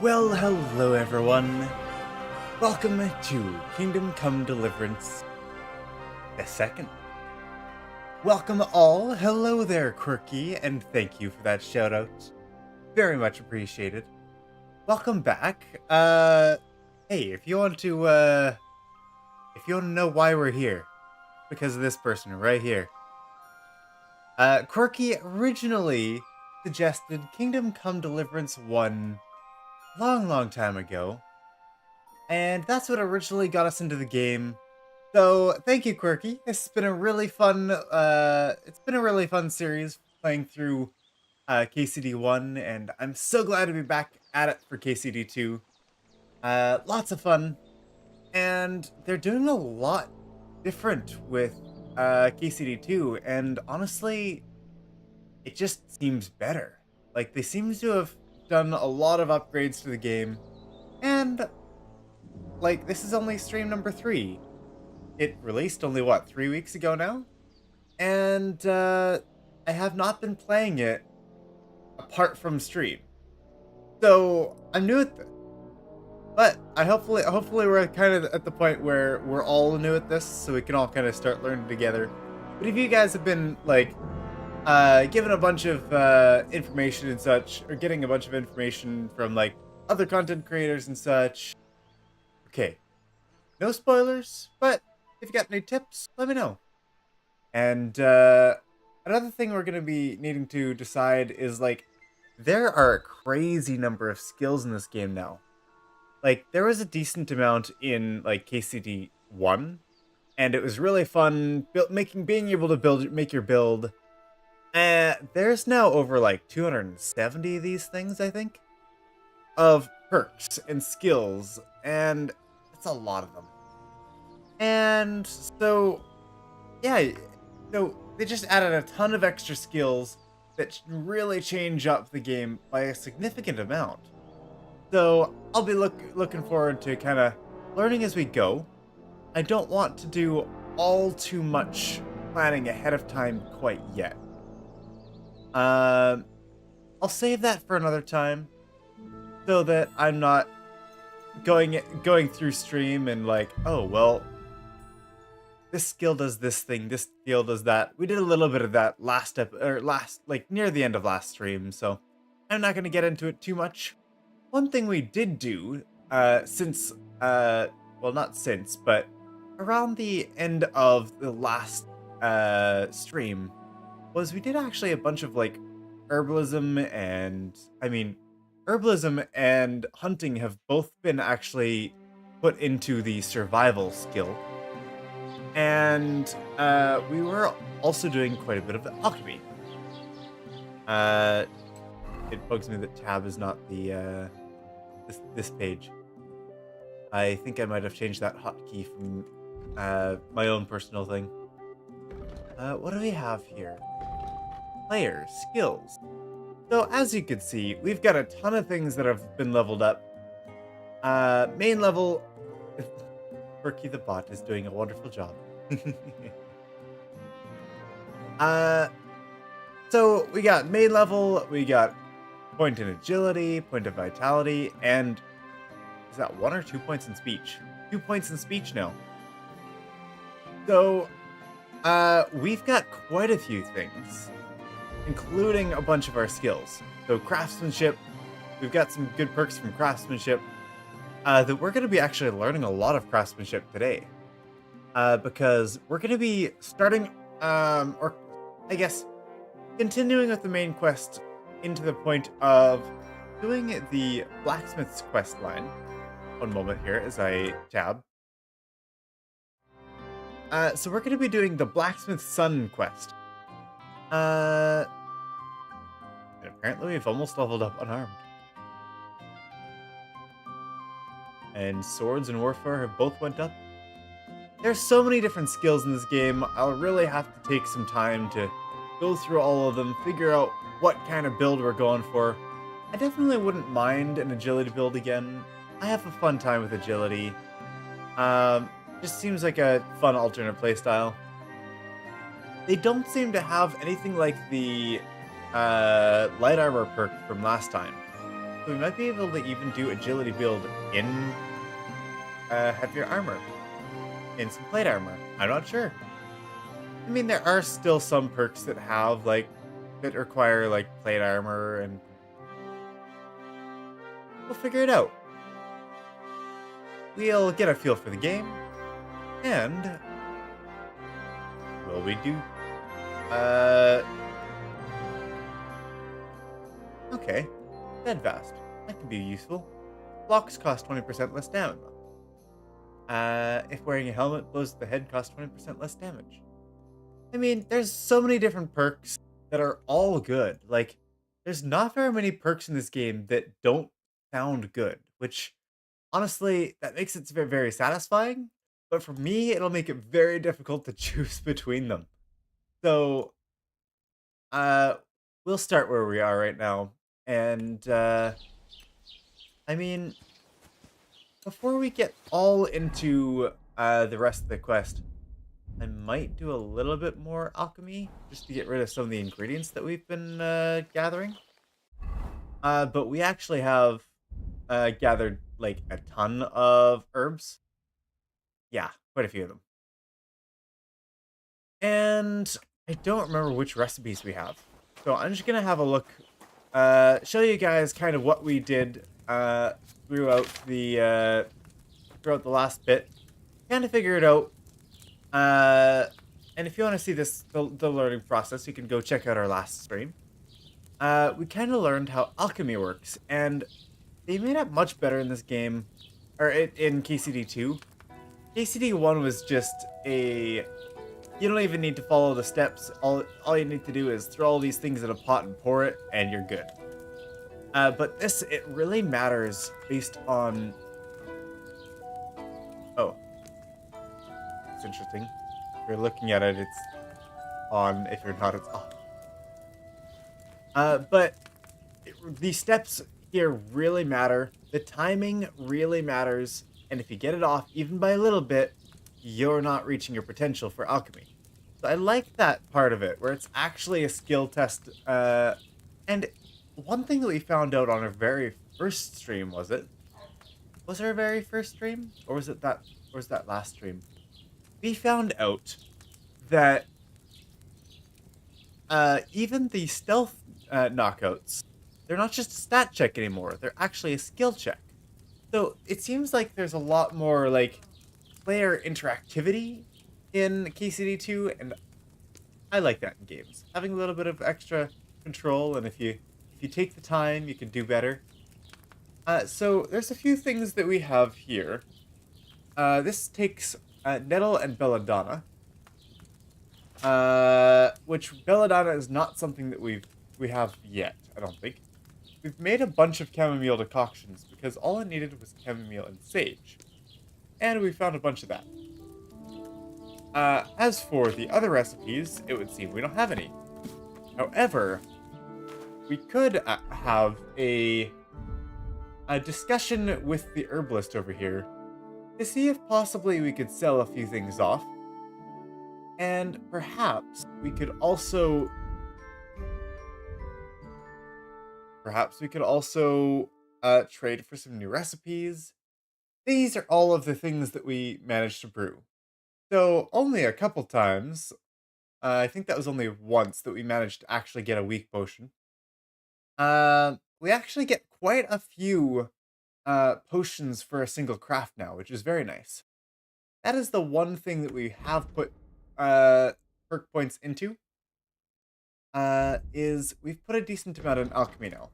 Well, hello everyone. Welcome to Kingdom Come Deliverance, the second. Welcome all. Hello there, Quirky, and thank you for that shout out. Very much appreciated. Welcome back. Hey, if you want to know why we're here, because of this person right here. Quirky originally suggested Kingdom Come Deliverance 1 long time ago, and that's what originally got us into the game. So thank you, Quirky. It's been a really fun series playing through KCD 1, and I'm so glad to be back at it for KCD 2. Lots of fun, and they're doing a lot different with KCD 2, and honestly, it just seems better. Like, they seem to have done a lot of upgrades to the game, and like, this is only stream number 3. It released only, what, 3 weeks ago now? And I have not been playing it apart from stream. So I'm new at this. But hopefully we're kind of at the point where we're all new at this, so we can all kind of start learning together. But if you guys have been like given a bunch of information and such, or getting a bunch of information from like other content creators and such, okay, no spoilers, but if you got any tips, let me know. And another thing we're going to be needing to decide is, like, there are a crazy number of skills in this game now. Like, there was a decent amount in, like, KCD 1, and it was really fun being able to make your build. There's now over, like, 270 of these things, I think, of perks and skills, and it's a lot of them. And so, yeah, so they just added a ton of extra skills that really change up the game by a significant amount. So I'll be looking forward to kind of learning as we go. I don't want to do all too much planning ahead of time quite yet. I'll save that for another time, so that I'm not going through stream and like, oh well, this skill does this thing, this skill does that. We did a little bit of that like near the end of last stream, so I'm not going to get into it too much. One thing we did do, well, not since, but around the end of the last stream, was we did actually a bunch of like herbalism and hunting have both been actually put into the survival skill. And we were also doing quite a bit of the alchemy. It bugs me that tab is not the this page. I think I might have changed that hotkey from my own personal thing. What do we have here? Players, skills. So as you can see, we've got a ton of things that have been leveled up. Main level, Berkey the bot is doing a wonderful job. So we got main level, we got point in agility, point of vitality, and is that 1 or 2 points in speech? 2 points in speech now. So we've got quite a few things, including a bunch of our skills. So craftsmanship, we've got some good perks from craftsmanship. That we're going to be actually learning a lot of craftsmanship today. Because we're going to be starting, or I guess, continuing with the main quest into the point of doing the Blacksmith's quest line. One moment here as I tab. So we're going to be doing the Blacksmith's son quest. And apparently we've almost leveled up unarmed. And swords and warfare have both went up. There's so many different skills in this game, I'll really have to take some time to go through all of them, figure out what kind of build we're going for. I definitely wouldn't mind an agility build again. I have a fun time with agility. Just seems like a fun alternate playstyle. They don't seem to have anything like the light armor perk from last time. So we might be able to even do agility build in heavier armor, in some plate armor. I'm not sure. I mean, there are still some perks that have like that require like plate armor, and we'll figure it out. We'll get a feel for the game, and will we do? Okay, steadfast. That can be useful. Blocks cost 20% less damage. If wearing a helmet, blows to the head cost 20% less damage. I mean, there's so many different perks that are all good. Like, there's not very many perks in this game that don't sound good, which honestly, that makes it very, very satisfying. But for me, it'll make it very difficult to choose between them. So, uh, we'll start where we are right now. And, I mean, before we get all into the rest of the quest, I might do a little bit more alchemy just to get rid of some of the ingredients that we've been gathering. But we actually have gathered like a ton of herbs. Yeah, quite a few of them. And I don't remember which recipes we have. So I'm just going to have a look, show you guys kind of what we did throughout the last bit. Kind of figure it out. And if you want to see the learning process, you can go check out our last stream. We kind of learned how alchemy works, and they made it much better in this game, or in KCD II. KCD I was just a... You don't even need to follow the steps. All you need to do is throw all these things in a pot and pour it, and you're good. But this, it really matters based on... Oh. It's interesting. If you're looking at it, it's on. If you're not, it's off. But the steps here really matter. The timing really matters. And if you get it off, even by a little bit, you're not reaching your potential for alchemy. So I like that part of it, where it's actually a skill test. And one thing that we found out on our very first stream, was it? Was our very first stream? Or was it that, or was that last stream? We found out that even the stealth knockouts, they're not just a stat check anymore. They're actually a skill check. So it seems like there's a lot more like player interactivity in KCD II, and I like that in games. Having a little bit of extra control, and if you take the time, you can do better. So there's a few things that we have here. This takes nettle and belladonna. Which belladonna is not something that we have yet, I don't think. We've made a bunch of chamomile decoctions because all I needed was chamomile and sage. And we found a bunch of that. As for the other recipes, it would seem we don't have any. However, we could have a discussion with the herbalist over here to see if possibly we could sell a few things off. And perhaps we could also trade for some new recipes. These are all of the things that we managed to brew. So only a couple times, I think that was only once that we managed to actually get a weak potion. We actually get quite a few potions for a single craft now, which is very nice. That is the one thing that we have put perk points into. Is we've put a decent amount in alchemy now.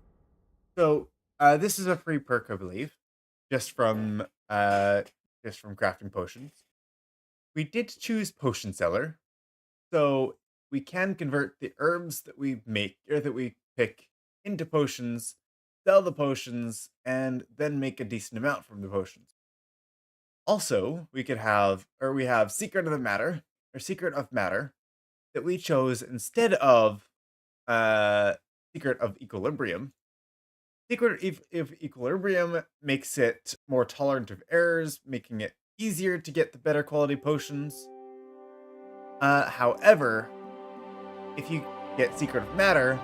So this is a free perk, I believe, just from crafting potions. We did choose potion seller, so we can convert the herbs that we make or that we pick into potions, sell the potions, and then make a decent amount from the potions. Also, we have Secret of Matter that we chose instead of Secret of Equilibrium. Secret of Equilibrium makes it more tolerant of errors, making it easier to get the better quality potions. However, if you get Secret of Matter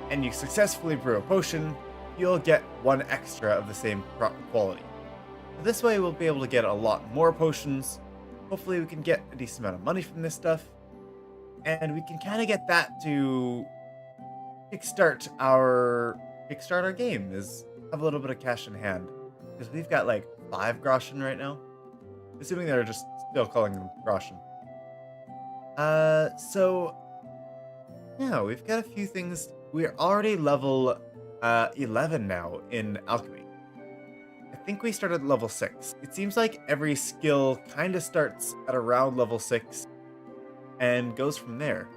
and you successfully brew a potion, you'll get one extra of the same quality. This way we'll be able to get a lot more potions. Hopefully we can get a decent amount of money from this stuff. And we can kind of get that to kickstart our game, is have a little bit of cash in hand. Because we've got like 5 groschen right now. Assuming they're just still calling them groschen. So yeah, we've got a few things. We're already level 11 now in alchemy. I think we started at level 6. It seems like every skill kind of starts at around level 6 and goes from there.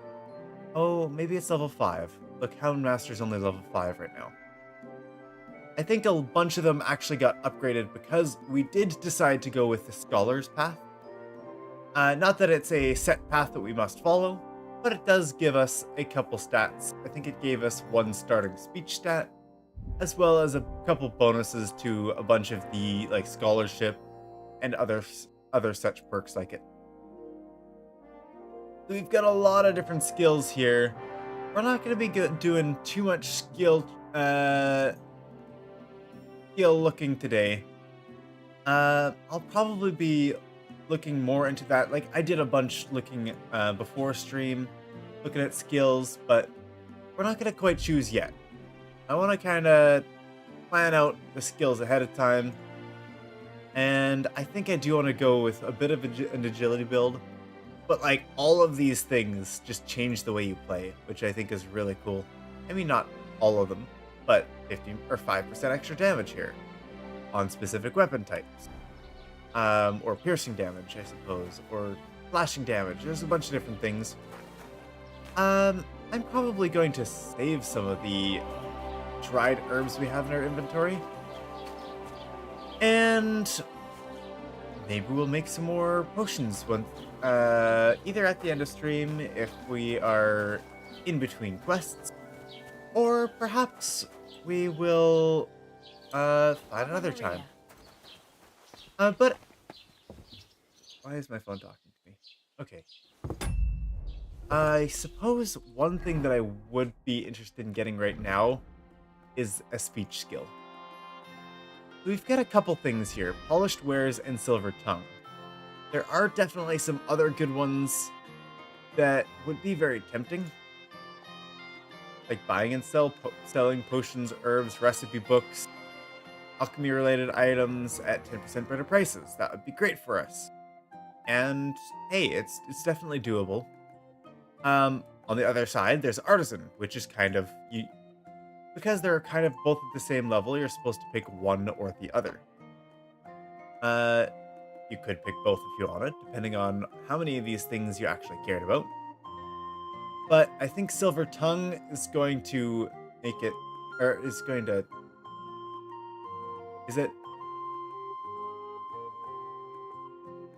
Oh, maybe it's level 5. Look, Hound Master's only level 5 right now. I think a bunch of them actually got upgraded because we did decide to go with the Scholar's path. Not that it's a set path that we must follow, but it does give us a couple stats. I think it gave us 1 starting speech stat, as well as a couple bonuses to a bunch of the like scholarship and other such perks like it. So we've got a lot of different skills here. We're not going to be doing too much skill looking today. I'll probably be looking more into that. Like I did a bunch looking before stream, looking at skills, but we're not going to quite choose yet. I want to kind of plan out the skills ahead of time. And I think I do want to go with a bit of an agility build. But like all of these things just change the way you play, which I think is really cool. I mean, not all of them, but 15 or 5% extra damage here on specific weapon types. Or piercing damage, I suppose, or slashing damage. There's a bunch of different things. I'm probably going to save some of the dried herbs we have in our inventory. And maybe we'll make some more potions when, either at the end of stream if we are in between quests, or perhaps we will find another time. But why is my phone talking to me? Okay. I suppose one thing that I would be interested in getting right now is a speech skill. We've got a couple things here, polished wares and silver tongue. There are definitely some other good ones that would be very tempting. Like buying and selling potions, herbs, recipe books, alchemy related items at 10% better prices. That would be great for us. And hey, it's definitely doable. On the other side, there's artisan, which is kind of because they're kind of both at the same level, you're supposed to pick one or the other. You could pick both if you wanted, depending on how many of these things you actually cared about. But I think Silver Tongue is going to make it, or is going to, is it?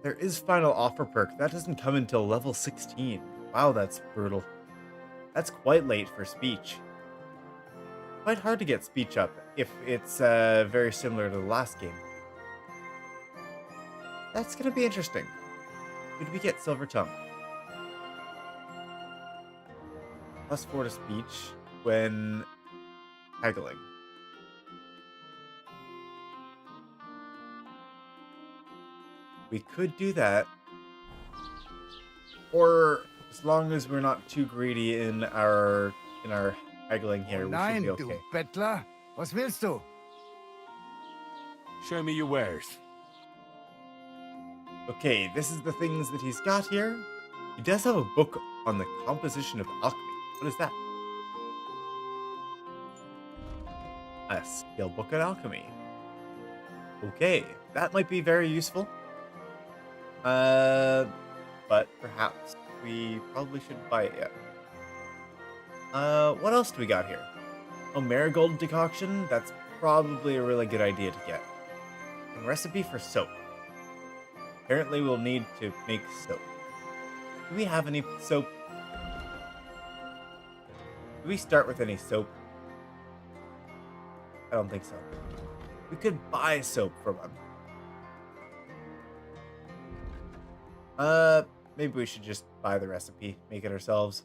There is Final Offer perk. That doesn't come until level 16. Wow, that's brutal. That's quite late for speech. Quite hard to get speech up if it's very similar to the last game. That's gonna be interesting. Did we get Silver Tongue? +4 to speech when haggling. We could do that. Or as long as we're not too greedy in our haggling here, we should be okay. Du Bettler, was willst du? Show me your wares. Okay, this is the things that he's got here. He does have a book on the composition of alchemy. What is that? A skill book on alchemy. Okay, that might be very useful. But perhaps we probably shouldn't buy it yet. What else do we got here? Oh, marigold decoction. That's probably a really good idea to get. And recipe for soap. Apparently we'll need to make soap. Do we have any soap? Do we start with any soap? I don't think so. We could buy soap from him. Maybe we should just buy the recipe, make it ourselves.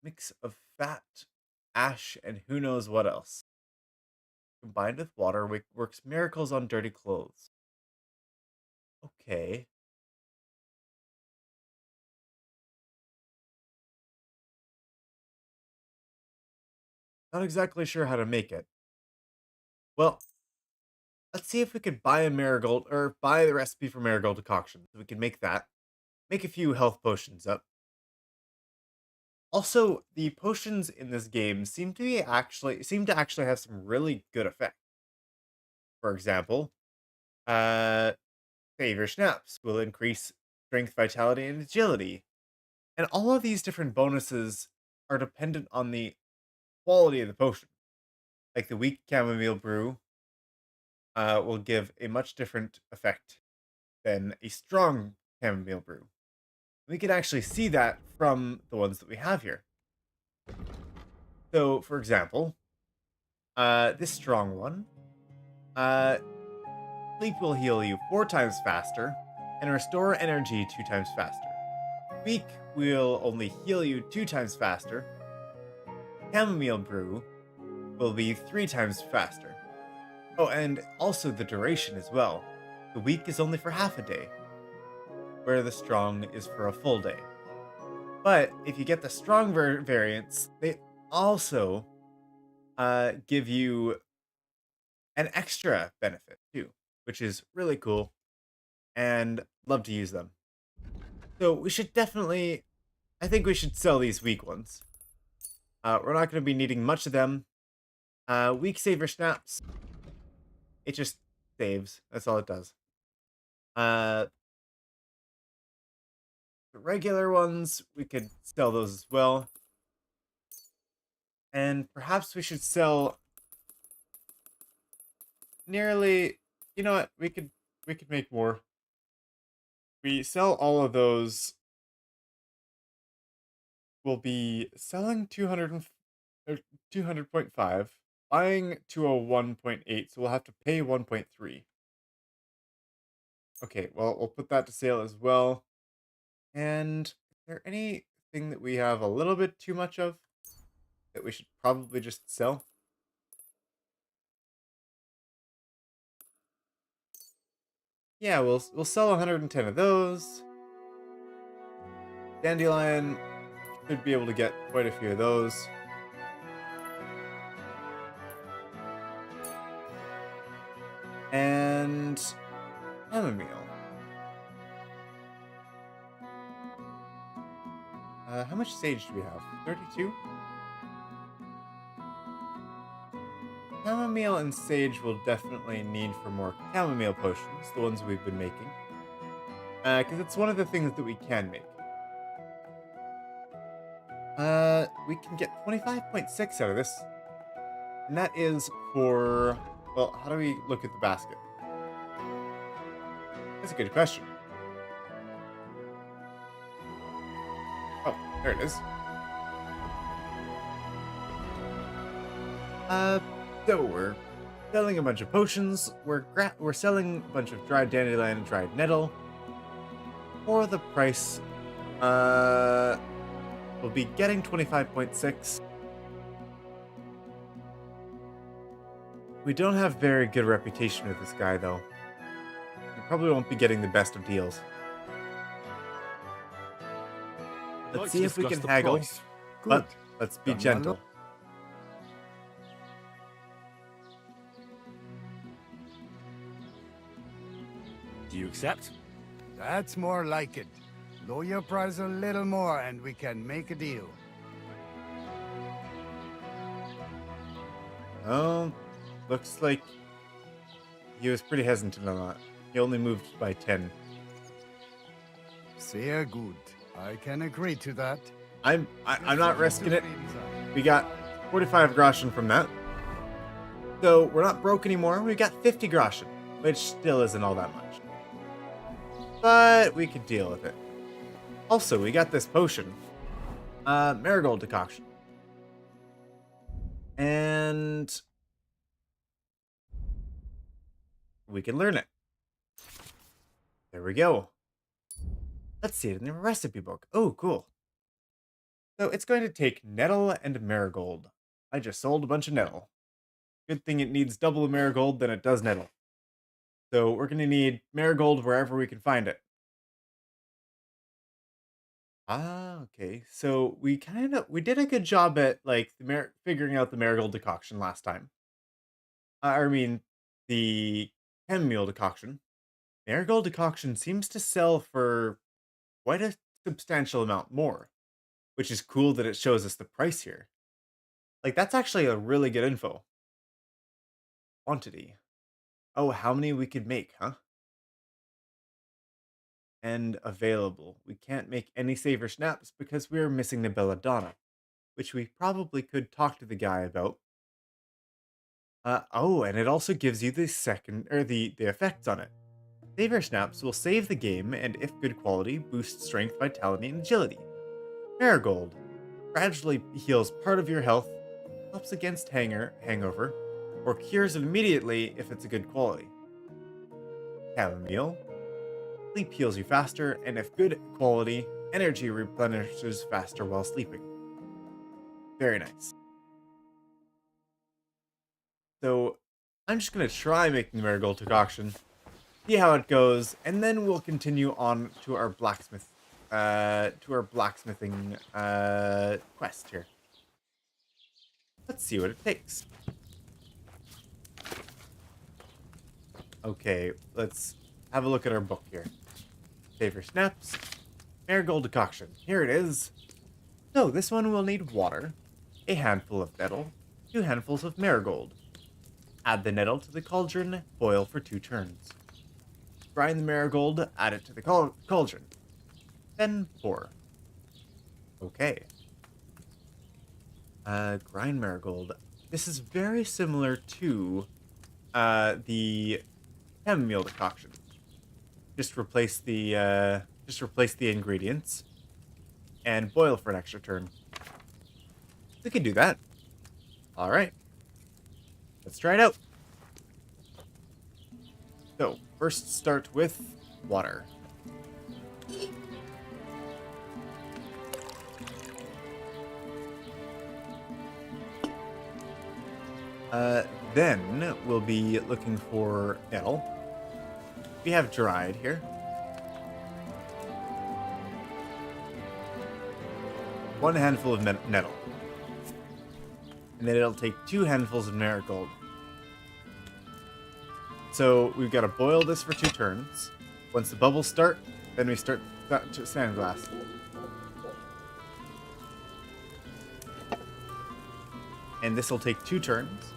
Mix of fat, ash, and who knows what else. Combined with water, works miracles on dirty clothes. Okay. Not exactly sure how to make it. Well, let's see if we could buy a marigold or buy the recipe for marigold decoction. So we can make that. Make a few health potions up. Also, the potions in this game seem to actually have some really good effects. For example, uh Favor Snaps will increase strength, vitality, and agility. And all of these different bonuses are dependent on the quality of the potion. Like the weak chamomile brew will give a much different effect than a strong chamomile brew. We can actually see that from the ones that we have here. So, for example, this strong one, uh, sleep will heal you 4 times faster and restore energy 2 times faster. Weak will only heal you 2 times faster. Chamomile brew will be 3 times faster. Oh, and also the duration as well. The weak is only for half a day, where the strong is for a full day. But if you get the strong variants, they also give you an extra benefit too, which is really cool and love to use them. So we should definitely, I think we should sell these weak ones. We're not going to be needing much of them. Weak saver snaps, it just saves. That's all it does. The regular ones, we could sell those as well. And perhaps we should sell nearly, you know what, we could make more. We sell all of those, we'll be selling 200.5, buying to a 1.8, so we'll have to pay 1.3. Okay, well, we'll put that to sale as well. And is there anything that we have a little bit too much of that we should probably just sell? Yeah, we'll sell 110 of those. Dandelion should be able to get quite a few of those. And chamomile. How much sage do we have? 32? Chamomile and sage will definitely need for more chamomile potions, the ones we've been making. Because it's one of the things that we can make. We can get 25.6 out of this. And that is for... Well, how do we look at the basket? That's a good question. Oh, there it is. So we're selling a bunch of potions. We're selling a bunch of dried dandelion and dried nettle. For the price, we'll be getting 25.6. We don't have very good reputation with this guy, though. We probably won't be getting the best of deals. Let's see if we can haggle, but let's be gentle. Do you accept? That's more like it. Lower your price a little more and we can make a deal. Oh, looks like he was pretty hesitant on that. He only moved by 10. Sehr good. I can agree to that. I'm not risking it. We got 45 groschen from that. So we're not broke anymore. We got 50 groschen, which still isn't all that much. But we could deal with it. Also, we got this potion. Marigold decoction. And we can learn it. There we go. Let's see it in the recipe book. Oh, cool. So it's going to take nettle and marigold. I just sold a bunch of nettle. Good thing it needs double the marigold than it does nettle. So we're going to need marigold wherever we can find it. Ah, okay. So we did a good job at like figuring out the marigold decoction last time. I mean, the chamomile decoction. Marigold decoction seems to sell for quite a substantial amount more, which is cool that it shows us the price here. Like that's actually a really good info. Quantity. Oh, how many we could make, huh? And available. We can't make any saver snaps because we're missing the belladonna, which we probably could talk to the guy about. Oh, and it also gives you the second or the effects on it. Saver snaps will save the game and, if good quality, boost strength, vitality, and agility. Marigold gradually heals part of your health, helps against hangover, or cures it immediately if it's a good quality. Chamomile sleep heals you faster, and if good quality, energy replenishes faster while sleeping. Very nice. So I'm just gonna try making the marigold decoction, see how it goes, and then we'll continue on to our blacksmithing quest here. Let's see what it takes. Okay, let's have a look at our book here. Saver snaps, marigold decoction. Here it is. So this one will need water, a handful of nettle, 2 handfuls of marigold. Add the nettle to the cauldron, boil for 2 turns. Grind the marigold, add it to the cauldron. Then pour. Okay. Grind marigold. This is very similar to the chamomile decoction. Just replace the ingredients and boil for an extra turn. We can do that. All right. Let's try it out. So, first start with water. Then we'll be looking for nettle. We have dried here. One handful of nettle. And then it'll take 2 handfuls of marigold. So we've got to boil this for 2 turns. Once the bubbles start, then we start sand glass. And this will take 2 turns.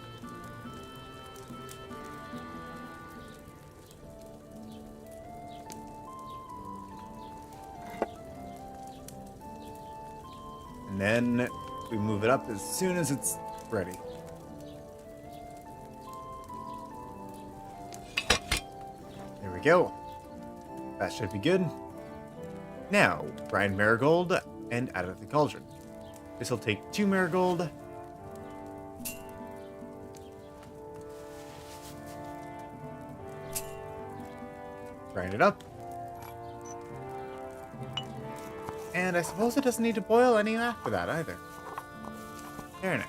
And then we move it up as soon as it's ready. There we go. That should be good. Now, grind marigold and add it to the cauldron. This will take 2 marigold. Grind it up. And I suppose it doesn't need to boil any after that either. Very nice.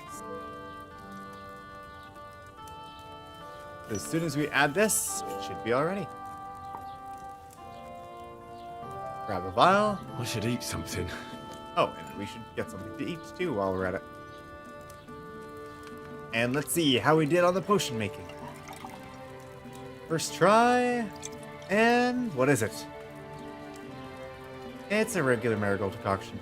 As soon as we add this, it should be all ready. Grab a vial. I should eat something. Oh, and we should get something to eat too while we're at it. And let's see how we did on the potion making. First try. And what is it? It's a regular marigold decoction.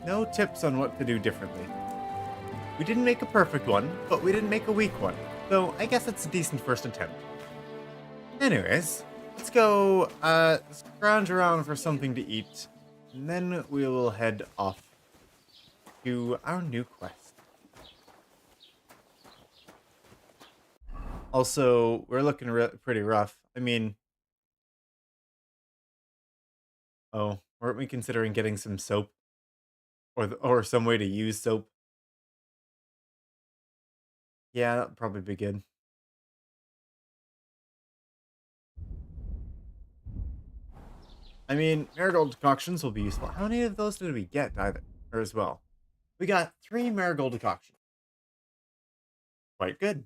No tips on what to do differently. We didn't make a perfect one, but we didn't make a weak one. So I guess it's a decent first attempt. Anyways, let's go scrounge around for something to eat. And then we will head off to our new quest. Also, we're looking pretty rough. I mean, oh, weren't we considering getting some soap? Or some way to use soap? Yeah, that'd probably be good. I mean, marigold decoctions will be useful. How many of those did we get either? Or as well? We got 3 marigold decoctions. Quite good.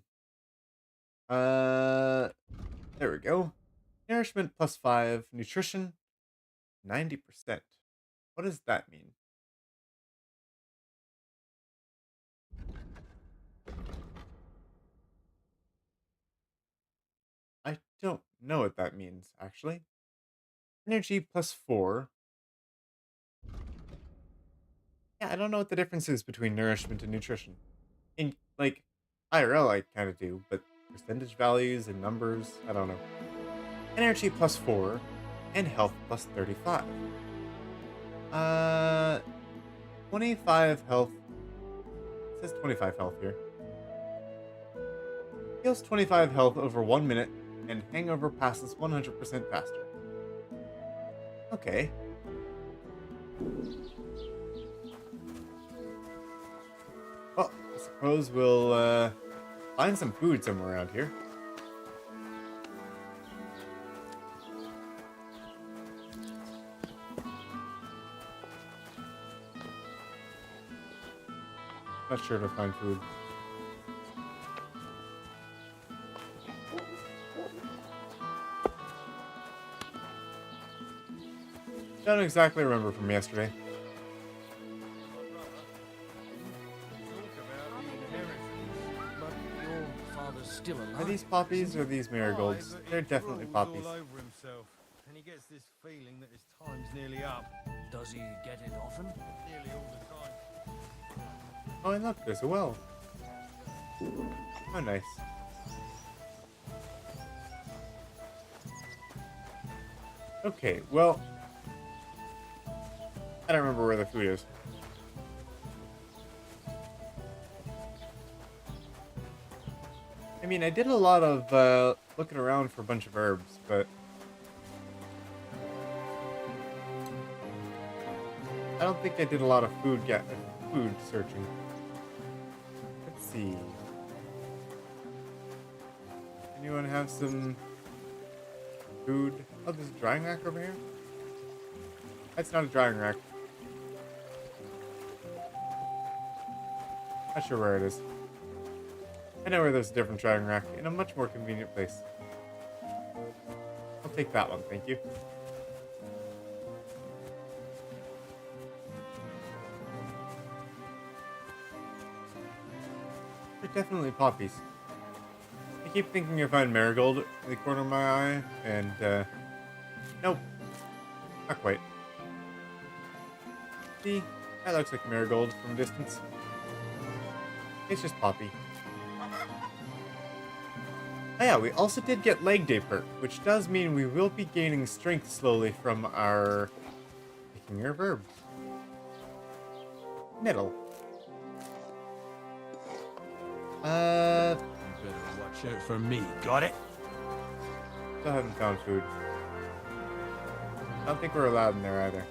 Uh, there we go. Nourishment +5, nutrition 90%. What does that mean? I don't know what that means, actually. Energy +4. Yeah, I don't know what the difference is between nourishment and nutrition. In, like, IRL, I kind of do, but percentage values and numbers, I don't know. Energy +4 and health +35. Uh, 25 health. It says 25 health here. Heals 25 health over 1 minute, and hangover passes 100% faster. Okay. Well, I suppose we'll find some food somewhere around here. Not sure if I find food. Don't exactly remember from yesterday. Still alive. Are these poppies or these marigolds? They're definitely poppies. All over himself, and he gets this feeling that his time's nearly up. Does he get it often? Nearly all the time. Oh, and look, there's a well. Oh, nice. Okay, well, I don't remember where the food is. I mean, I did a lot of looking around for a bunch of herbs, but I don't think I did a lot of food searching. Let's see. Anyone have some food? Oh, there's a drying rack over here? That's not a drying rack. Not sure where it is. I know where there's a different drying rack in a much more convenient place. I'll take that one, thank you. They're definitely poppies. I keep thinking I find marigold in the corner of my eye, and nope, not quite. See, that looks like marigold from a distance. It's just poppy. Oh yeah, we also did get leg day perk, which does mean we will be gaining strength slowly from our picking of herbs. Nettle. You better watch out for me. Got it? Still haven't found food. I don't think we're allowed in there either.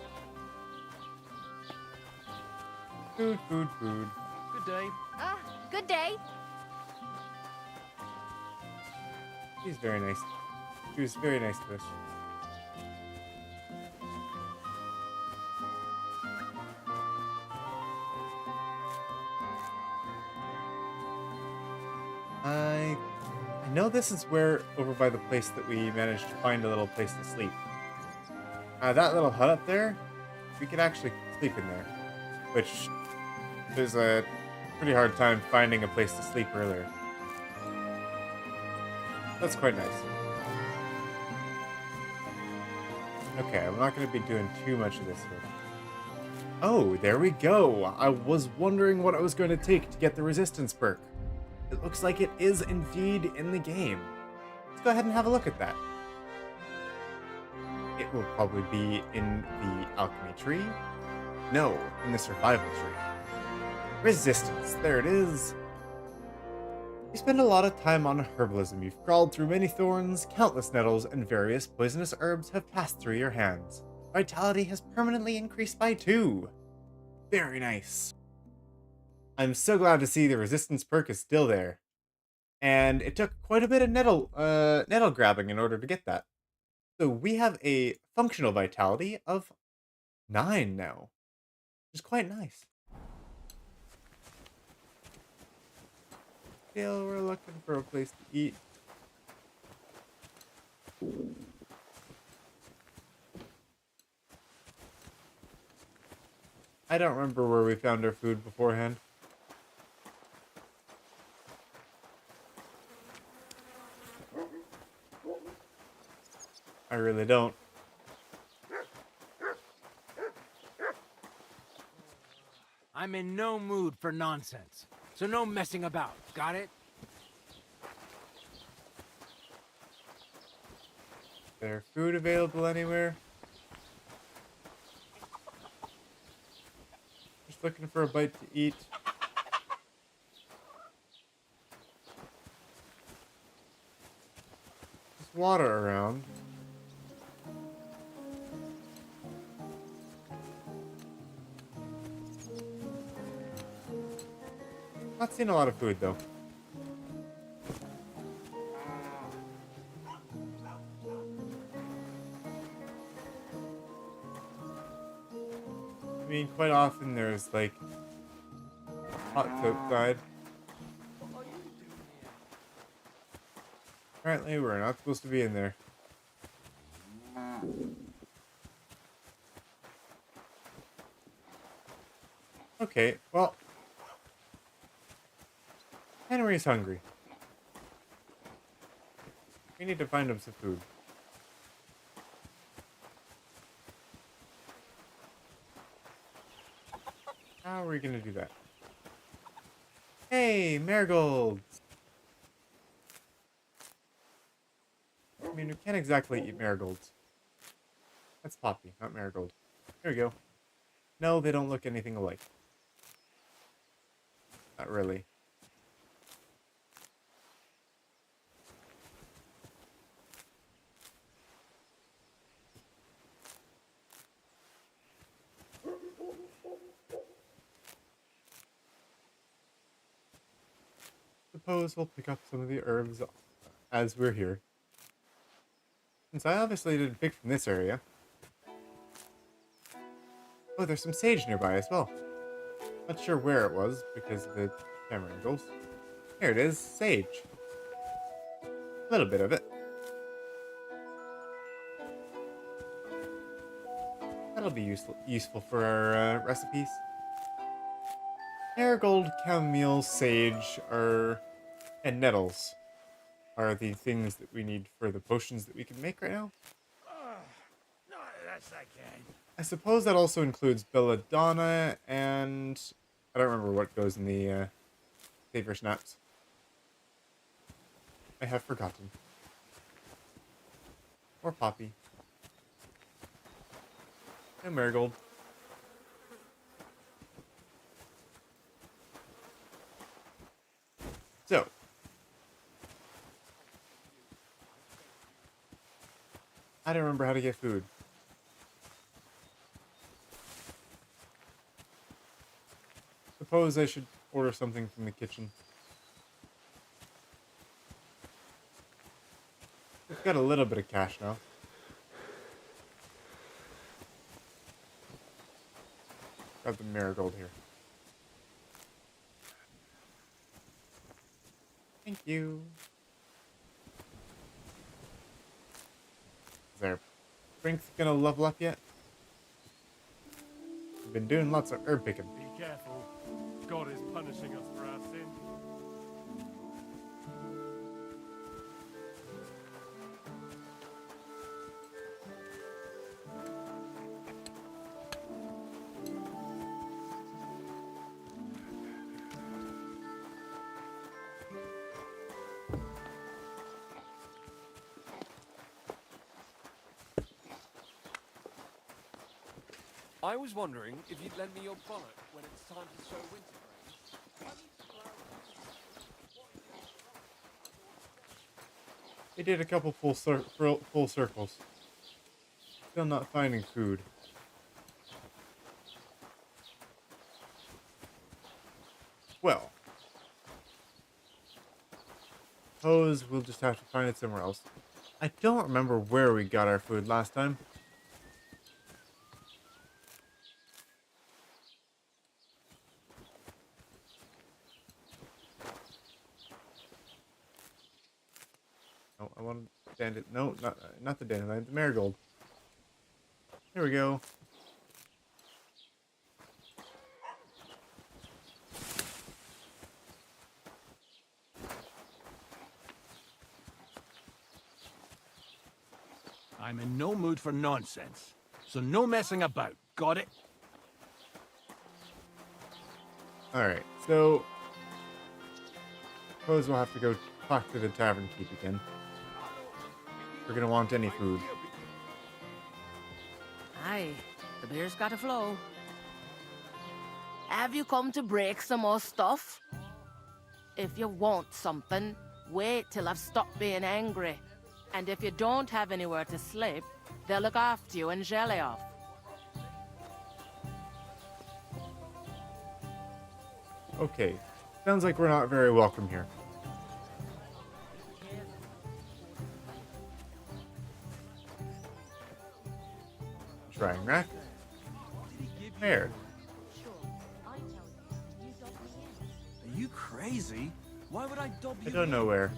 Food, food, food. Good day. Good day. She's very nice. She was very nice to us. I know this is where, over by the place that we managed to find a little place to sleep. That little hut up there, we could actually sleep in there. Which, there's a pretty hard time finding a place to sleep earlier. That's quite nice. Okay, I'm not going to be doing too much of this here. Oh, there we go. I was wondering what I was going to take to get the resistance perk. It looks like it is indeed in the game. Let's go ahead and have a look at that. It will probably be in the alchemy tree. No, in the survival tree. Resistance, there it is. You spend a lot of time on herbalism. You've crawled through many thorns, countless nettles, and various poisonous herbs have passed through your hands. Vitality has permanently increased by 2. Very nice. I'm so glad to see the resistance perk is still there. And it took quite a bit of nettle grabbing in order to get that. So we have a functional vitality of 9 now, which is quite nice. Still, we're looking for a place to eat. I don't remember where we found our food beforehand. I really don't. I'm in no mood for nonsense. So no messing about. Got it? Is there food available anywhere? Just looking for a bite to eat. There's water around. Not seeing a lot of food though. I mean, quite often there's like huts outside. Apparently, we're not supposed to be in there. Okay, well, Henry's hungry. We need to find him some food. How are we gonna do that? Hey, marigolds! I mean, we can't exactly eat marigolds. That's poppy, not marigold. There we go. No, they don't look anything alike. Not really. Suppose we'll pick up some of the herbs as we're here. Since I obviously didn't pick from this area. Oh, there's some sage nearby as well. Not sure where it was because of the camera angles. Here it is, sage. A little bit of it. That'll be useful for our recipes. Marigold, chamomile, sage, and nettles are the things that we need for the potions that we can make right now. No, that's I can. I suppose that also includes belladonna and I don't remember what goes in the savior snaps. I have forgotten. Or poppy. And marigold. So. I don't remember how to get food. Suppose I should order something from the kitchen. We've got a little bit of cash now. Got the marigold here. Thank you. Is our strength gonna level up yet? We've been doing lots of herb picking. Be careful. God is punishing us for our sin. I was wondering if you'd lend me your bonnet when it's time to sow winter grain. They did a couple full circles. Still not finding food. Well. Suppose we'll just have to find it somewhere else. I don't remember where we got our food last time. Oh, I want to stand it. No, not the dandelion, the marigold. Here we go. I'm in no mood for nonsense. So no messing about. Got it? Alright, so suppose we'll have to go talk to the tavern keep again. We're gonna want any food. Aye, the beer's gotta flow. Have you come to break some more stuff? If you want something, wait till I've stopped being angry. And if you don't have anywhere to sleep, they'll look after you in jelly off. Okay, sounds like we're not very welcome here. Drying rack. Where? Are you crazy? Why would I dob I you? don't know where.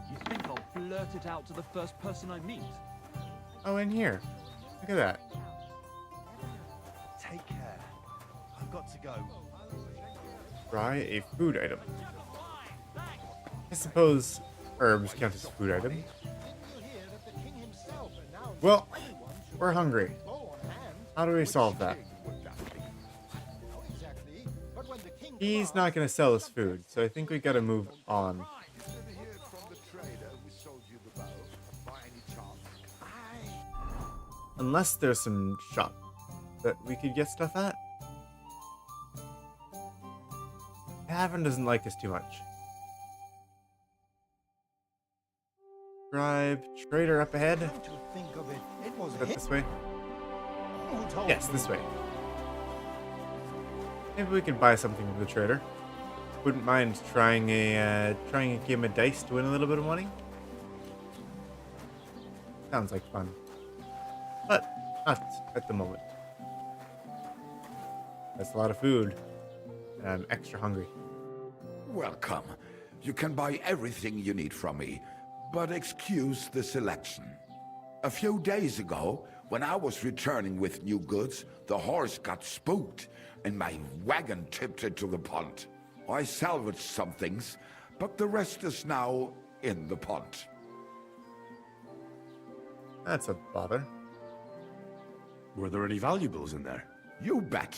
You think I'll blurt it out to the first person I meet? Oh, in here. Look at that. Take care. I've got to go. Try a food item. I suppose herbs count as food item. Well, we're hungry. How do we solve that? He's not going to sell us food, so I think we got to move on. Unless there's some shop that we could get stuff at. Tavern doesn't like us too much. Scribe, trader up ahead. Come to think of it, it was Is that him this way? who told Yes, me. this way. Maybe we could buy something from the trader. Wouldn't mind trying a game of dice to win a little bit of money. Sounds like fun, but not at the moment. That's a lot of food, and I'm extra hungry. Welcome. You can buy everything you need from me, but excuse the selection. A few days ago, when I was returning with new goods, the horse got spooked and my wagon tipped into the pond. I salvaged some things, but the rest is now in the pond. That's a bother. Were there any valuables in there? You bet.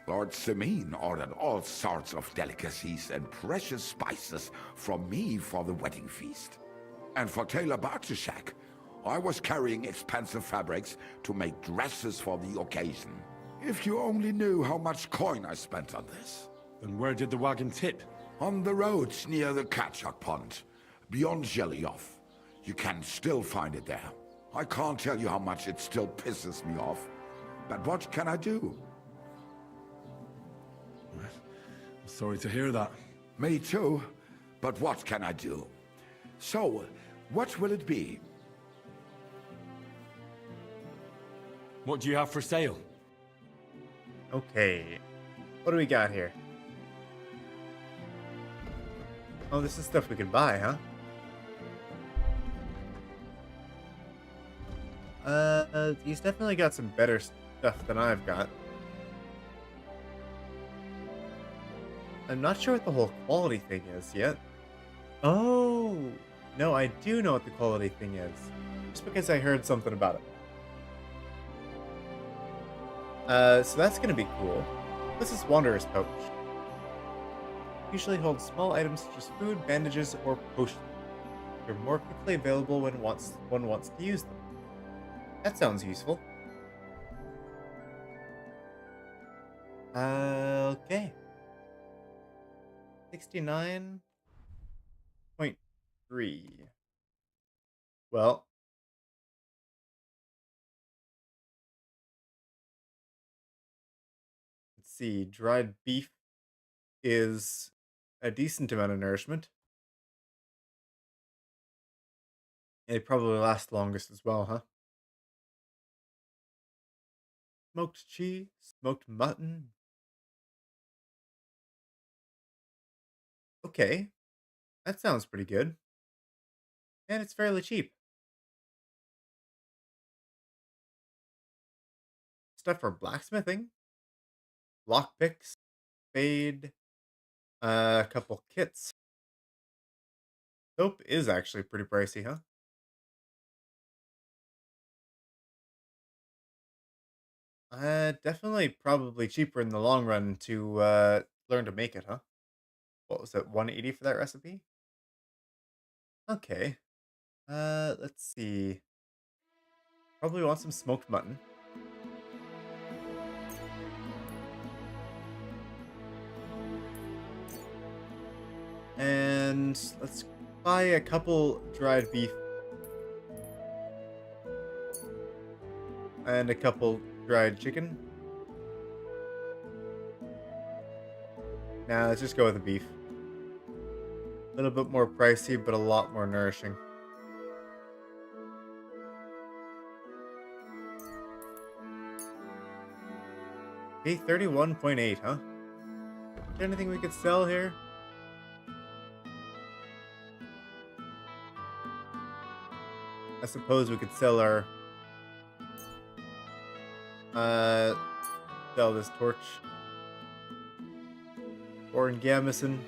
Lord Semin ordered all sorts of delicacies and precious spices from me for the wedding feast. And for Taylor Bartishak, I was carrying expensive fabrics to make dresses for the occasion. If you only knew how much coin I spent on this. Then where did the wagon tip? On the roads near the Katchak Pond, beyond Jelioff. You can still find it there. I can't tell you how much it still pisses me off. But what can I do? Sorry to hear that. Me too. But what can I do? So, what will it be? What do you have for sale? Okay, what do we got here? Oh, this is stuff we could buy, huh? He's definitely got some better stuff than I've got. I'm not sure what the whole quality thing is yet. Oh, no, I do know what the quality thing is. Just because I heard something about it. So that's gonna be cool. This is Wanderer's Pouch. Usually holds small items such as food, bandages, or potions. They're more quickly available when one wants to use them. That sounds useful. Okay. 69.3. Well. Let's see. Dried beef is a decent amount of nourishment. And they probably last longest as well, huh? Smoked cheese, smoked mutton. Okay, that sounds pretty good. And it's fairly cheap. Stuff for blacksmithing, lockpicks, spade, a couple kits. Soap is actually pretty pricey, huh? Definitely probably cheaper in the long run to learn to make it, huh? What was it, 180 for that recipe? Okay. Let's see. Probably want some smoked mutton. And let's buy a couple dried beef. And a couple dried chicken. Now let's just go with the beef. A little bit more pricey, but a lot more nourishing. Okay, 31.8, huh? Is there anything we could sell here? I suppose we could sell our sell this torch. Or in Gamison.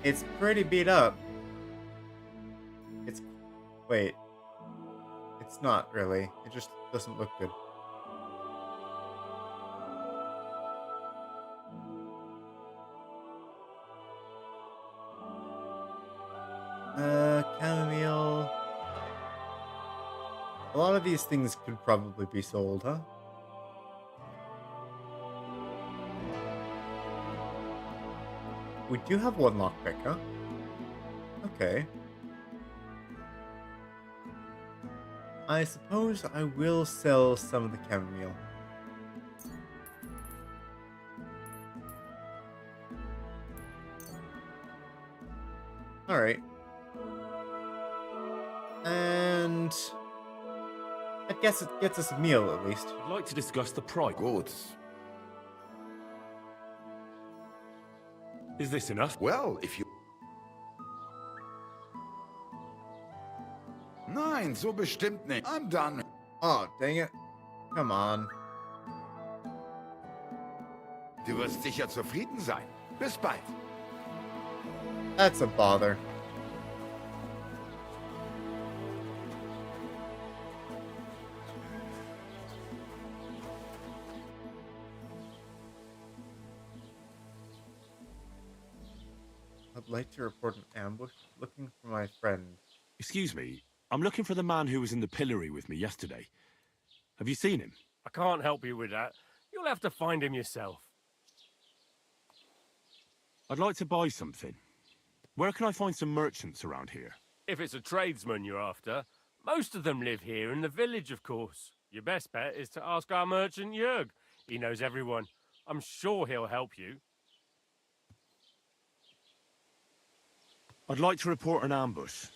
It's pretty beat up. It's wait. It's not really. It just doesn't look good. Chamomile. A lot of these things could probably be sold, huh? We do have one lockpick, huh? Okay. I suppose I will sell some of the chamomile. Alright. And I guess it gets us a meal at least. I'd like to discuss the price. Good. Is this enough? Well, if you... Nein, so bestimmt nicht. I'm done. Oh, dang it. Come on. Du wirst sicher zufrieden sein. Bis bald. That's a bother. I'd like to report an ambush looking for my friend. Excuse me, I'm looking for the man who was in the pillory with me yesterday. Have you seen him? I can't help you with that. You'll have to find him yourself. I'd like to buy something. Where can I find some merchants around here? If it's a tradesman you're after, most of them live here in the village, of course. Your best bet is to ask our merchant Jörg. He knows everyone. I'm sure he'll help you. I'd like to report an ambush.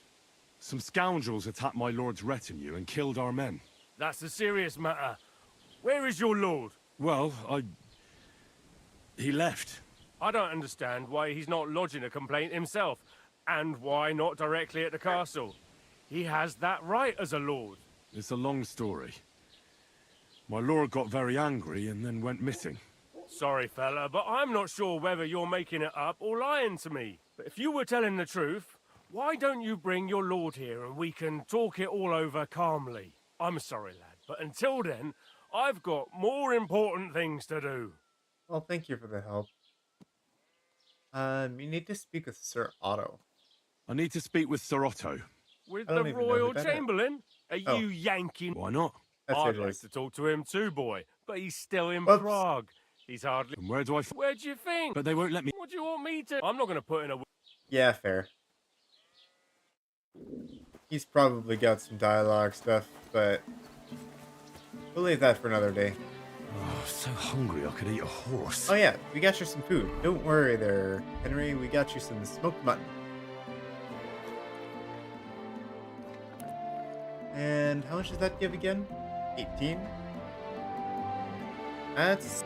Some scoundrels attacked my lord's retinue and killed our men. That's a serious matter. Where is your lord? Well, he left. I don't understand why he's not lodging a complaint himself, and why not directly at the castle. He has that right as a lord. It's a long story. My lord got very angry and then went missing. Sorry, fella, but I'm not sure whether you're making it up or lying to me. But if you were telling the truth, why don't you bring your lord here and we can talk it all over calmly? I'm sorry, lad, but until then, I've got more important things to do. Well, thank you for the help. You need to speak with Sir Otto. I need to speak with Sir Otto. With I don't the even know who Royal that is. Chamberlain? Are Oh. you yanking? Why not? That's I'd it like is. to talk to him too, boy, but he's still in Whoops. Prague. He's hardly... And where do I... Where do you think? But they won't let me... What do you want me to... I'm not going to put in a... Yeah, fair. He's probably got some dialogue stuff, but we'll leave that for another day. Oh, so hungry I could eat a horse. Oh yeah, we got you some food. Don't worry there, Henry. We got you some smoked mutton. And how much does that give again? 18? That's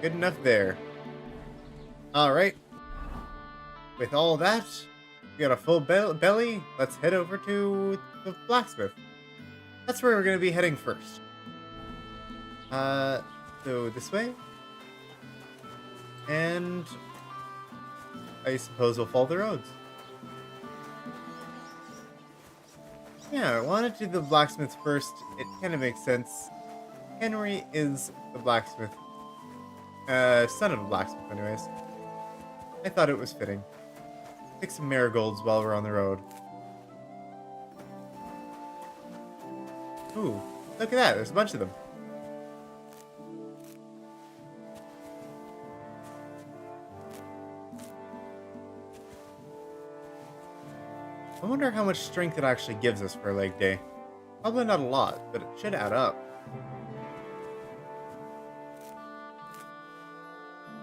good enough there. Alright. With all that, we got a full belly. Let's head over to the blacksmith. That's where we're going to be heading first. So this way. And I suppose we'll follow the roads. Yeah, I wanted to do the blacksmith first. It kind of makes sense. Henry is the blacksmith. Son of a blacksmith, anyways. I thought it was fitting. Pick some marigolds while we're on the road. Ooh, look at that. There's a bunch of them. I wonder how much strength it actually gives us for a leg day. Probably not a lot, but it should add up.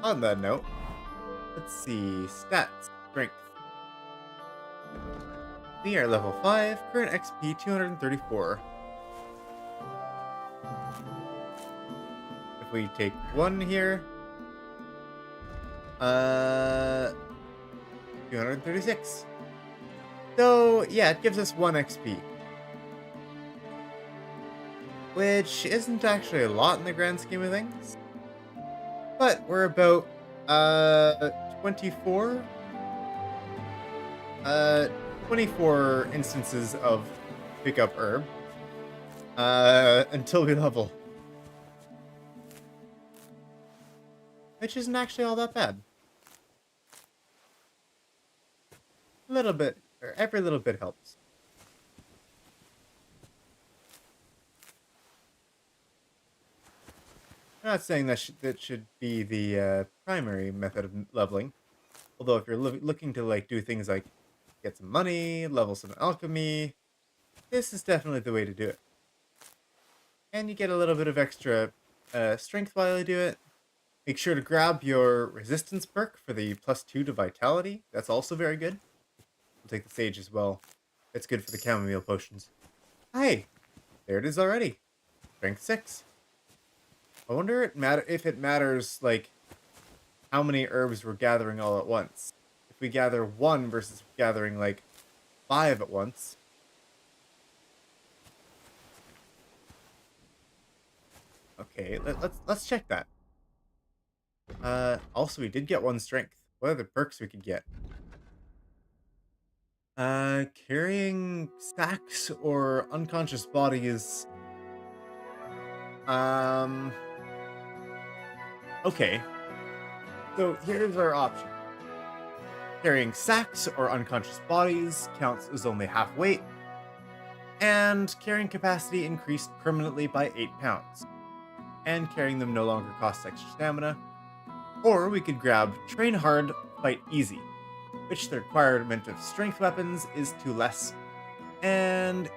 On that note, let's see. Stats. Strength. We are level 5, current XP 234. If we take 1 here, 236. So, yeah, it gives us 1 XP. Which isn't actually a lot in the grand scheme of things. But we're about, 24 instances of pick up herb. Until we level. Which isn't actually all that bad. A little bit. Every little bit helps. I'm not saying that that should be the primary method of leveling. Although if you're looking to like do things like get some money, level some alchemy, this is definitely the way to do it. And you get a little bit of extra strength while you do it. Make sure to grab your resistance perk for the +2 to vitality. That's also very good. We'll take the sage as well. It's good for the chamomile potions. Hey, there it is already. Strength 6. I wonder if it matters, like, how many herbs we're gathering all at once. If we gather 1 versus gathering, like, 5 at once. Okay, let's check that. Also, we did get 1 strength. What other perks we could get? Carrying sacks or unconscious bodies. Okay. So here's our option. Carrying sacks or unconscious bodies counts as only half weight. And carrying capacity increased permanently by 8 pounds. And carrying them no longer costs extra stamina. Or we could grab Train Hard, Fight Easy, which the requirement of strength weapons is 2 less. And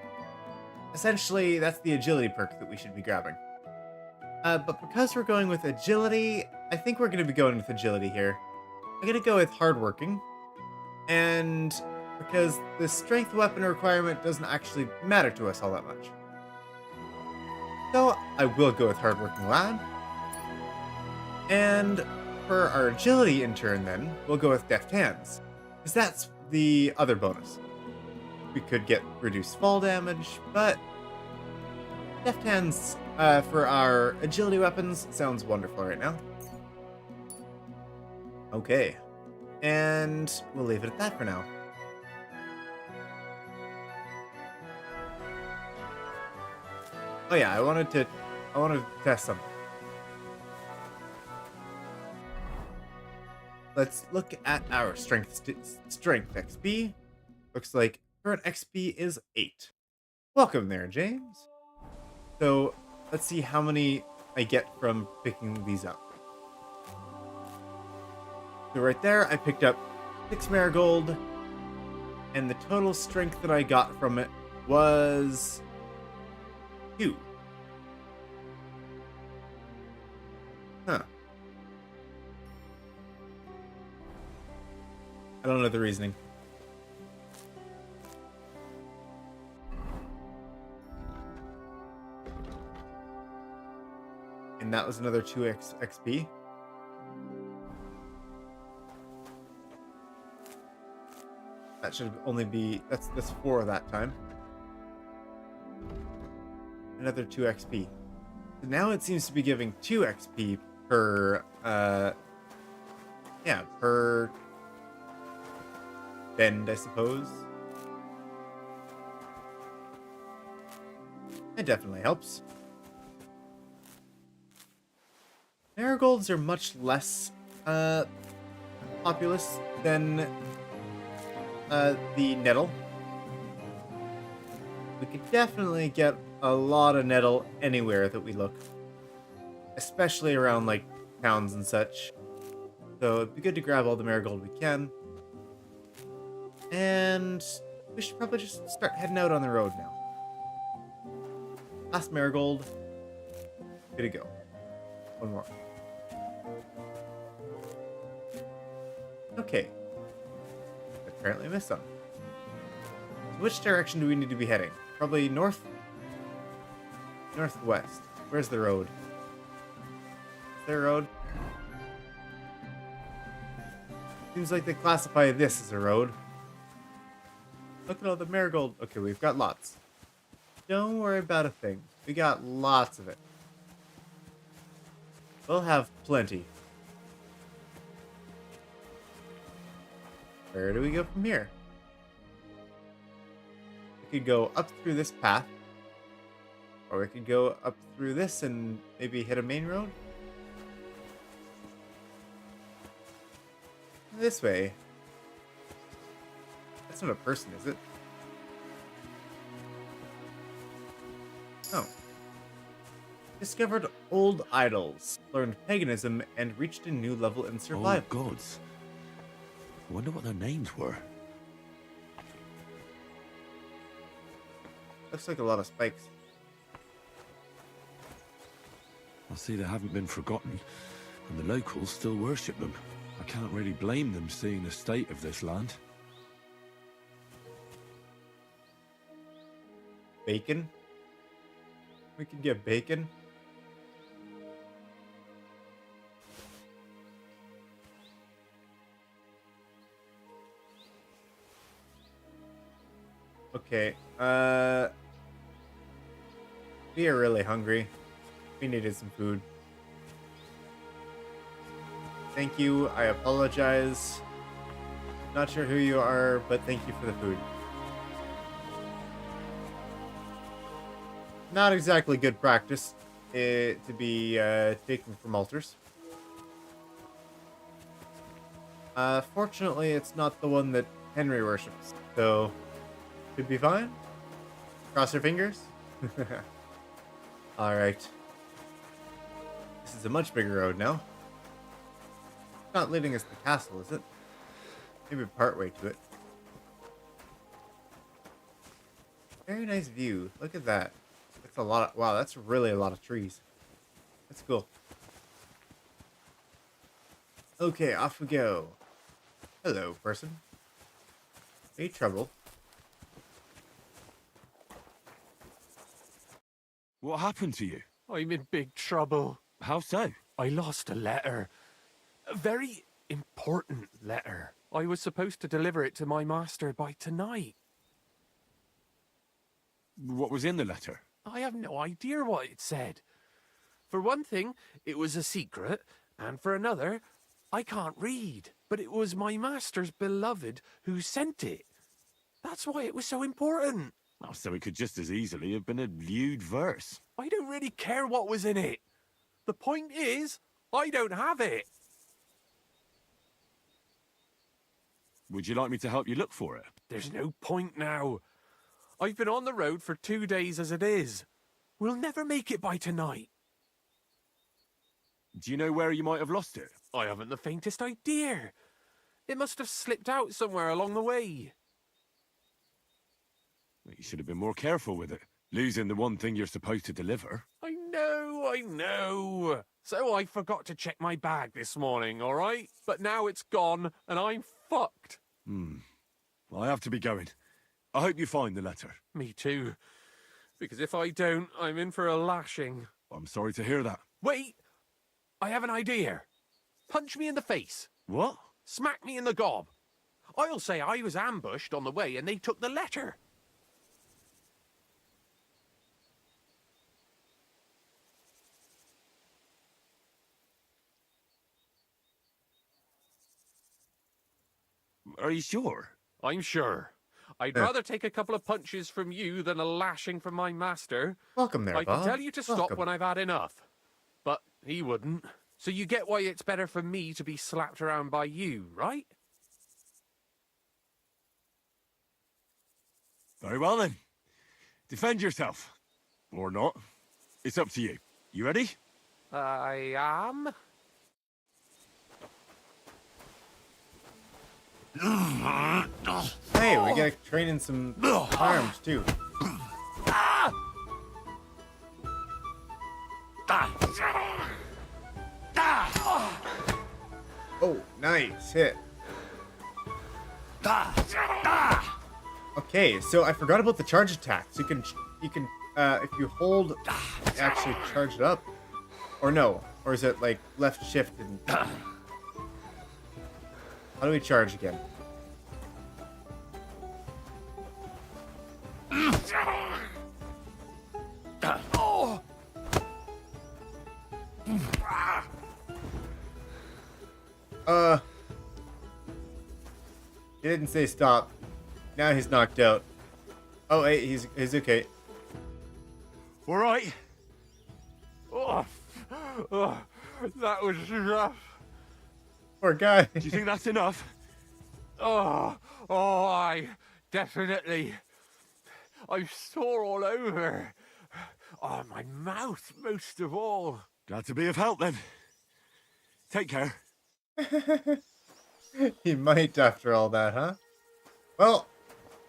essentially, that's the agility perk that we should be grabbing. But because we're going with agility, I think we're going to be going with agility here. I'm going to go with hardworking. And because the strength weapon requirement doesn't actually matter to us all that much. So I will go with hardworking lad. And for our agility in turn then, we'll go with deft hands. Because that's the other bonus. We could get reduced fall damage, but deft hands for our agility weapons sounds wonderful right now. Okay. And we'll leave it at that for now. Oh yeah, I wanted to test something. Let's look at our strength XP. Looks like current XP is 8. Welcome there, James. So let's see how many I get from picking these up. So right there, I picked up 6 marigold, and the total strength that I got from it was 2. I don't know the reasoning. And that was another 2x XP. That should only be that's 4 that time. Another 2 XP. So now it seems to be giving 2 XP per per bend, I suppose. It definitely helps. Marigolds are much less populous than the nettle. We could definitely get a lot of nettle anywhere that we look, especially around like towns and such. So it'd be good to grab all the marigold we can. And we should probably just start heading out on the road now. Last marigold. Good to go. One more. Okay. Apparently I missed some. So which direction do we need to be heading? Probably north? Northwest. Where's the road? Is there a road? Seems like they classify this as a road. Look at all the marigold. Okay, we've got lots. Don't worry about a thing. We got lots of it. We'll have plenty. Where do we go from here? We could go up through this path. Or we could go up through this and maybe hit a main road. This way. That's not a person, is it? Oh. Discovered old idols, learned paganism, and reached a new level in survival. Oh, gods. I wonder what their names were. Looks like a lot of spikes. I see they haven't been forgotten, and the locals still worship them. I can't really blame them seeing the state of this land. Bacon? We could get bacon? Okay, we are really hungry. We needed some food. Thank you, I apologize. Not sure who you are, but thank you for the food. Not exactly good practice to be taken from altars. Fortunately, it's not the one that Henry worships, so should be fine. Cross your fingers. Alright. This is a much bigger road now. It's not leading us to the castle, is it? Maybe part way to it. Very nice view. Look at that. That's a lot of, wow, that's really a lot of trees. That's cool. Okay, off we go. Hello, person. Any trouble? What happened to you? I'm in big trouble. How so? I lost a letter. A very important letter. I was supposed to deliver it to my master by tonight. What was in the letter? I have no idea what it said. For one thing, it was a secret, and for another, I can't read. But it was my master's beloved who sent it. That's why it was so important. Oh, so it could just as easily have been a lewd verse. I don't really care what was in it. The point is, I don't have it. Would you like me to help you look for it? There's no point now. I've been on the road for 2 days as it is. We'll never make it by tonight. Do you know where you might have lost it? I haven't the faintest idea. It must have slipped out somewhere along the way. You should have been more careful with it. Losing the one thing you're supposed to deliver. I know. So I forgot to check my bag this morning, all right? But now it's gone, and I'm fucked. I have to be going. I hope you find the letter. Me too. Because if I don't, I'm in for a lashing. I'm sorry to hear that. Wait! I have an idea. Punch me in the face. What? Smack me in the gob. I'll say I was ambushed on the way and they took the letter. Are you sure? I'm sure. I'd Yeah. rather take a couple of punches from you than a lashing from my master. Welcome there, I can Bob. tell you to stop Welcome. when I've had enough. But he wouldn't. So you get why it's better for me to be slapped around by you, right? Very well then. Defend yourself. Or not. It's up to you. You ready? I am. Hey, we gotta train in some arms too. Oh, nice hit. Okay, so I forgot about the charge attacks. You can if you hold, actually charge it up, or no, or is it like left shift and? How do we charge again? He didn't say stop. Now he's knocked out. Oh, wait, he's okay. All right. Oh, that was rough. Poor guy. Do you think that's enough? I definitely. I'm sore all over. Oh, my mouth most of all. Glad to be of help then. Take care. He might after all that, huh? Well,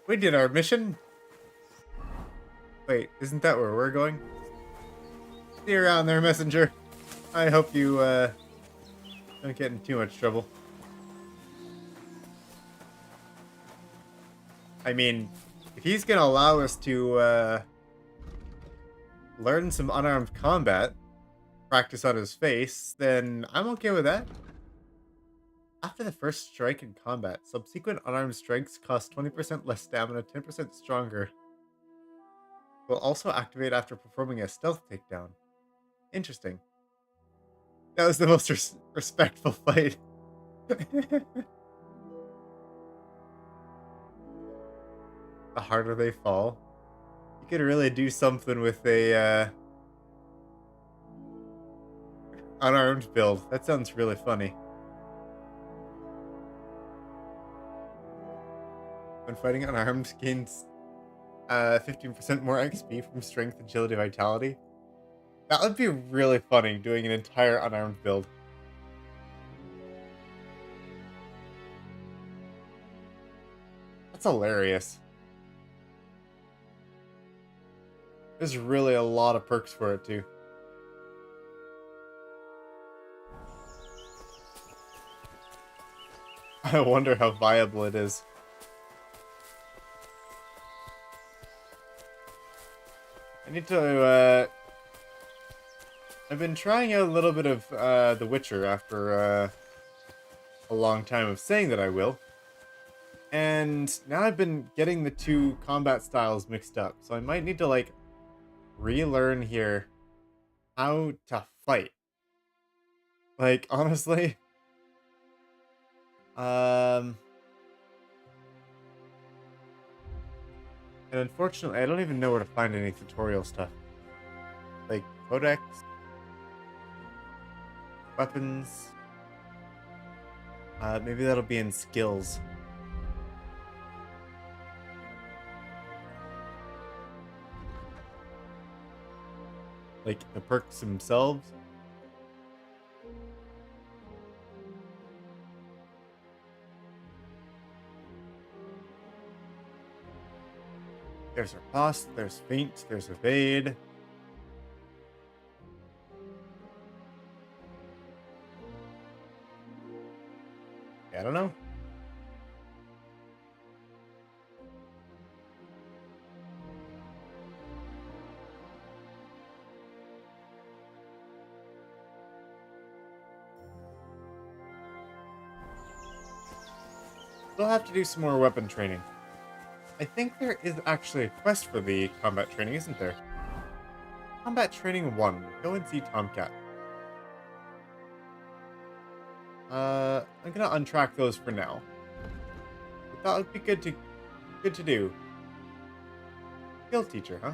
we did our mission. Wait, isn't that where we're going? See you around there, messenger. I hope you don't get in too much trouble. I mean, if he's gonna allow us to learn some unarmed combat, practice on his face, then I'm okay with that. After the first strike in combat, subsequent unarmed strikes cost 20% less stamina, 10% stronger. Will also activate after performing a stealth takedown. Interesting. That was the most respectful fight. The harder they fall. You could really do something with a unarmed build. That sounds really funny. When fighting unarmed, gains 15% more XP from strength, agility, vitality. That would be really funny, doing an entire unarmed build. That's hilarious. There's really a lot of perks for it, too. I wonder how viable it is. I need to, I've been trying out a little bit of, The Witcher after, a long time of saying that I will. And now I've been getting the two combat styles mixed up. So I might need to, like, relearn here how to fight. Like, honestly. And unfortunately, I don't even know where to find any tutorial stuff. Like, codex, weapons. Maybe that'll be in skills. Like, the perks themselves. There's riposte, there's feint, there's evade. I don't know. We'll have to do some more weapon training. I think there is actually a quest for the combat training, isn't there? Combat Training 1. Go and see Tomcat. I'm gonna untrack those for now. But that would be good to do. Skill teacher, huh?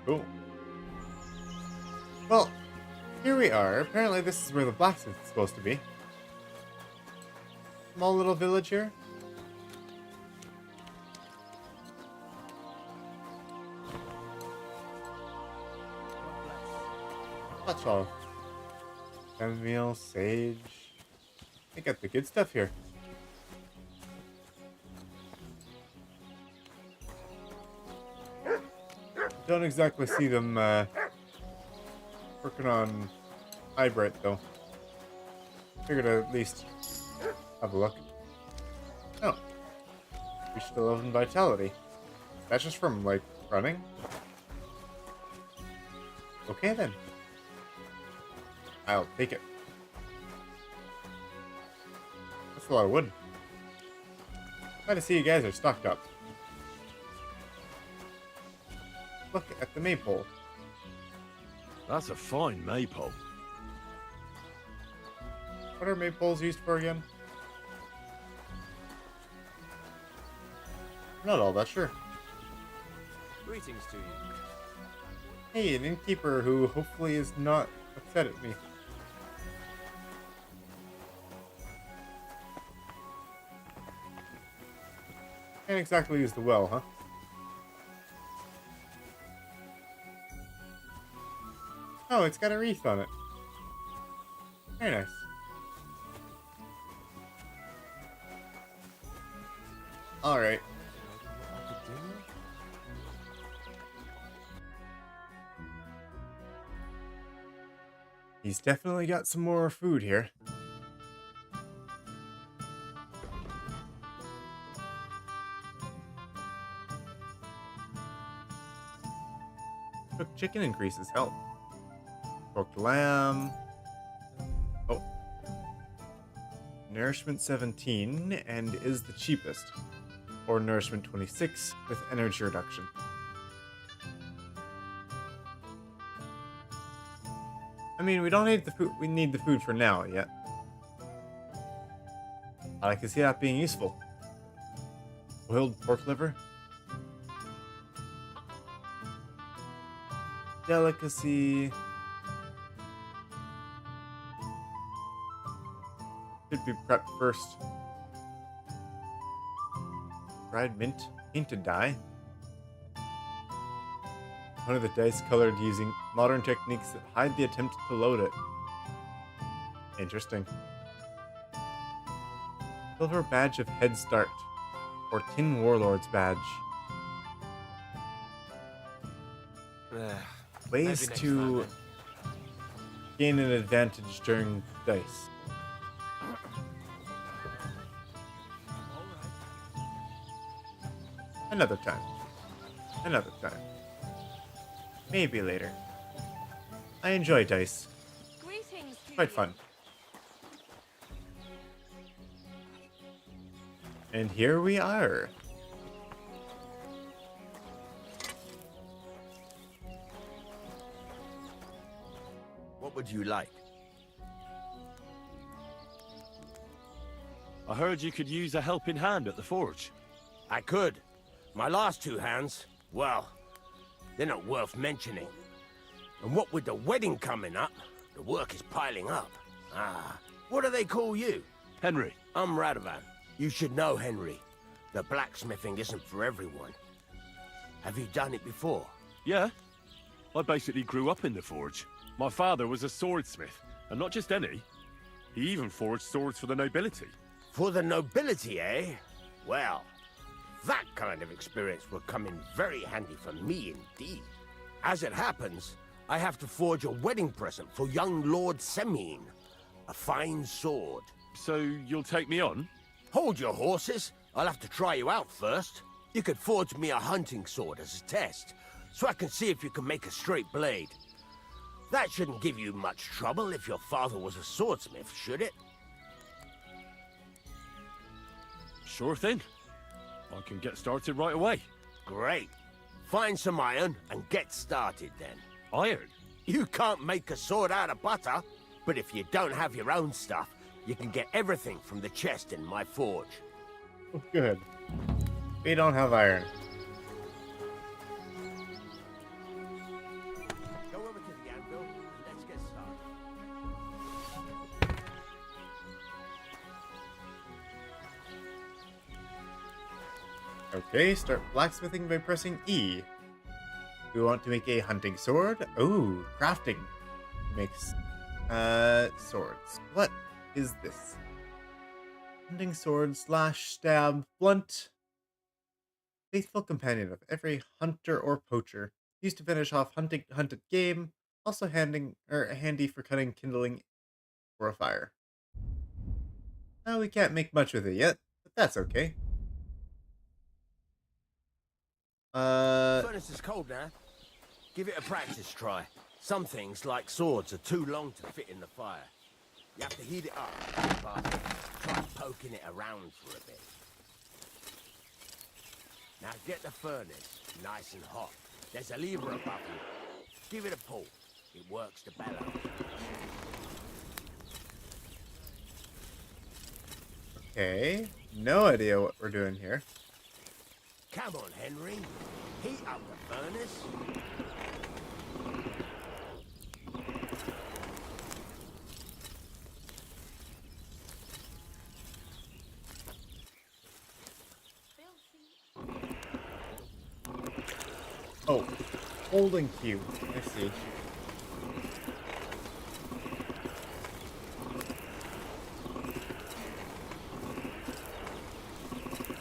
Cool. Well, here we are. Apparently this is where the blacksmith is supposed to be. Small little village here. That's all. Meal, sage. They got the good stuff here. Don't exactly see them working on Eyebright though. Figured I'd at least have a look. Oh. Reached 11 vitality. That's just from, like, running? Okay then. I'll take it. That's a lot of wood. Glad to see you guys are stocked up. Look at the maypole. That's a fine maypole. What are maypoles used for again? I'm not all that sure. Greetings to you. Hey, an innkeeper who hopefully is not upset at me. Can't exactly use the well, huh? Oh, it's got a wreath on it. Very nice. Alright. He's definitely got some more food here. Cooked chicken increases health. Cooked lamb. Oh. Nourishment 17 and is the cheapest. Or nourishment 26 with energy reduction. I mean, we don't need the food. We need the food for now yet. I can see that being useful. Boiled pork liver. Delicacy. Should be prepped first. Dried mint. Painted dye. One of the dice colored using modern techniques that hide the attempt to load it. Interesting. Silver badge of Head Start. Or Tin Warlord's badge. Ways to gain an advantage during dice. Another time. Another time. Maybe later. I enjoy dice. Greetings to Quite you. fun. And here we are. What would you like? I heard you could use a helping hand at the forge. I could. My last two hands, well, they're not worth mentioning. And what with the wedding coming up, the work is piling up. Ah, what do they call you? Henry. I'm Radovan. You should know, Henry. The blacksmithing isn't for everyone. Have you done it before? Yeah. I basically grew up in the forge. My father was a swordsmith, and not just any. He even forged swords for the nobility. For the nobility, eh? Well, that kind of experience will come in very handy for me indeed. As it happens, I have to forge a wedding present for young Lord Semine. A fine sword. So you'll take me on? Hold your horses. I'll have to try you out first. You could forge me a hunting sword as a test, so I can see if you can make a straight blade. That shouldn't give you much trouble if your father was a swordsmith, should it? Sure thing. I can get started right away. Great. Find some iron and get started then. Iron? You can't make a sword out of butter, but if you don't have your own stuff, you can get everything from the chest in my forge. Oh, good. We don't have iron. Go over to the anvil and let's get started. Okay, start blacksmithing by pressing E. We want to make a hunting sword. Oh, crafting. Makes swords. What is this? Hunting sword, slash, stab, blunt. Faithful companion of every hunter or poacher. Used to finish off hunted game. Also handy for cutting kindling for a fire. Now we can't make much with it yet, but that's okay. The furnace is cold now. Give it a practice try. Some things, like swords, are too long to fit in the fire. You have to heat it up, but try poking it around for a bit. Now get the furnace nice and hot. There's a lever above you. Give it a pull. It works the bellows. Okay, no idea what we're doing here. Come on, Henry. Heat up the furnace. Oh, holding Q. I see.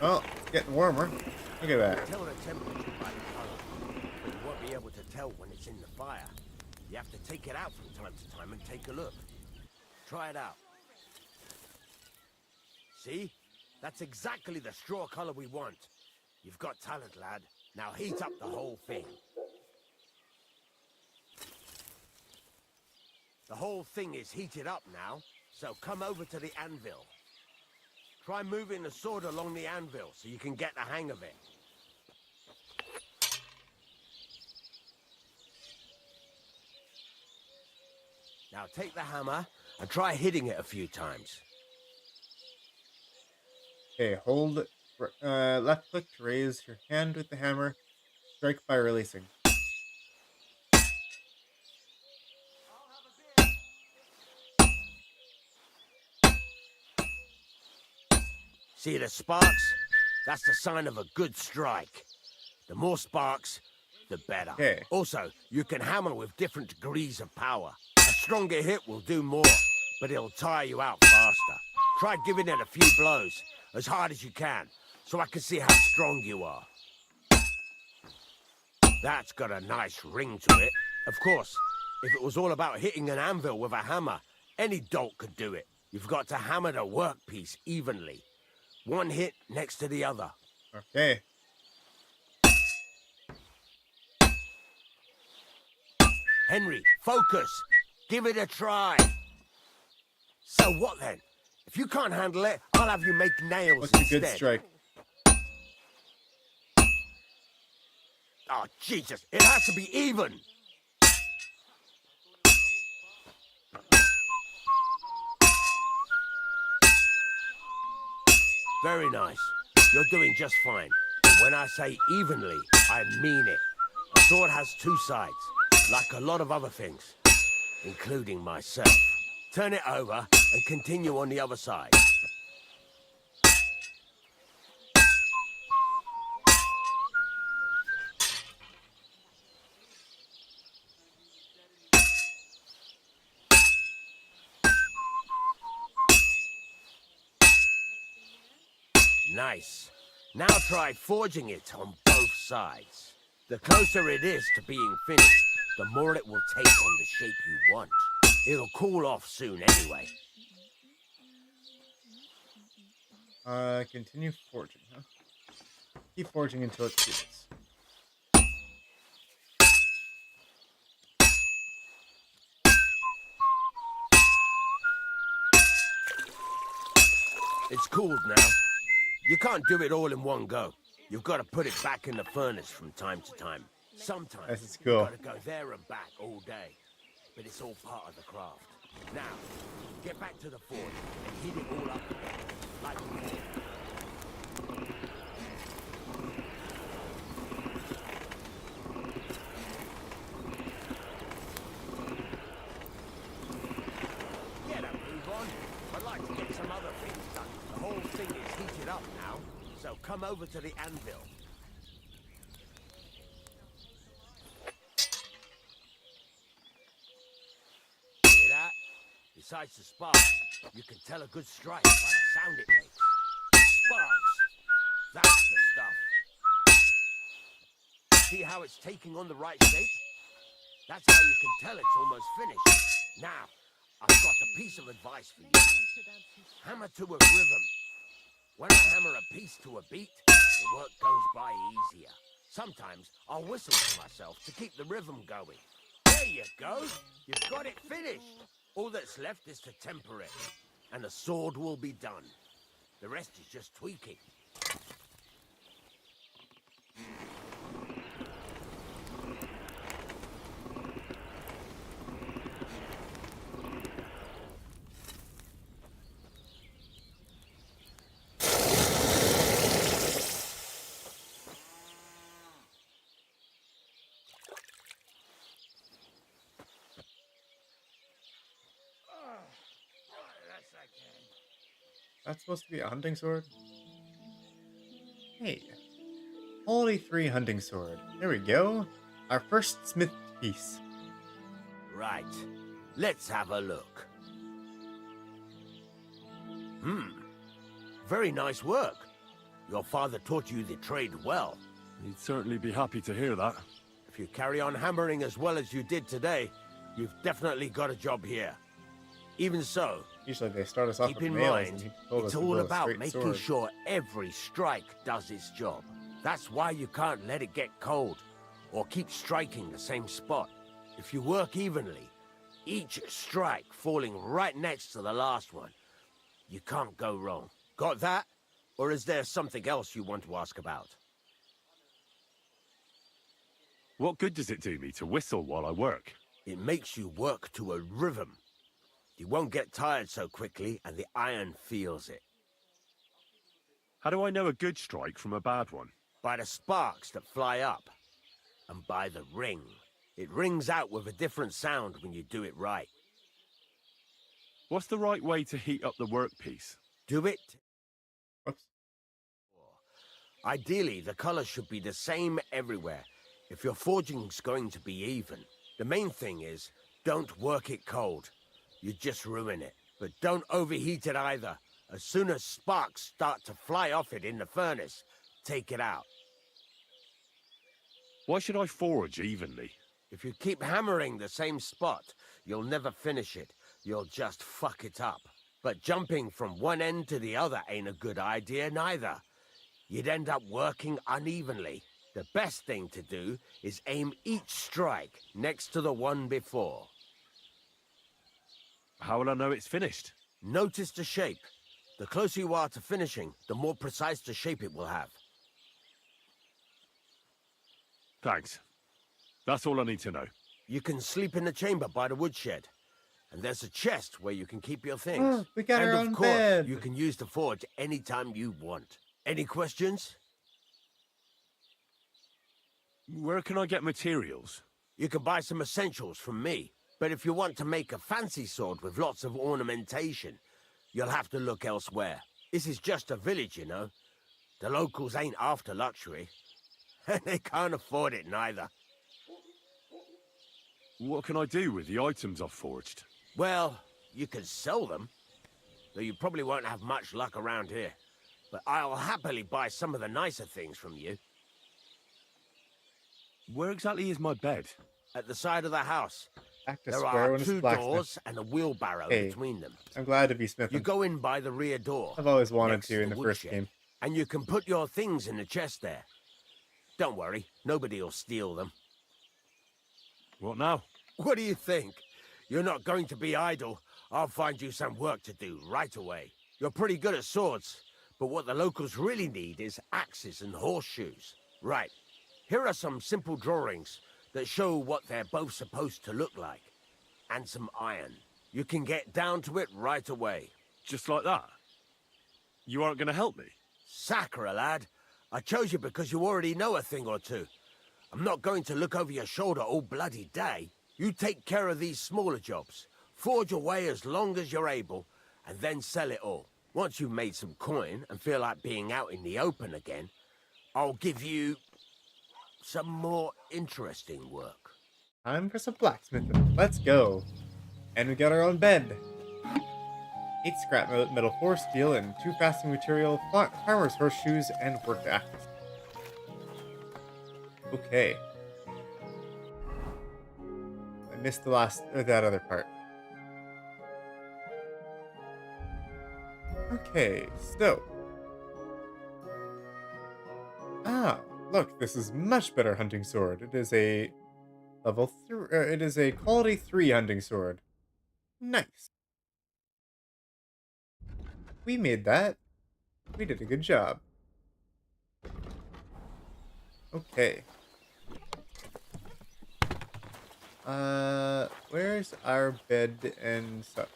Oh, it's getting warmer. Look at that. Tell the temperature by the color, but you won't be able to tell when it's in the fire. You have to take it out from time to time and take a look. Try it out. See? That's exactly the straw color we want. You've got talent, lad. Now heat up the whole thing. The whole thing is heated up now, so come over to the anvil. Try moving the sword along the anvil so you can get the hang of it. Now take the hammer and try hitting it a few times. Okay, hold left click to raise your hand with the hammer. Strike by releasing. See the sparks? That's the sign of a good strike. The more sparks, the better. Okay. Also, you can hammer with different degrees of power. A stronger hit will do more, but it'll tire you out faster. Try giving it a few blows, as hard as you can, so I can see how strong you are. That's got a nice ring to it. Of course, if it was all about hitting an anvil with a hammer, any dolt could do it. You've got to hammer the workpiece evenly. One hit next to the other. Okay. Henry, focus. Give it a try. So what then? If you can't handle it, I'll have you make nails What's a instead. good strike? Oh, Jesus. It has to be even. Very nice. You're doing just fine. When I say evenly, I mean it. A sword has two sides, like a lot of other things, including myself. Turn it over and continue on the other side. Nice. Now try forging it on both sides. The closer it is to being finished, the more it will take on the shape you want. It'll cool off soon anyway. Continue forging, huh? Keep forging until it cools. It's cooled now. You can't do it all in one go. You've got to put it back in the furnace from time to time. Sometimes This is you've cool. got to go there and back all day. But it's all part of the craft. Now, get back to the forge and heat it all up again, like before. Get a move on. I'd like to get some other things done. The whole thing is heated up now, so come over to the anvil. Hear that? Besides the sparks, you can tell a good strike by the sound it makes. Sparks! That's the stuff. See how it's taking on the right shape? That's how you can tell it's almost finished. Now, I've got a piece of advice for you. Hammer to a rhythm. When I hammer a piece to a beat, the work goes by easier. Sometimes I'll whistle to myself to keep the rhythm going. There you go. You've got it finished. All that's left is to temper it, and the sword will be done. The rest is just tweaking. That's supposed to be a hunting sword? Hey. Quality 3 hunting sword. There we go. Our first smith piece. Right. Let's have a look. Very nice work. Your father taught you the trade well. He'd certainly be happy to hear that. If you carry on hammering as well as you did today, you've definitely got a job here. Even so, Usually they start us off keep with in nails, mind, and he told us it's to all go about straight making sword. sure every strike does its job. That's why you can't let it get cold, or keep striking the same spot. If you work evenly, each strike falling right next to the last one, you can't go wrong. Got that? Or is there something else you want to ask about? What good does it do me to whistle while I work? It makes you work to a rhythm. You won't get tired so quickly, and the iron feels it. How do I know a good strike from a bad one? By the sparks that fly up, and by the ring. It rings out with a different sound when you do it right. What's the right way to heat up the workpiece? Do it. Whoops. Ideally, the color should be the same everywhere, if your forging's going to be even. The main thing is, don't work it cold. You just ruin it. But don't overheat it either. As soon as sparks start to fly off it in the furnace, take it out. Why should I forge evenly? If you keep hammering the same spot, you'll never finish it. You'll just fuck it up. But jumping from one end to the other ain't a good idea neither. You'd end up working unevenly. The best thing to do is aim each strike next to the one before. How will I know it's finished? Notice the shape. The closer you are to finishing, the more precise the shape it will have. Thanks. That's all I need to know. You can sleep in the chamber by the woodshed. And there's a chest where you can keep your things. Oh, we got and our of own course, bed. you can use the forge anytime you want. Any questions? Where can I get materials? You can buy some essentials from me. But if you want to make a fancy sword with lots of ornamentation, you'll have to look elsewhere. This is just a village, you know. The locals ain't after luxury. They can't afford it neither. What can I do with the items I've forged? Well, you can sell them. Though you probably won't have much luck around here. But I'll happily buy some of the nicer things from you. Where exactly is my bed? At the side of the house. Back to There square are one is 2 blacksmith. doors and a wheelbarrow Hey, between them. I'm glad to be smithing. You go in by the rear door. I've always wanted next to in the first woodshed, game. And you can put your things in the chest there. Don't worry, nobody'll steal them. What now? What do you think? You're not going to be idle. I'll find you some work to do right away. You're pretty good at swords, but what the locals really need is axes and horseshoes. Right. Here are some simple drawings that show what they're both supposed to look like. And some iron. You can get down to it right away. Just like that? You aren't going to help me? Sacre, lad. I chose you because you already know a thing or two. I'm not going to look over your shoulder all bloody day. You take care of these smaller jobs. Forge away as long as you're able, and then sell it all. Once you've made some coin and feel like being out in the open again, I'll give you some more interesting work. Time for some blacksmithing. Let's go. And we got our own bed. 8 scrap metal, 4 steel, and 2 fastening material, farmer's horseshoes, and work axe. Okay. I missed the last, or that other part. Okay, so. Ah, look, this is much better hunting sword. It is a level 3, it is a quality 3 hunting sword. Nice. We made that. We did a good job. Okay. Where's our bed and such?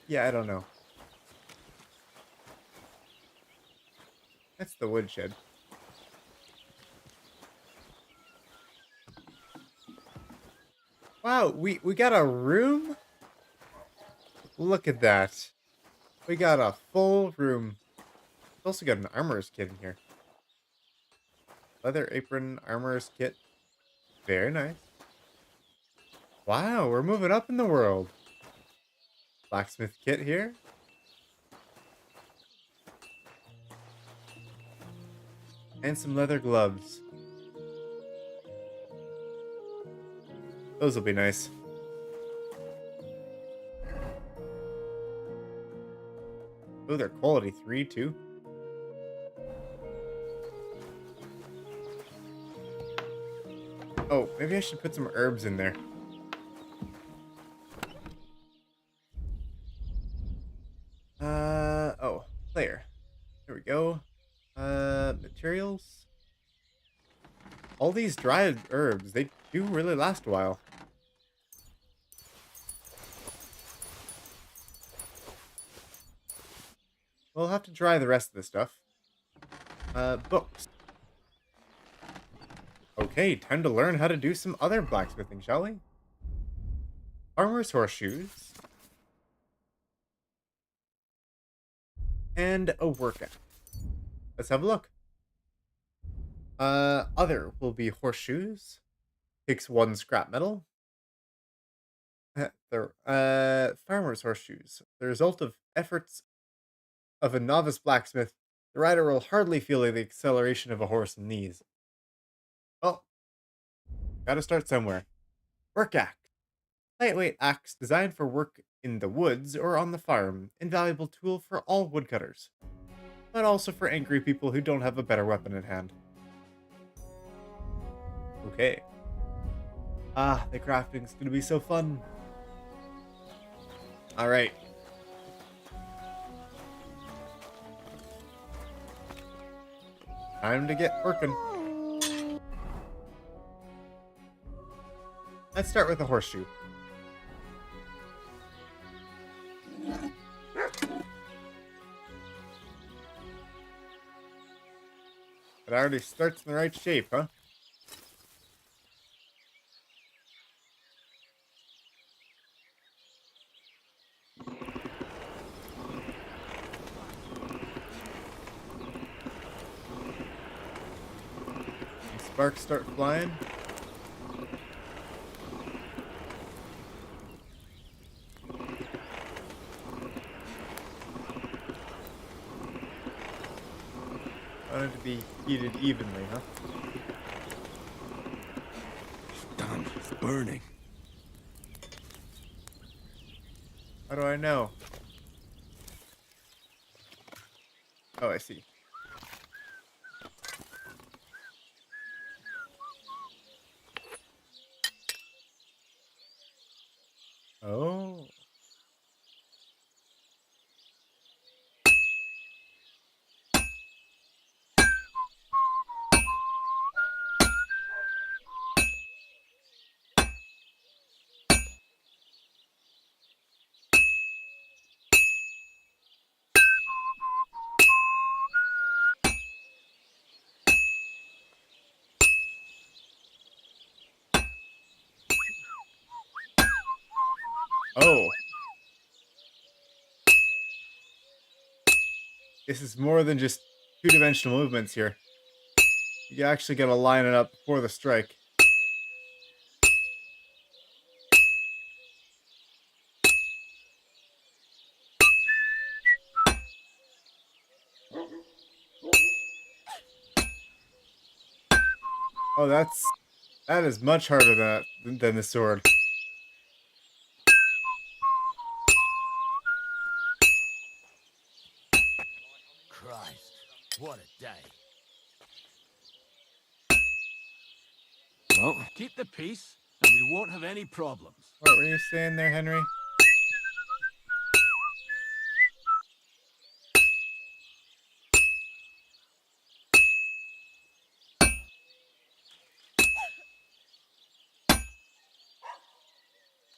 Yeah, I don't know. That's the woodshed. Wow, we got a room? Look at that. We got a full room. We also got an armorer's kit in here. Leather apron, armorer's kit. Very nice. Wow, we're moving up in the world. Blacksmith kit here. And some leather gloves. Those will be nice. Oh, they're quality 3 too. Oh, maybe I should put some herbs in there. Oh, player. There we go. Materials. All these dried herbs, they do really last a while. We'll have to dry the rest of the stuff. Books. Okay, time to learn how to do some other blacksmithing, shall we? Farmer's horseshoes. And a workout. Let's have a look. Other will be horseshoes. Takes 1 scrap metal. Farmer's horseshoes. The result of efforts of a novice blacksmith, the rider will hardly feel the acceleration of a horse in these. Well, gotta start somewhere. Work axe. Lightweight axe designed for work in the woods or on the farm. Invaluable tool for all woodcutters. But also for angry people who don't have a better weapon at hand. Okay. Ah, the crafting's gonna be so fun. Alright. Time to get working. Let's start with a horseshoe. It already starts in the right shape, huh? Sparks start flying. Want it to be heated evenly, huh? It's done. It's burning. How do I know? Oh, I see. Oh. This is more than just two-dimensional movements here. You actually gotta line it up before the strike. Oh, that is much harder than the sword. Christ, what a day. Well, keep the peace, and we won't have any problems. What were you saying there, Henry?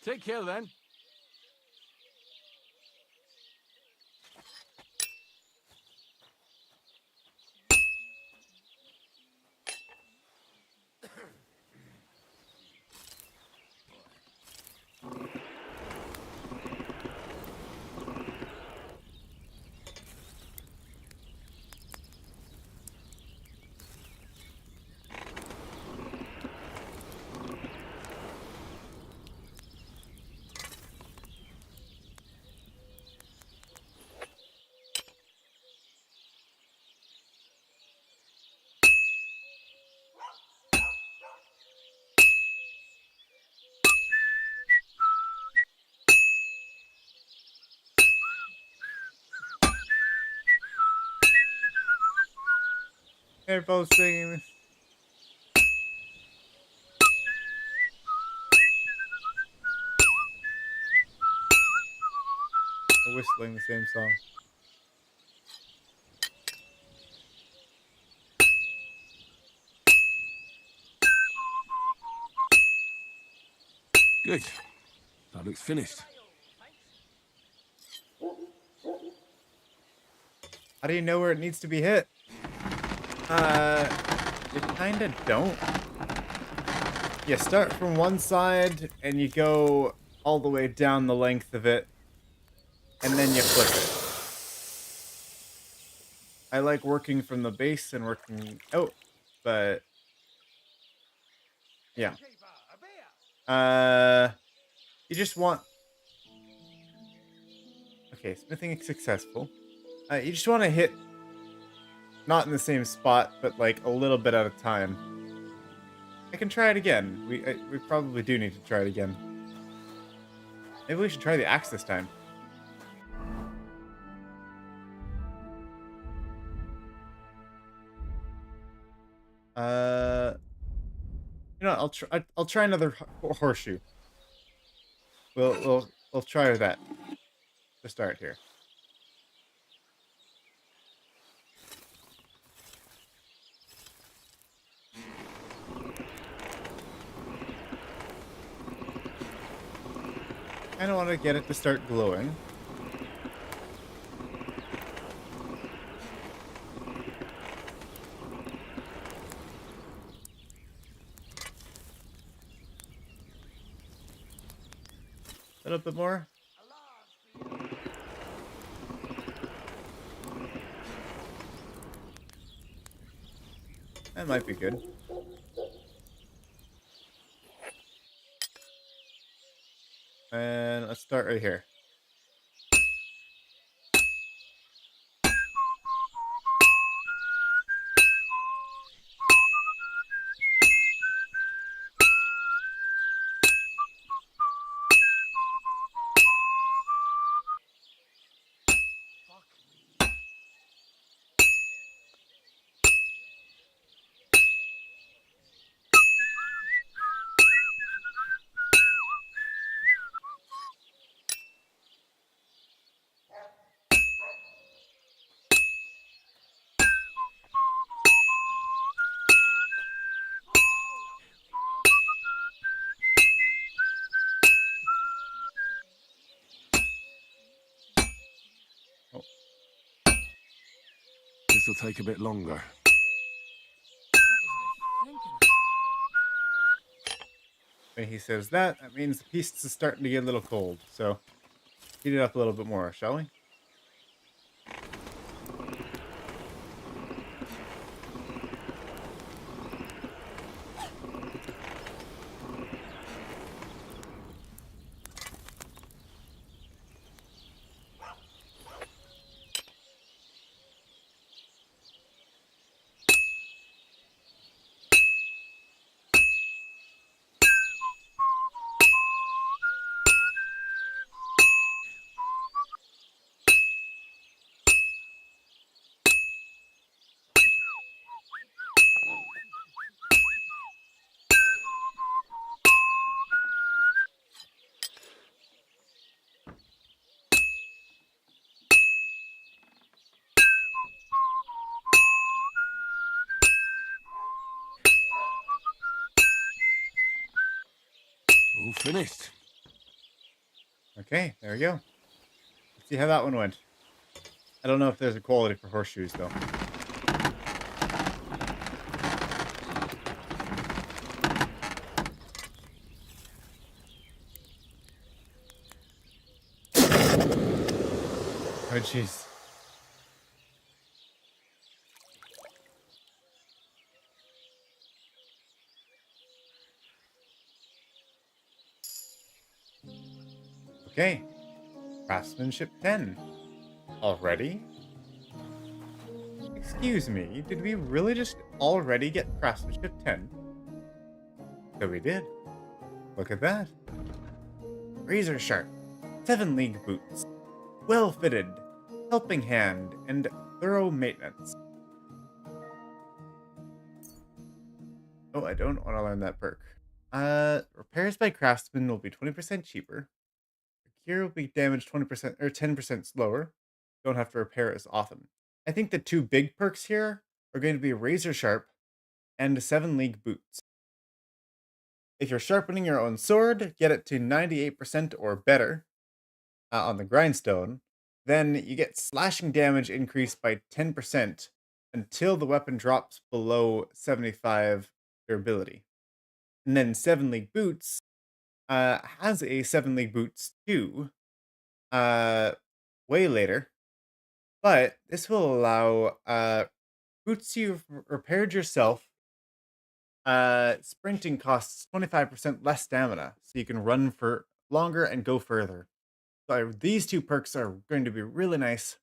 Take care then. They're both singing. Or whistling the same song. Good. That looks finished. How do you know where it needs to be hit? You kinda don't. You start from one side and you go all the way down the length of it, and then you flip it. I like working from the base and working out, but yeah. You just want... Okay, smithing is successful. You just want to hit not in the same spot, but like a little bit at a time. I can try it again. We probably do need to try it again. Maybe we should try the axe this time. You know, I'll try another horseshoe. We'll try that to start here. I don't want to get it to start glowing. A little bit more. That might be good. And let's start right here. This will take a bit longer. When he says that, that means the piece is starting to get a little cold. So heat it up a little bit more, shall we? All finished. Okay, there we go. Let's see how that one went. I don't know if there's a quality for horseshoes, though. Oh, jeez. Okay. Craftsmanship 10. Already? Excuse me, did we really just already get craftsmanship 10? So we did. Look at that. Razor sharp. 7 league boots. Well fitted. Helping hand and thorough maintenance. Oh, I don't want to learn that perk. Repairs by craftsman will be 20% cheaper. Cure will be damaged 20% or 10% slower. Don't have to repair as often. I think the two big perks here are going to be razor sharp and 7 league boots. If you're sharpening your own sword, get it to 98% or better on the grindstone. Then you get slashing damage increased by 10% until the weapon drops below 75 durability. And then 7 league boots has a 7 league boots too, way later. But this will allow boots you've repaired yourself. Sprinting costs 25% less stamina, so you can run for longer and go further. So these two perks are going to be really nice.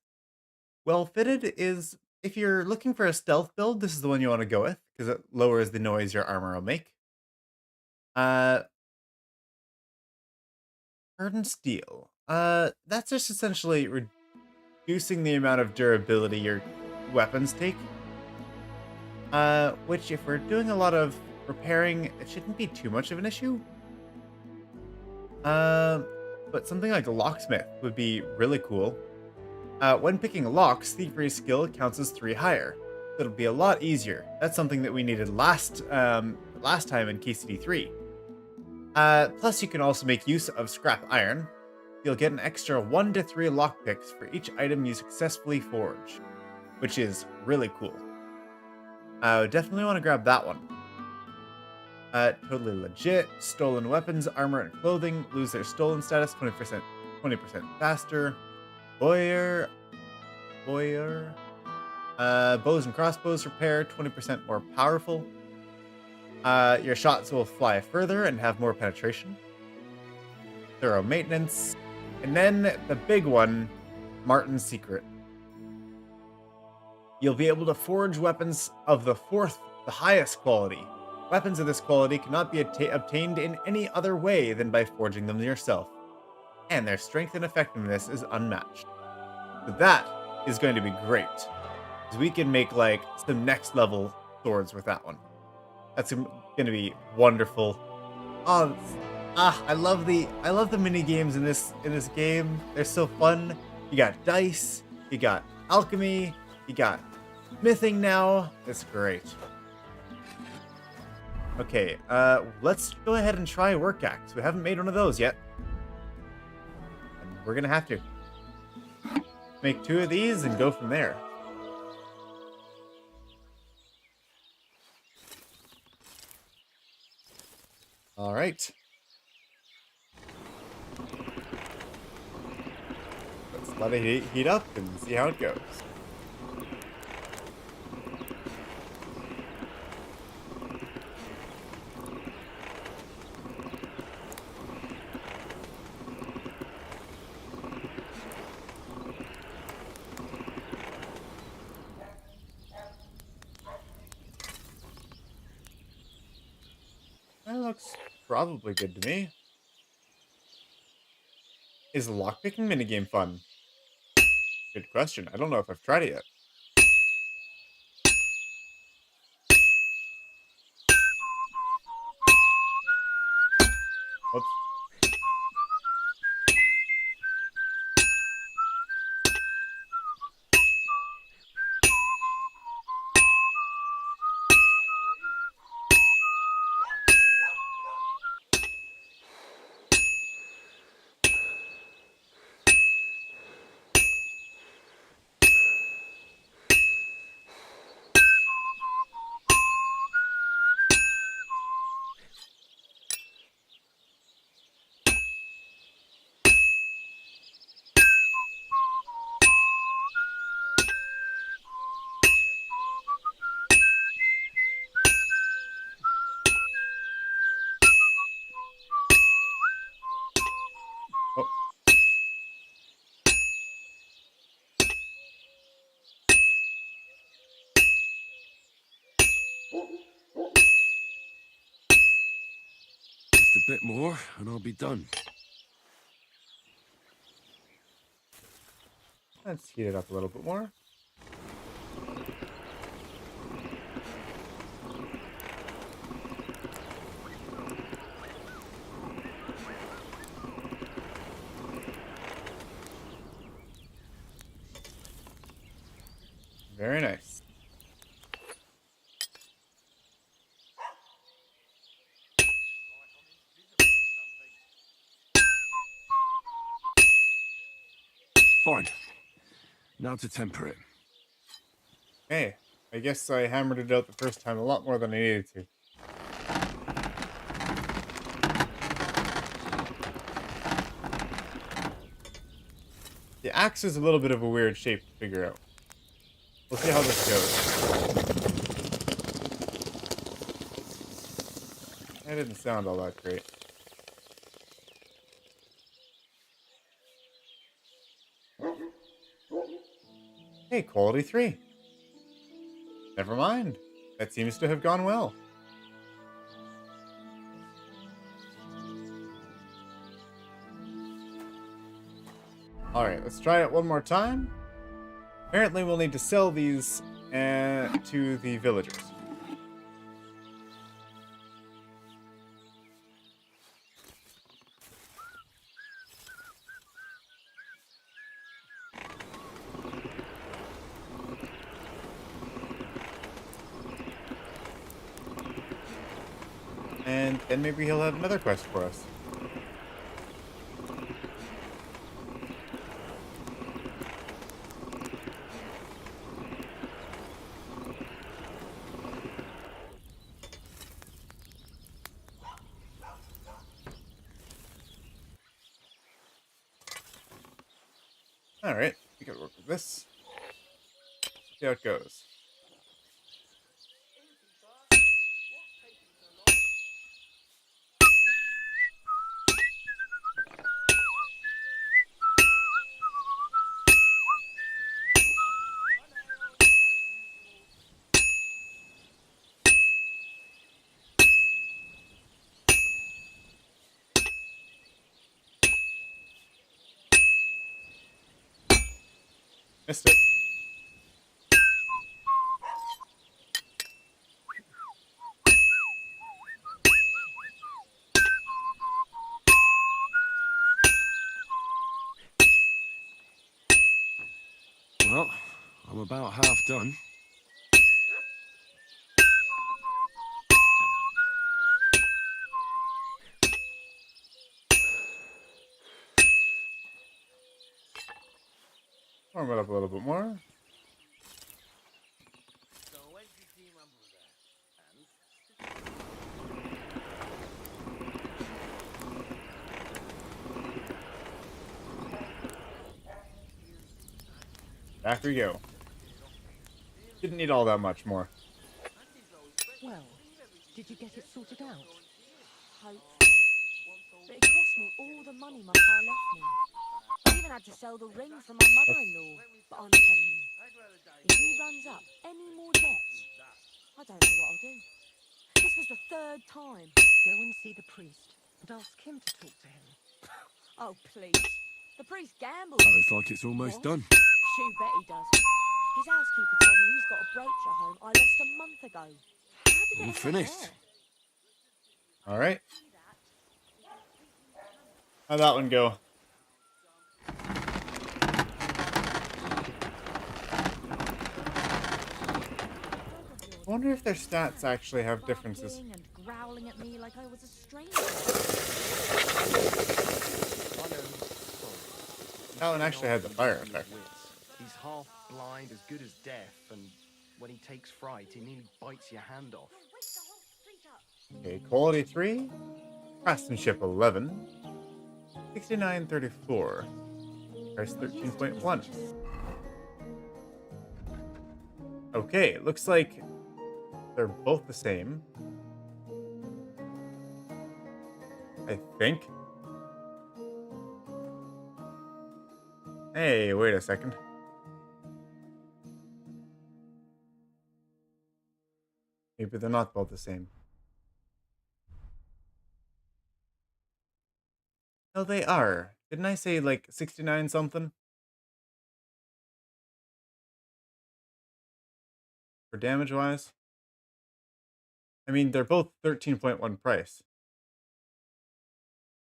Well fitted is, if you're looking for a stealth build, this is the one you want to go with, because it lowers the noise your armor will make. Hardened steel. That's just essentially reducing the amount of durability your weapons take. Which, if we're doing a lot of repairing, it shouldn't be too much of an issue. But something like a locksmith would be really cool. When picking locks, thievery skill counts as 3 higher. It'll be a lot easier. That's something that we needed last time in KCD III. Plus, you can also make use of scrap iron. You'll get an extra 1 to 3 lockpicks for each item you successfully forge, which is really cool. I definitely want to grab that one. Totally legit. Stolen weapons, armor, and clothing lose their stolen status 20% faster. Bows and crossbows repair 20% more powerful. Your shots will fly further and have more penetration. Thorough maintenance. And then the big one, Martin's Secret. You'll be able to forge weapons of the highest quality. Weapons of this quality cannot be obtained in any other way than by forging them yourself. And their strength and effectiveness is unmatched. So that is going to be great. Because we can make like some next level swords with that one. That's going to be wonderful. I love the mini games in this game. They're so fun. You got dice, you got alchemy, you got smithing now. It's great. Okay, let's go ahead and try work axe. We haven't made one of those yet. And we're gonna have to make 2 of these and go from there. All right, Just let it heat up and see how it goes. That looks probably good to me. Is the lockpicking minigame fun? Good question. I don't know if I've tried it yet. Oops. Oh. Just a bit more, and I'll be done. Let's heat it up a little bit more. Very nice. Fine. Now to temper it. Hey, I guess I hammered it out the first time a lot more than I needed to. The axe is a little bit of a weird shape to figure out. We'll see how this goes. That didn't sound all that great. Hey, quality 3. Never mind. That seems to have gone well. Alright, let's try it one more time. Apparently we'll need to sell these to the villagers. And then maybe he'll have another quest for us. Alright, we gotta work with this. See how it goes. Missed it. Well, I'm about half done. Warm it up a little bit more. Back we go. Didn't need all that much more. Well, did you get it sorted out? Hopefully. But it cost me all the money my pa left me. I even had to sell the ring from my mother-in-law. But I'm telling you, if he runs up any more debts, I don't know what I'll do. This was the third time. Go and see the priest and ask him to talk to him. Oh, please. The priest gambles. That looks like it's almost What? done. Shoo bet he does. His housekeeper told me he's got a brooch at home I lost a month ago. How did it All end up finished. there? All right. How'd that one go? I wonder if their stats actually have differences. And growling at me like I was a stranger. That one actually had the fire effect. He's half blind, as good as deaf, and when he takes fright, he nearly bites your hand off. Okay, quality 3, craftsmanship 11, 6934, price 13.1. Okay, it looks like they're both the same. I think. Hey, wait a second. Maybe they're not both the same. No, they are. Didn't I say like 69 something? For damage wise? I mean, they're both 13.1 price.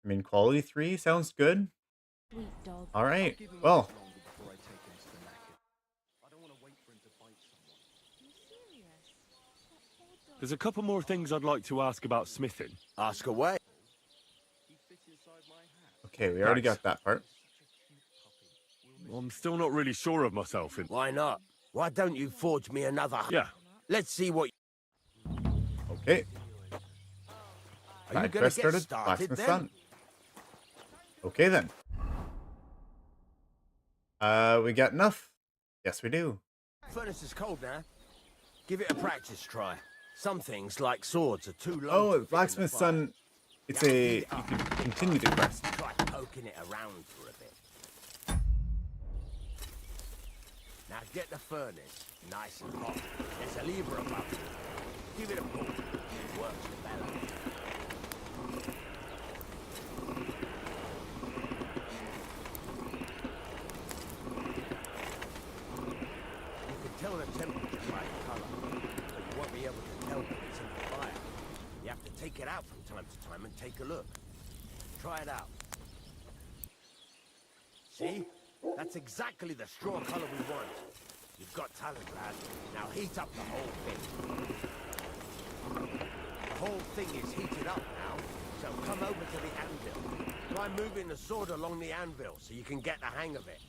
I mean, quality 3 sounds good. Sweet dog. All right. Well, There's a couple more things I'd like to ask about smithing. Ask away. okay, we already got that part. I'm still not really sure of myself in... Why not? Why don't you forge me another? Yeah. Let's see what. Okay. Are you Side going quest to get started. started Blacksmith then? done. Okay then. We got enough. Yes, we do. Furnace is cold now. Give it a practice try. Some things, like swords, are too long. Oh, to fit in the Blacksmith's fire. son. It's a. You can continue the quest. Try poking it around for a bit. Now get the furnace nice and hot. There's a lever above it. Give it a pull. It works the bellows. You can tell the temperature by the colour, but you won't be able to tell when it's in the fire. You have to take it out from time to time and take a look. Try it out. See? That's exactly the straw colour we want. You've got talent, lad. Now heat up the whole thing. The whole thing is heated up now, so come over to the anvil. Try moving the sword along the anvil so you can get the hang of it.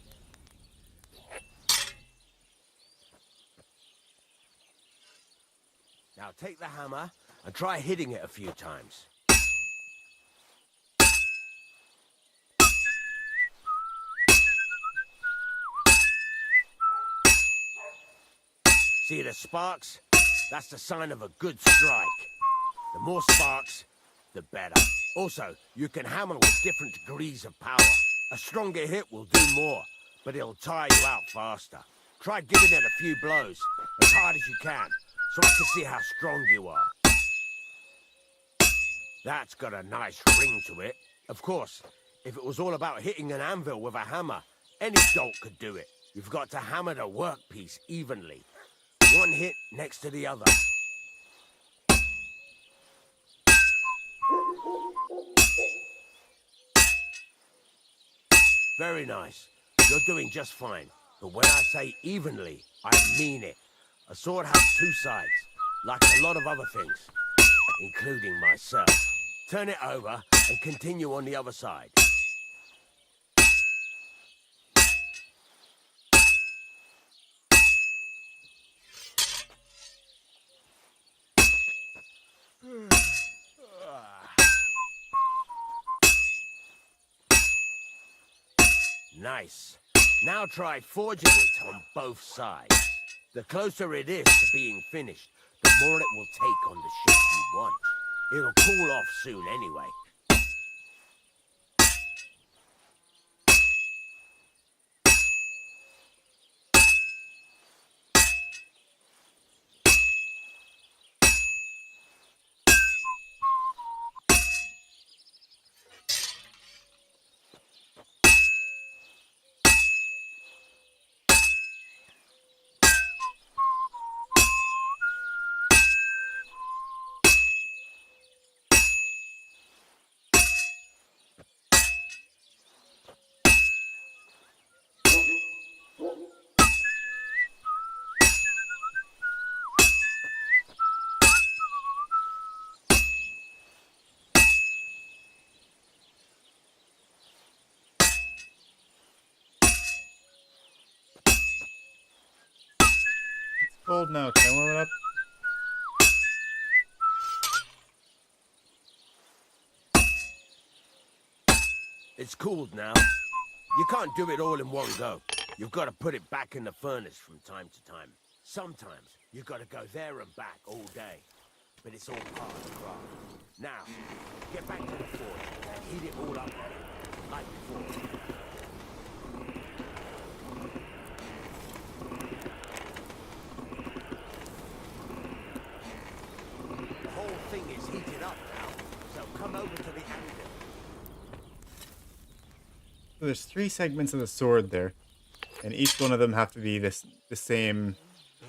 Now take the hammer and try hitting it a few times. See the sparks? That's the sign of a good strike. The more sparks, the better. Also, you can hammer with different degrees of power. A stronger hit will do more, but it'll tire you out faster. Try giving it a few blows, as hard as you can, so I can see how strong you are. That's got a nice ring to it. Of course, if it was all about hitting an anvil with a hammer, any dolt could do it. You've got to hammer the workpiece evenly. One hit next to the other. Very nice. You're doing just fine. But when I say evenly, I mean it. A sword has two sides, like a lot of other things, including myself. Turn it over and continue on the other side. Nice. Now try forging it on both sides. The closer it is to being finished, the more it will take on the shape you want. It'll cool off soon anyway. Cold now. Can I warm it up? It's cooled now. You can't do it all in one go. You've got to put it back in the furnace from time to time. Sometimes you've got to go there and back all day. But it's all part of the craft. Now, get back to the forge and heat it all up again, like before. The whole thing is heated up now, so come over to the anvil. So there's 3 segments of the sword there, and each one of them have to be the same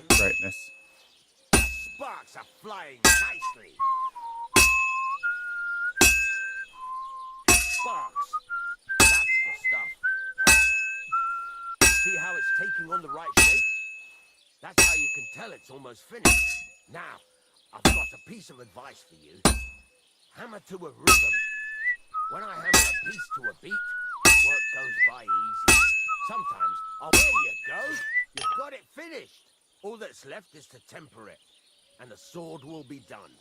brightness. Sparks are flying nicely. Sparks. That's the stuff. See how it's taking on the right shape? That's how you can tell it's almost finished. Now, I've got a piece of advice for you. Hammer to a rhythm. When I hammer a piece to a beat, work goes by easy. Sometimes, oh, there you go. You've got it finished. All that's left is to temper it, and the sword will be done.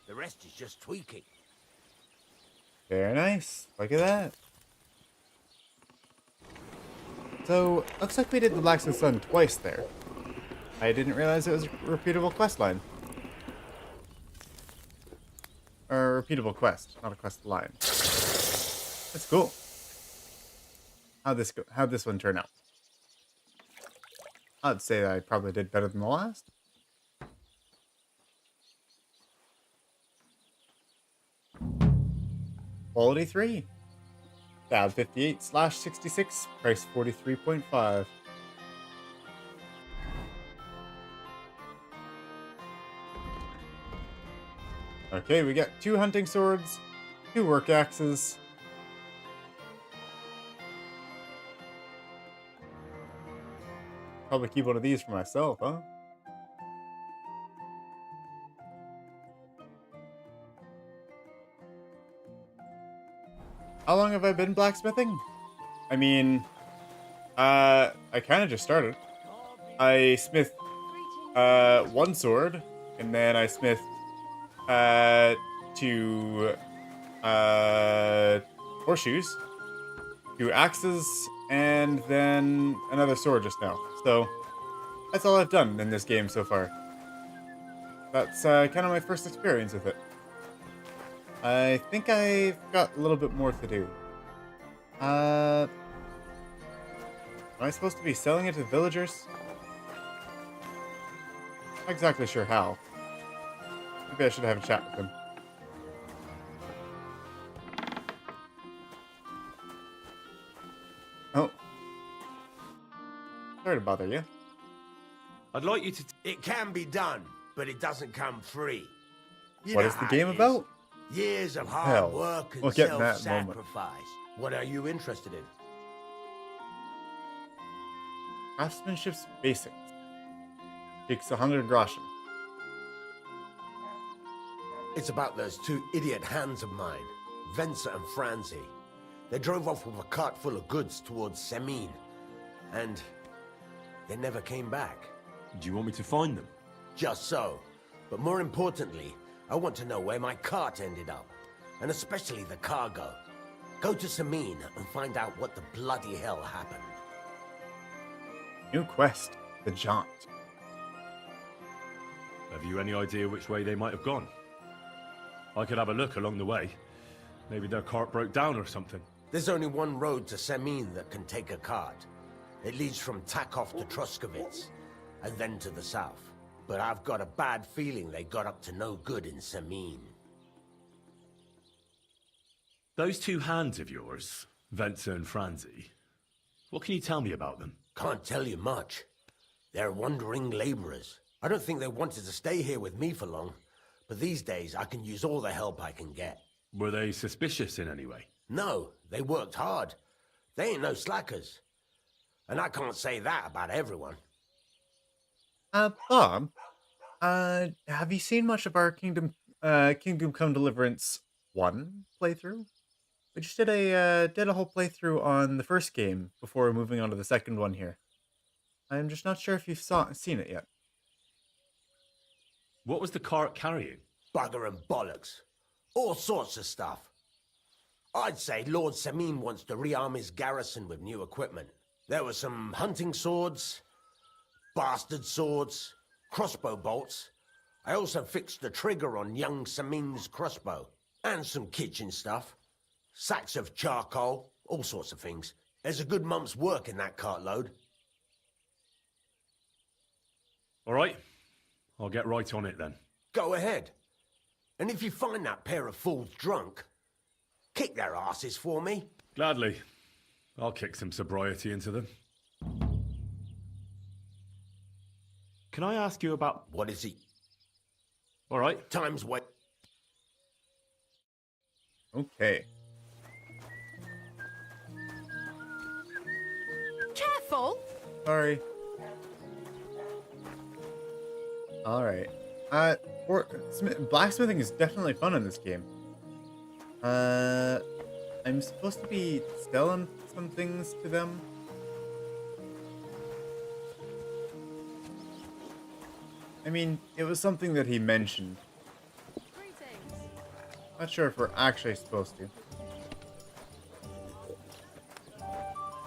The rest is just tweaking. Very nice. Look at that. So, looks like we did the Blacksmith done twice there. I didn't realize it was a repeatable quest line. Or a repeatable quest, not a quest line. That's cool. How'd this one turn out? I'd say I probably did better than the last. Quality 3. Tab 58/66, price 43.5. Okay, we got 2 hunting swords, 2 work axes. Probably keep one of these for myself, huh? How long have I been blacksmithing? I mean, I kind of just started. I smithed 1 sword, and then I smithed 2 horseshoes, 2 axes, and then another sword just now. So that's all I've done in this game so far. That's kind of my first experience with it. I think I've got a little bit more to do. Am I supposed to be selling it to villagers? Not exactly sure how. Maybe I should have a chat with them. Oh. Sorry to bother you. I'd like you to... It can be done, but it doesn't come free. What is the game about? Years of hard Hell, work and we'll get in that self-sacrifice. What are you interested in? Craftsmanship's basics. Takes 100 groschen. It's about those 2 idiot hands of mine, Venser and Franzi. They drove off with a cart full of goods towards Semin, and they never came back. Do you want me to find them? Just so. But more importantly, I want to know where my cart ended up, and especially the cargo. Go to Semin and find out what the bloody hell happened. New quest, the Jaunt. Have you any idea which way they might have gone? I could have a look along the way. Maybe their cart broke down or something. There's only one road to Semin that can take a cart. It leads from Takov to Troskovitz, and then to the south. But I've got a bad feeling they got up to no good in Semin. Those two hands of yours, Ventzer and Franzi, what can you tell me about them? Can't tell you much. They're wandering laborers. I don't think they wanted to stay here with me for long, but these days I can use all the help I can get. Were they suspicious in any way? No, they worked hard. They ain't no slackers. And I can't say that about everyone. Bob, have you seen much of our Kingdom Come Deliverance 1 playthrough? We just did a whole playthrough on the first game before moving on to the second one here. I'm just not sure if you've seen it yet. What was the cart carrying? Bugger and bollocks. All sorts of stuff. I'd say Lord Semin wants to rearm his garrison with new equipment. There were some hunting swords, bastard swords, crossbow bolts. I also fixed the trigger on young Semin's crossbow. And some kitchen stuff. Sacks of charcoal, all sorts of things. There's a good month's work in that cartload. All right. I'll get right on it then. Go ahead. And if you find that pair of fools drunk, kick their asses for me. Gladly. I'll kick some sobriety into them. Can I ask you about... What is he? All right. Time's wait. Okay. Careful! Sorry. Alright. Blacksmithing is definitely fun in this game. I'm supposed to be selling some things to them. I mean, it was something that he mentioned. Not sure if we're actually supposed to.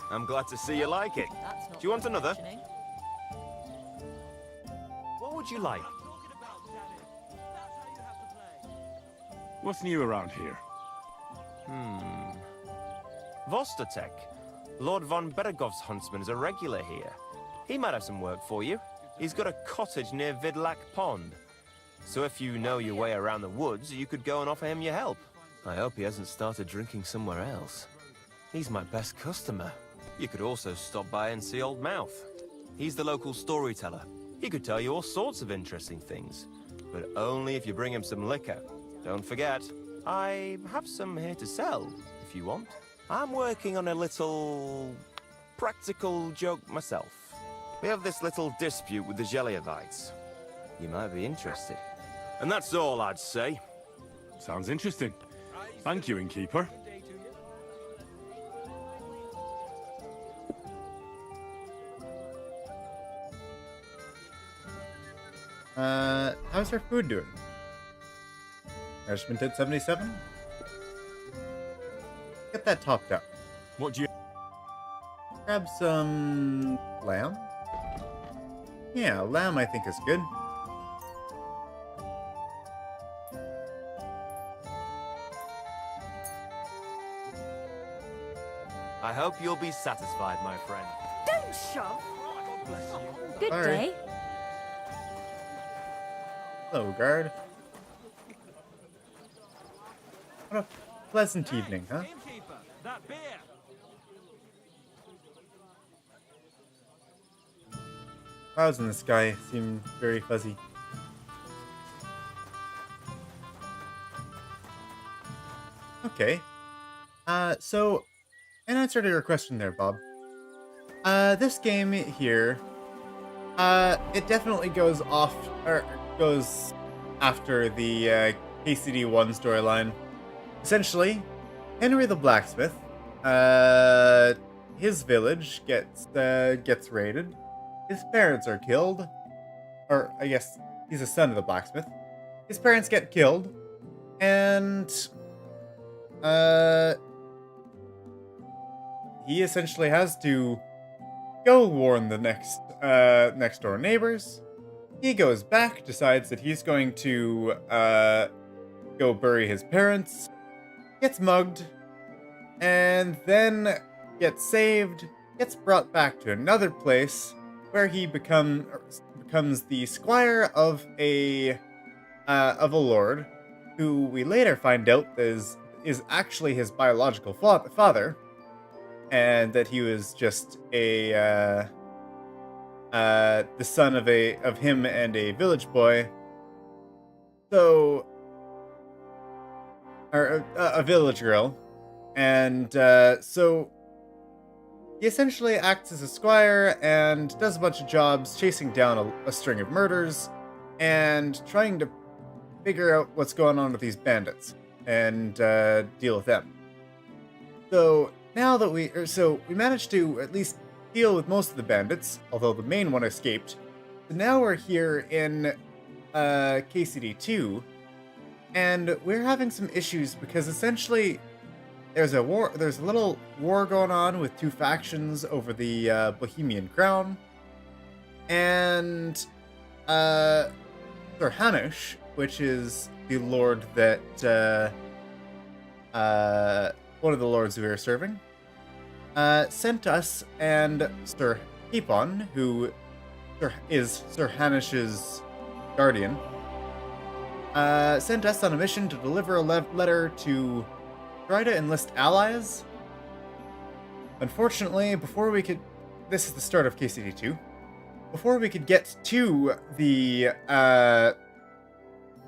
I'm glad to see you like it. Do you want another? What would you like? What's new around here? Vostotek. Lord von Bergow's huntsman is a regular here. He might have some work for you. He's got a cottage near Vidlak Pond. So if you know your way around the woods, you could go and offer him your help. I hope he hasn't started drinking somewhere else. He's my best customer. You could also stop by and see Old Mouth. He's the local storyteller. He could tell you all sorts of interesting things, but only if you bring him some liquor. Don't forget, I have some here to sell, if you want. I'm working on a little practical joke myself. We have this little dispute with the Geliovites. You might be interested. And that's all I'd say. Sounds interesting. Thank you, innkeeper. How's our food doing? Nourishment at 77? Get that topped up. What do you... Grab some... lamb? Yeah, lamb I think is good. I hope you'll be satisfied, my friend. Don't shove. Good Sorry. day. Hello, guard. What a pleasant evening, huh? Innkeeper, that beer. Clouds in the sky seem very fuzzy. Okay. So, in answer to your question there, Bob, this game here, it definitely goes off, or goes after the KCD I storyline. Essentially, Henry the Blacksmith, his village gets raided. His parents are killed, or I guess he's a son of the blacksmith. His parents get killed, and he essentially has to go warn the next door neighbors. He goes back, decides that he's going to go bury his parents, gets mugged, and then gets saved, gets brought back to another place where he becomes the squire of a lord, who we later find out is actually his biological father, and that he was just the son of him and a village boy. So, or a village girl, and so he essentially acts as a squire and does a bunch of jobs, chasing down a string of murders and trying to figure out what's going on with these bandits and deal with them. So now that we managed to at least deal with most of the bandits, although the main one escaped. So now we're here in KCD II, and we're having some issues because essentially there's a little war going on with two factions over the Bohemian crown, and Sir Hanush, which is the lord that one of the lords we are serving, sent us and Sir Hepon, who is Sir Hanush's guardian, sent us on a mission to deliver a letter to try to enlist allies. Unfortunately, this is the start of KCD II. Before we could get to the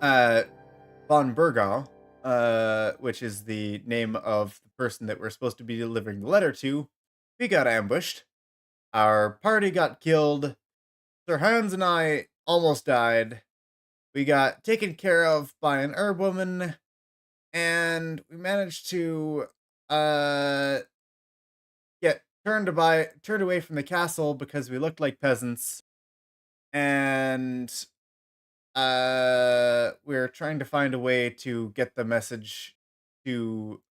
von Bergow, which is the name of the person that we're supposed to be delivering the letter to, we got ambushed. Our party got killed. Sir Hans and I almost died. We got taken care of by an herb woman, and we managed to get turned away from the castle because we looked like peasants, and we're trying to find a way to get the message to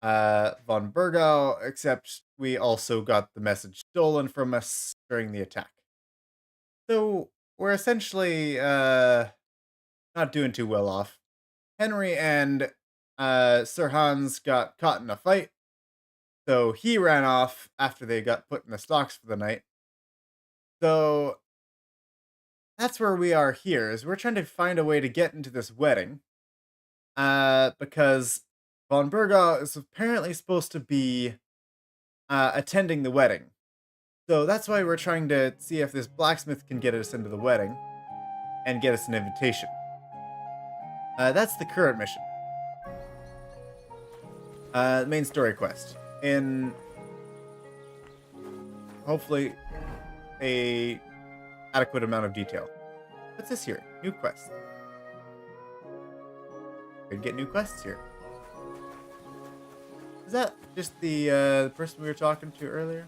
von Bergow, except we also got the message stolen from us during the attack. So we're essentially not doing too well off. Henry and Sir Hans got caught in a fight, so he ran off after they got put in the stocks for the night. So that's where we are here, is we're trying to find a way to get into this wedding, because von Bergow is apparently supposed to be attending the wedding. So that's why we're trying to see if this blacksmith can get us into the wedding and get us an invitation. That's the current mission. Main story quest. In hopefully a adequate amount of detail. What's this here? New quest. We can get new quests here. Is that just the person we were talking to earlier?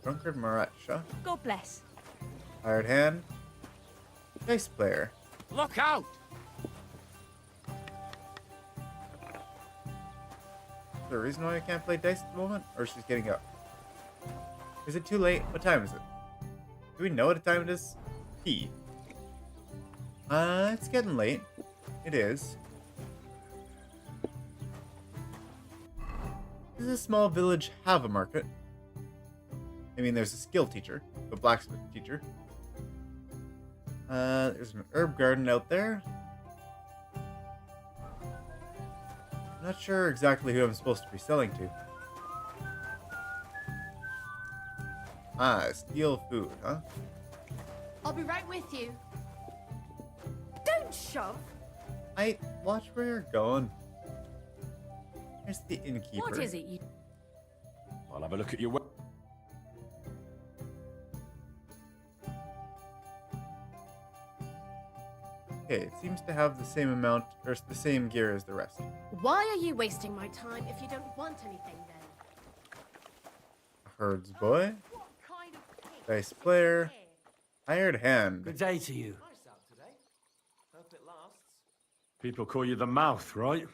Drunkard Maracha. God bless. Hired hand. Dice player. Look out! Is there a reason why I can't play dice at the moment? Or she's getting up? Is it too late? What time is it? Do we know what time it is? P. It's getting late. It is. Does this small village have a market? I mean, there's a skill teacher, a blacksmith teacher. There's an herb garden out there. Not sure exactly who I'm supposed to be selling to. Steal food, huh? I'll be right with you. Don't shove. Watch where you're going. There's the innkeeper. What is it you... I'll have a look at your... Okay, it seems to have the same amount, or the same gear as the rest. Why are you wasting my time if you don't want anything then? Herds boy. Dice player. Hired hand. Good day to you. Nice out today. Hope it lasts. People call you the mouth, right?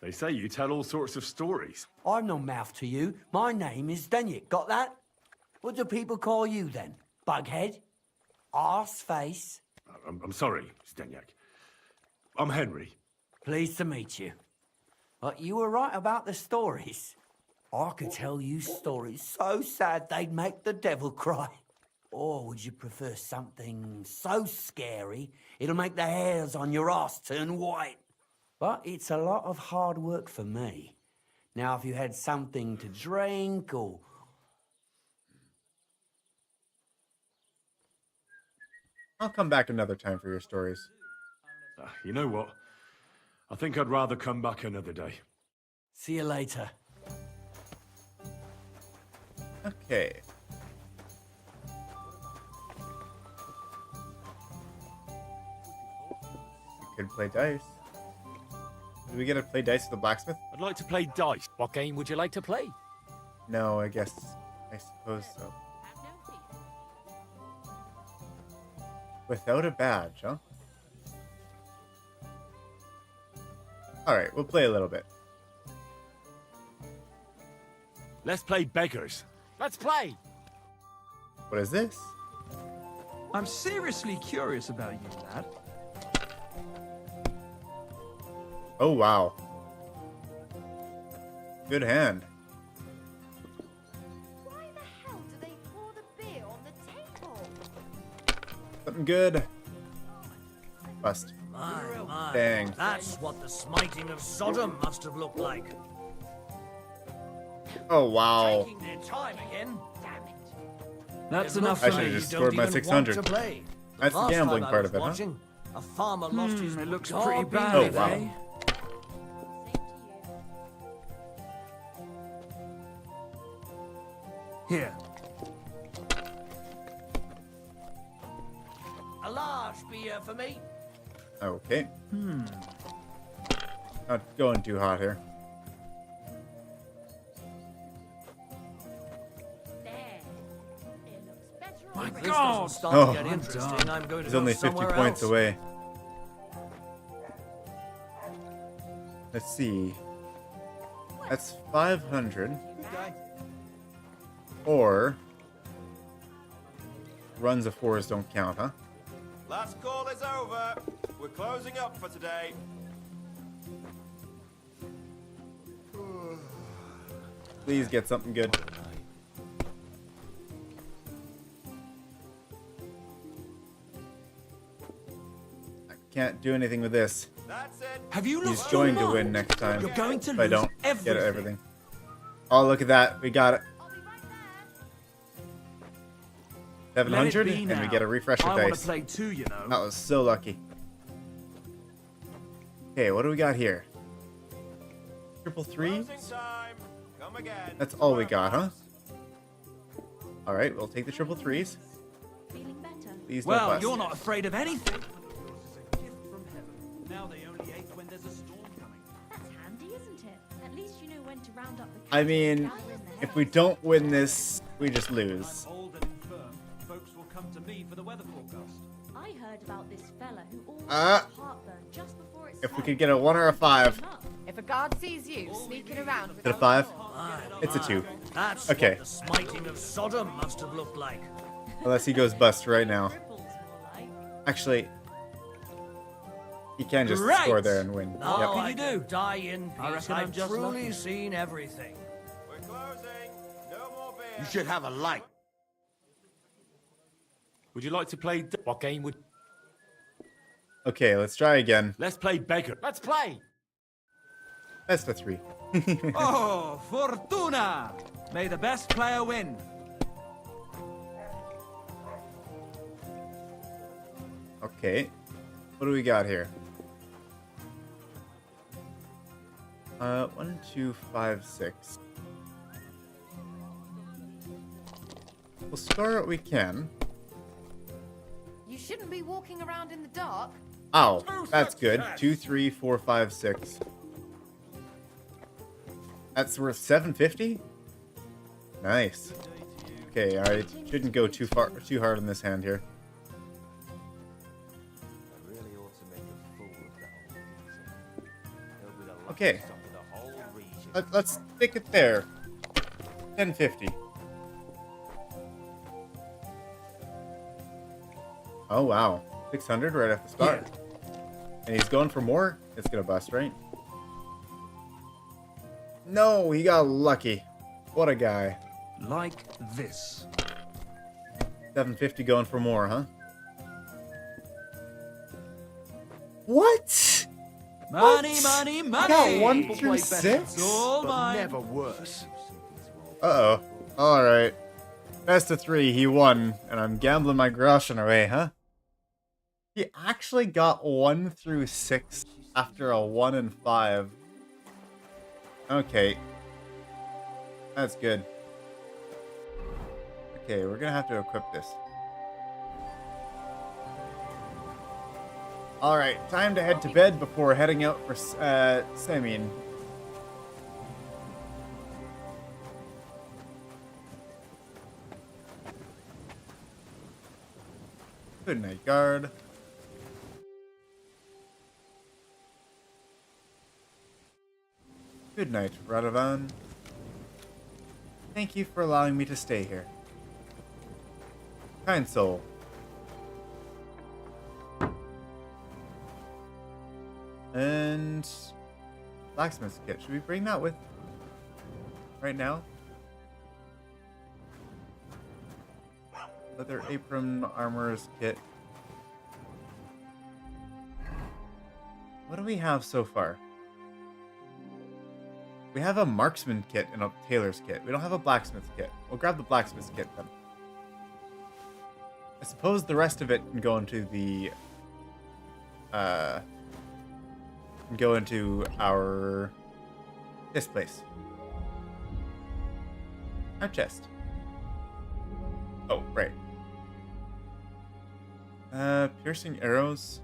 They say you tell all sorts of stories. I've no mouth to you. My name is Denyek. Got that? What do people call you then? Bughead? Arse face? I'm sorry, Stenyak. I'm Henry. Pleased to meet you. But you were right about the stories. I could tell you stories so sad they'd make the devil cry. Or would you prefer something so scary it'll make the hairs on your ass turn white? But it's a lot of hard work for me. Now, if you had something to drink or... I'll come back another time for your stories. You know what? I think I'd rather come back another day. See you later. Okay. We could play dice. Do we get to play dice with the blacksmith? I'd like to play dice. What game would you like to play? No, I suppose so. Without a badge, huh? Alright, we'll play a little bit. Let's play beggars. Let's play! What is this? I'm seriously curious about you, lad. Oh, wow. Good hand. Why the hell do they pour the beer on the table? Something good. Bust. My. Dang. That's what the smiting of Sodom must have looked like. Oh, wow. Taking their time again. Damn it. That's It enough I for should me. have just You scored don't my even 600. want to play. That's the Last gambling time I part was of it, huh? watching, a farmer lost his It looks garbage. pretty bad, Oh, wow. eh? Here. A large beer for me. Okay. Not going too hot here. My This God! doesn't start Oh, to get I'm interesting. done. I'm going to He's go only 50 somewhere points else. away. Let's see. That's 500. Or runs of fours don't count, huh? Last call is over. We're closing up for today. Please get something good. I can't do anything with this. That's it. Have you He's lost going your to win mind? next time. You're going to if I lose don't get everything. everything. Oh, look at that. We got it. 700, be and we now. get a refresher I want to dice. play too, you know. That was so lucky. Okay, what do we got here? Triple threes? Closing time. Come again. That's all we got, huh? Alright, we'll take the triple threes. Feeling better? Please don't Well, bust. you're not afraid of anything. Now they only ache when there's a storm coming. That's handy, isn't it? At least you know when to round up the I cattle mean, and gather in the if we don't win this, we just lose. Old and infirm, folks will come to me for the weather forecast. I heard about this fella who always Ah. got heartburn just before it If we snowed. could get a 1 or a 5. If a guard sees you sneaking around with Is it a 5? My, It's a 2. That's Okay. what the smiting of Sodom must have looked like. Unless he goes bust right now. Ripples more like. Actually, he can just Great. score there and win. Oh, Yep. I could die in I peace. reckon I'm I've just truly lucky. seen everything. We're closing. No more beer. You should have a light. Would you like to play... What game would... Okay, let's try again. Let's play beggar. Let's play! Best of 3. Oh, Fortuna! May the best player win. Okay. What do we got here? 1, 2, 5, 6. We'll score what we can. You shouldn't be walking around in the dark. Oh, that's good. 2, 3, 4, 5, 6. That's worth 750? Nice. Okay, I shouldn't go too hard on this hand here. I really ought to make a fool of that old geezer. He'll be the last Okay. to stop Let's stick it there. 1050. Oh wow, 600 right off the start. And he's going for more. It's gonna bust, right? No, he got lucky. What a guy. Like this. 750 going for more, huh? What? Money, What? money, I money! got 1 People through play better, 6? it's all But mine. never worse. Uh-oh. Alright. Best of 3, he won. And I'm gambling my groschen away, huh? He actually got 1 through 6 after a 1 and 5. Okay. That's good. Okay, we're gonna have to equip this. Alright, time to head to bed before heading out for Semyon. Good night, guard. Good night, Radovan. Thank you for allowing me to stay here. Kind soul. And Blacksmith's kit. Should we bring that with right now? Leather apron, armorer's kit. What do we have so far? We have a marksman kit and a tailor's kit. We don't have a blacksmith's kit. We'll grab the blacksmith's kit then. I suppose the rest of it can go into the this place. Our chest. Oh, right. Piercing arrows.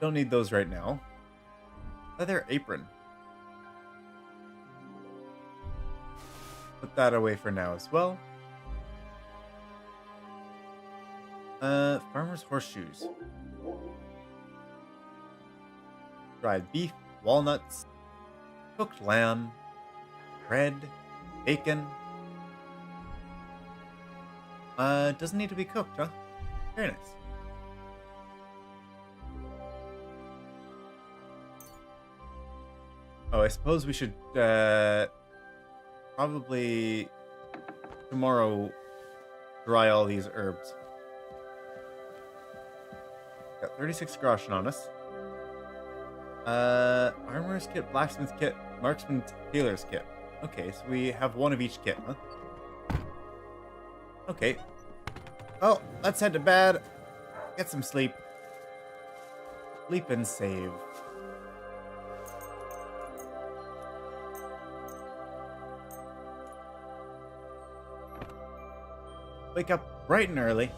Don't need those right now. Leather apron. Put that away for now as well. Farmer's horseshoes. Dried beef, walnuts, cooked lamb, bread, bacon. Doesn't need to be cooked, huh? Very nice. Oh, I suppose we should, probably tomorrow dry all these herbs. Got 36 groschen on us. Armorer's kit, blacksmith's kit, marksman, tailor's kit. Okay, so we have one of each kit, huh? Okay. Well, let's head to bed. Get some sleep. Sleep and save. Wake up bright and early.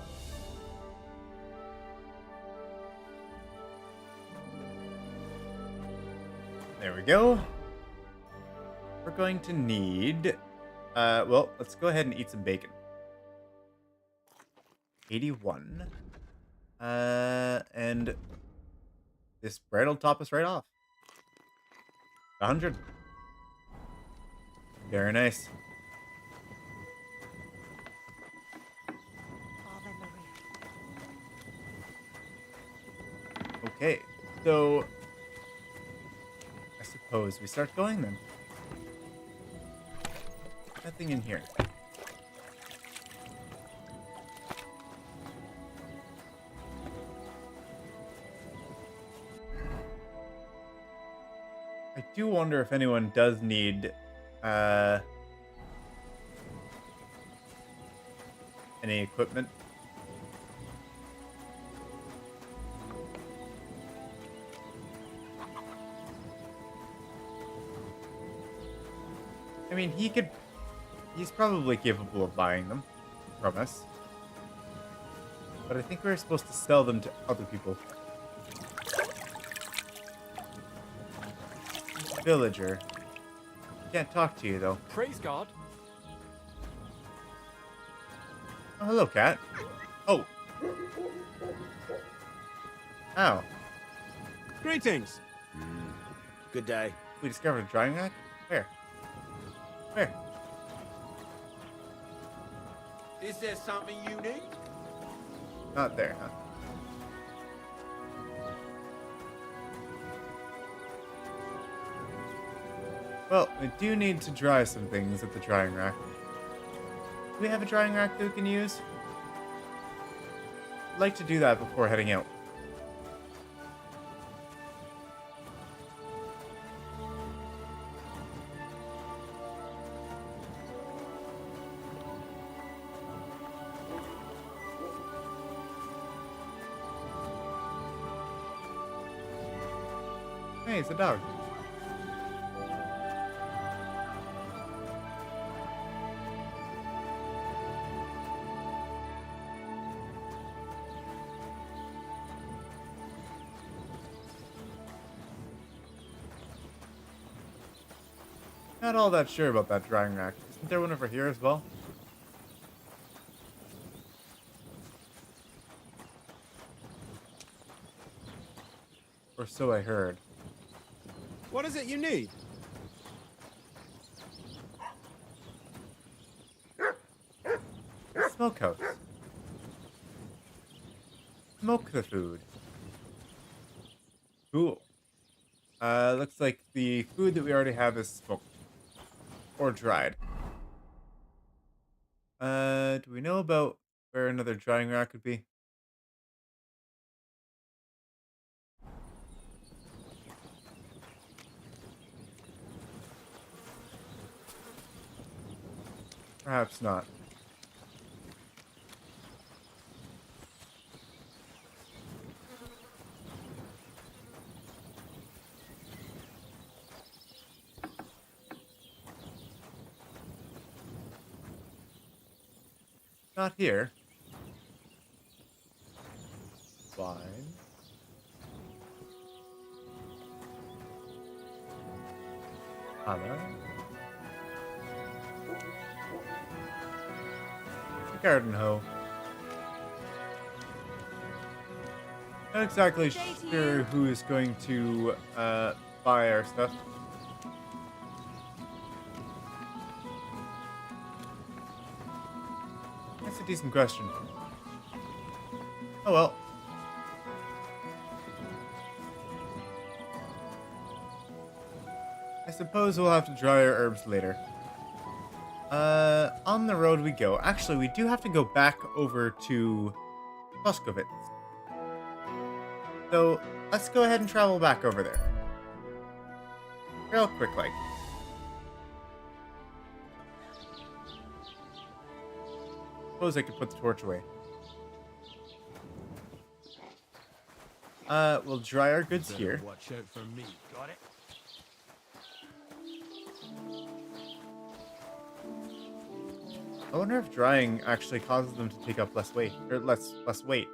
There we go. We're going to need... well, let's go ahead and eat some bacon. 81. And this bread will top us right off. 100. Very nice. Okay, so I suppose we start going then. Nothing in here. I do wonder if anyone does need any equipment. I mean, he's probably capable of buying them from us. But I think we're supposed to sell them to other people. Villager. Can't talk to you, though. Praise God. Oh, hello, cat. Oh. Ow. Greetings. Good day. We discovered a drying rack? Where? Where? Is there something you need? Not there, huh? Well, we do need to dry some things at the drying rack. Do we have a drying rack that we can use? I'd like to do that before heading out. Hey, it's a dog. Not all that sure about that drying rack. Isn't there one over here as well? Or so I heard. What is it you need? Smokehouse. Smoke the food. Cool. Looks like the food that we already have is smoked. Or dried. Do we know about where another drying rack would be? Perhaps not. Not here. Fine. Anna. The garden hoe. Not exactly sure who is going to buy our stuff. That's a decent question. Oh well. I suppose we'll have to dry our herbs later. On the road we go. Actually, we do have to go back over to Boskovitz. So, let's go ahead and travel back over there. Real quick, like. Suppose I could put the torch away. We'll dry our goods here. Watch out for me. Got it? I wonder if drying actually causes them to take up less weight, or less weight.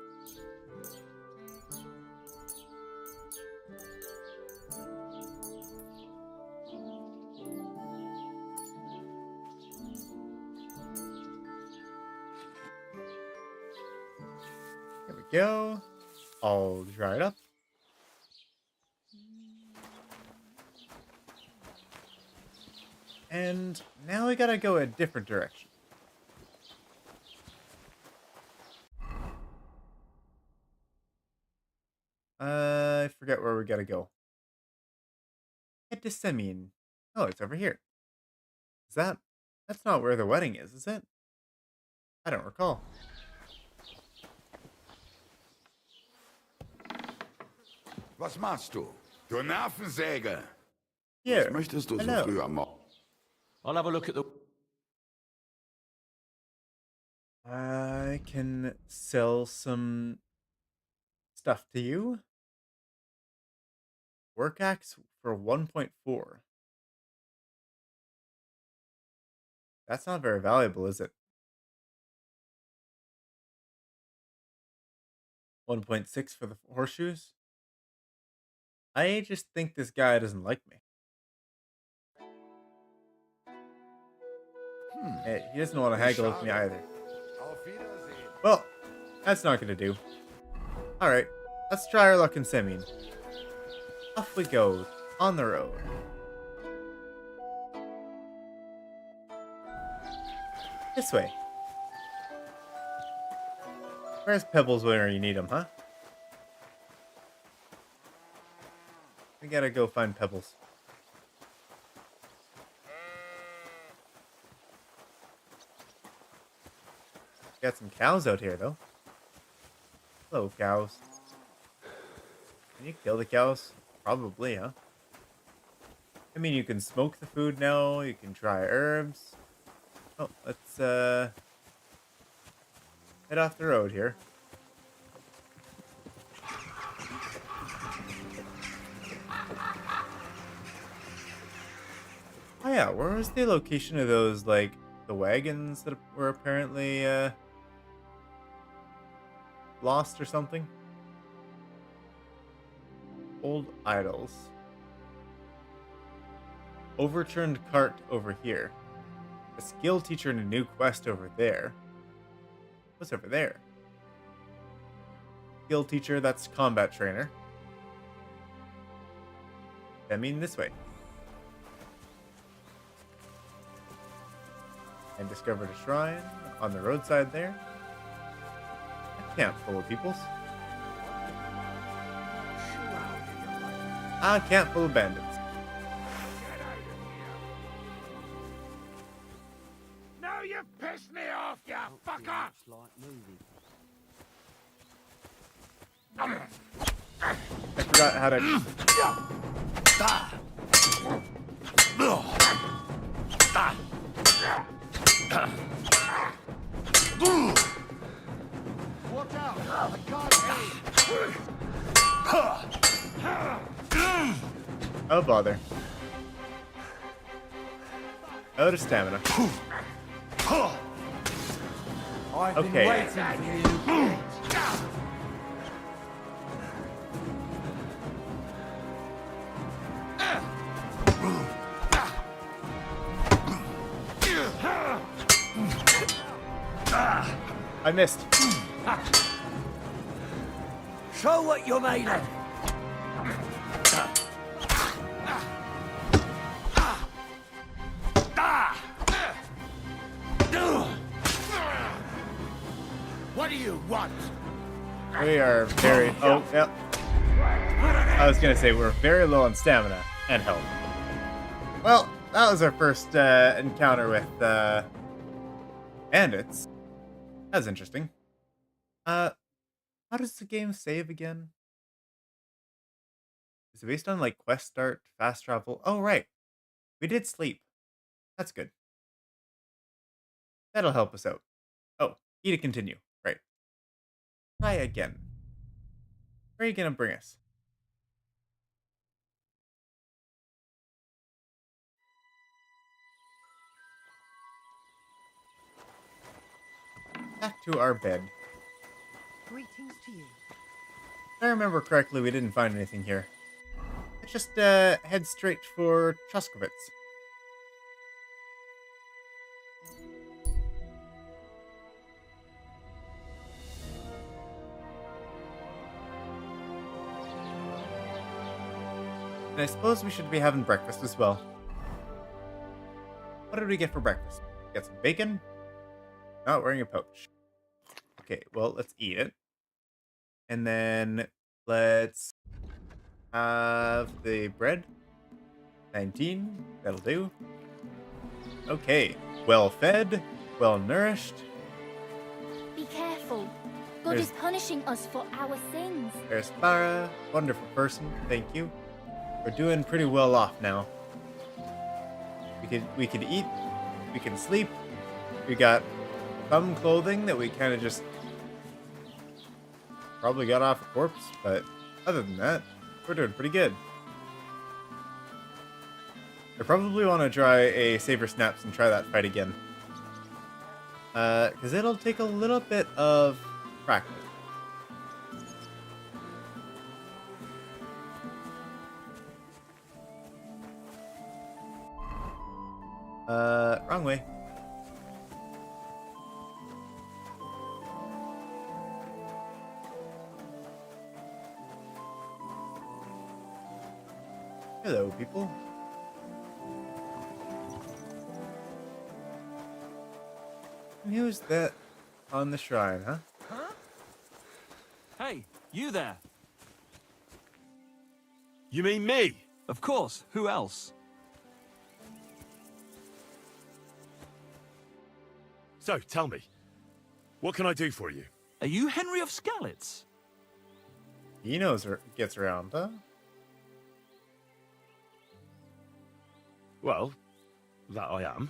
There we go. All dried up. And now we gotta go a different direction. I forget where we gotta go. Head to Semyon. Oh, it's over here. Is that? That's not where the wedding is it? I don't recall. Was machst du? Du Nervensäge! Here. Was möchtest du so Hello. früh am Morgen? I'll have a look at the... I can sell some stuff to you. Work axe for 1.4. That's not very valuable, is it? 1.6 for the horseshoes? I just think this guy doesn't like me. He doesn't want to haggle with me either. Well, that's not gonna do. Alright, let's try our luck in Semyon. Off we go. On the road. This way. Where's Pebbles where you need them, huh? We gotta go find Pebbles. Got some cows out here, though. Hello, cows. Can you kill the cows? Probably, huh? I mean, you can smoke the food now. You can try herbs. Oh, let's, head off the road here. Oh yeah, where was the location of those, like, the wagons that were apparently, lost or something? Old idols. Overturned cart over here. A skill teacher and a new quest over there. What's over there? Skill teacher, that's combat trainer. I mean this way. And discovered a shrine on the roadside there. A camp full of peoples. A camp full of bandits. Now you've pissed me off, you fucker! I forgot how to... Watch out! I can't Oh, bother. Out of stamina. I've been Okay. waiting for you. I missed. Show what you're made of. What do you want? We are very... Oh, yep. I was going to say, we're very low on stamina and health. Well, that was our first encounter with bandits. That was interesting. How does the game save again? Is it based on, like, quest start, fast travel? Oh, right. We did sleep. That's good. That'll help us out. Oh, E to continue. Right. Try again. Where are you gonna bring us? Back to our bed. Greetings to you. If I remember correctly, we didn't find anything here. Let's just head straight for Truskovitz. And I suppose we should be having breakfast as well. What did we get for breakfast? Got some bacon. Not wearing a pouch. Okay, well, let's eat it. And then let's have the bread. 19. That'll do. Okay. Well fed. Well nourished. Be careful. God There's- is punishing us for our sins. There's Farah. Wonderful person. Thank you. We're doing pretty well off now. We can eat. We can sleep. We got some clothing that we kind of just probably got off a corpse, but other than that, we're doing pretty good. I probably want to try a Saber Snaps and try that fight again. Because it'll take a little bit of practice. Wrong way. Hello, people. And who's that on the shrine, huh? Hey, you there. You mean me? Of course, who else? So, tell me, what can I do for you? Are you Henry of Skalitz? He knows or gets around, huh? Well, that I am.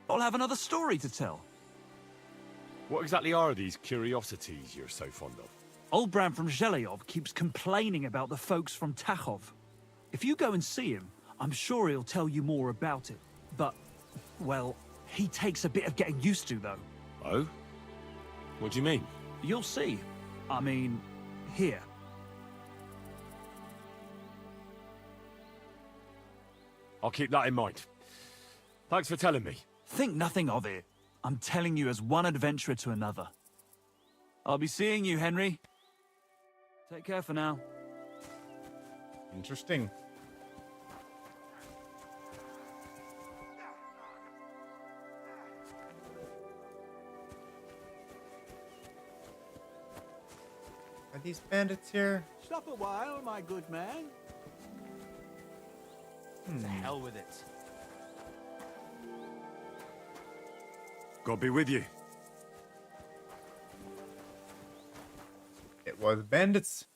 I'll have another story to tell. What exactly are these curiosities you're so fond of? Old Bram from Zhelyov keeps complaining about the folks from Tachov. If you go and see him, I'm sure he'll tell you more about it. But, well, he takes a bit of getting used to, though. Oh? What do you mean? You'll see. I mean, here. I'll keep that in mind. Thanks for telling me. Think nothing of it. I'm telling you as one adventurer to another. I'll be seeing you, Henry. Take care for now. Interesting. Are these bandits here? Stop a while, my good man. To hell with it. God be with you. It was bandits.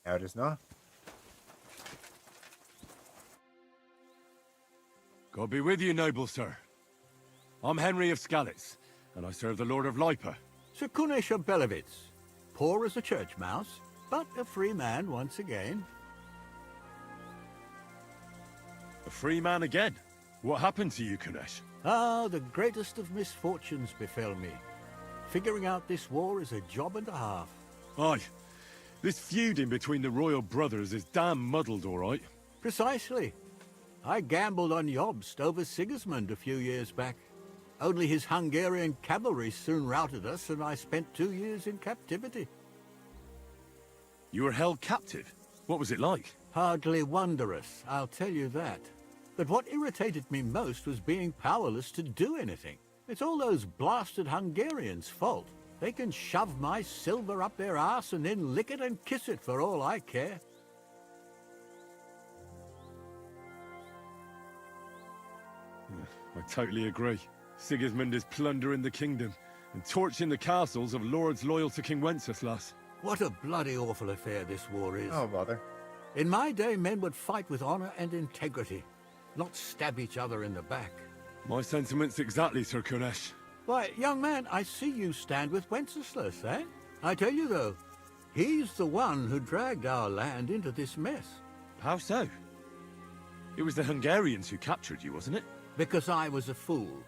Now it is not. God be with you, noble sir. I'm Henry of Skalitz, and I serve the Lord of Lipa. Sir Kunesh of Belevitz. Poor as a church mouse, but a free man once again. A free man again? What happened to you, Kunesh? Ah, the greatest of misfortunes befell me. Figuring out this war is a job and a half. Aye. This feuding between the royal brothers is damn muddled, all right. Precisely. I gambled on Jobst over Sigismund a few years back. Only his Hungarian cavalry soon routed us, and I spent 2 years in captivity. You were held captive? What was it like? Hardly wondrous, I'll tell you that. But what irritated me most was being powerless to do anything. It's all those blasted Hungarians' fault. They can shove my silver up their arse and then lick it and kiss it for all I care. I totally agree. Sigismund is plundering the kingdom and torching the castles of lords loyal to King Wenceslas. What a bloody awful affair this war is. Oh, bother. In my day, men would fight with honor and integrity, not stab each other in the back. My sentiments exactly, Sir Kunesh. Why, young man, I see you stand with Wenceslas, eh? I tell you, though, he's the one who dragged our land into this mess. How so? It was the Hungarians who captured you, wasn't it? Because I was a fool.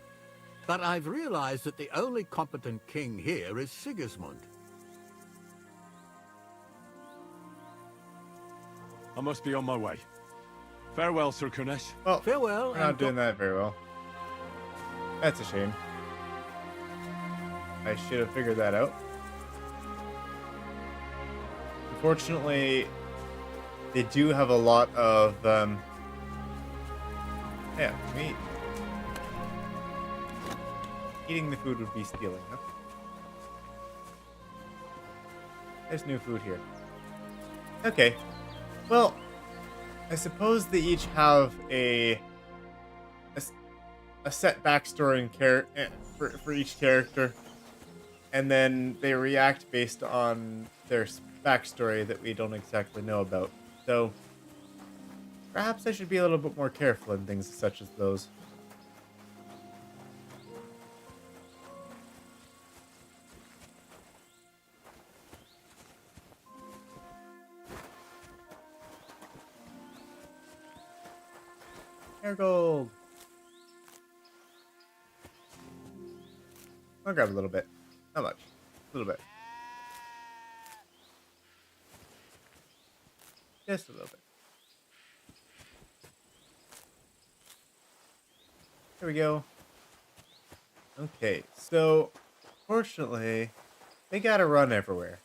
But I've realized that the only competent king here is Sigismund. I must be on my way. Farewell, Sir Kunesh. Well, farewell. We're not doing that very well. That's a shame. I should have figured that out. Unfortunately, they do have a lot of, yeah, meat. Eating the food would be stealing, huh? There's new food here. Okay. Well, I suppose they each have a set backstory for each character, and then they react based on their backstory that we don't exactly know about. So perhaps I should be a little bit more careful in things such as those. Air gold. I'll grab a little bit. Not much. A little bit. Just a little bit. There we go. Okay, so fortunately, they gotta run everywhere.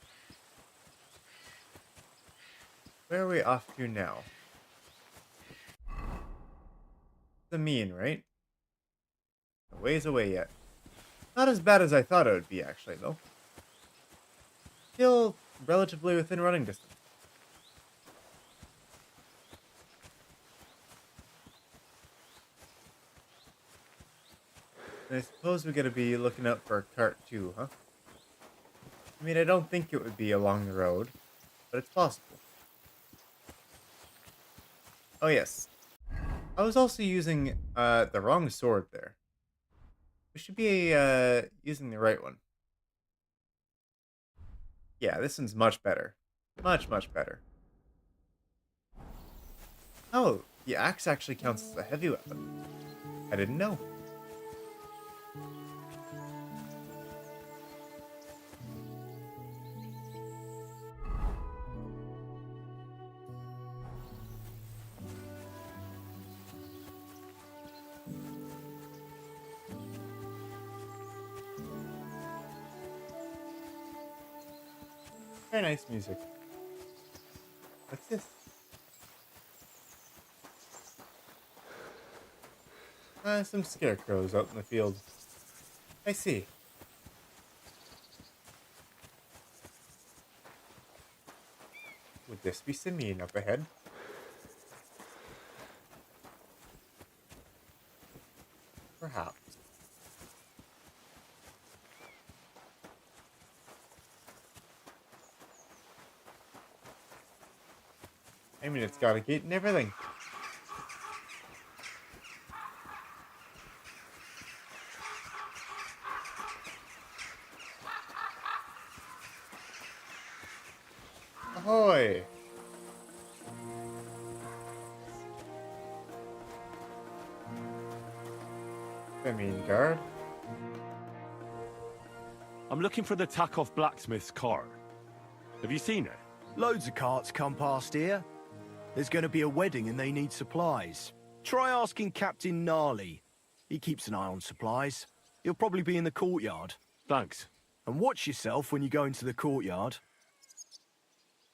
Where are we off to now? the mean, right? A ways away yet. Not as bad as I thought it would be, actually, though. Still relatively within running distance. And I suppose we gotta be looking out for a cart too, huh? I mean, I don't think it would be along the road, but it's possible. Oh yes. I was also using the wrong sword there. We should be using the right one. Yeah, this one's much better. Much, much better. Oh, the axe actually counts as a heavy weapon. I didn't know. Very nice music. What's this? Some scarecrows out in the field. I see. Would this be Simeon up ahead? Perhaps. I mean, it's got a gate and everything. Ahoy! I mean, guard. I'm looking for the Tackhoff blacksmith's cart. Have you seen it? Loads of carts come past here. There's going to be a wedding and they need supplies. Try asking Captain Gnarly. He keeps an eye on supplies. He'll probably be in the courtyard. Thanks. And watch yourself when you go into the courtyard.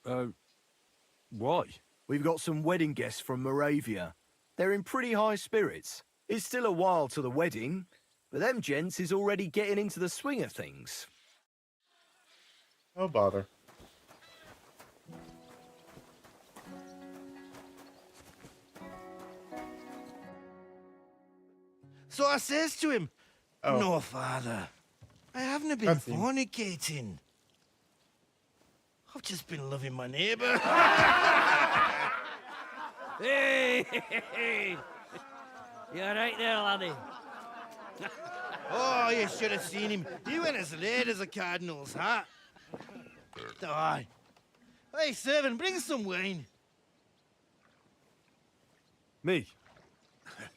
Why? We've got some wedding guests from Moravia. They're in pretty high spirits. It's still a while to the wedding, but them gents is already getting into the swing of things. Oh, bother. So I says to him, Oh. No, father, I haven't been Fancy. fornicating. I've just been loving my neighbour. Hey! You alright there, laddie? Oh, you should have seen him. He went as late as a cardinal's hat. Aye. Hey, servant, bring some wine. Me?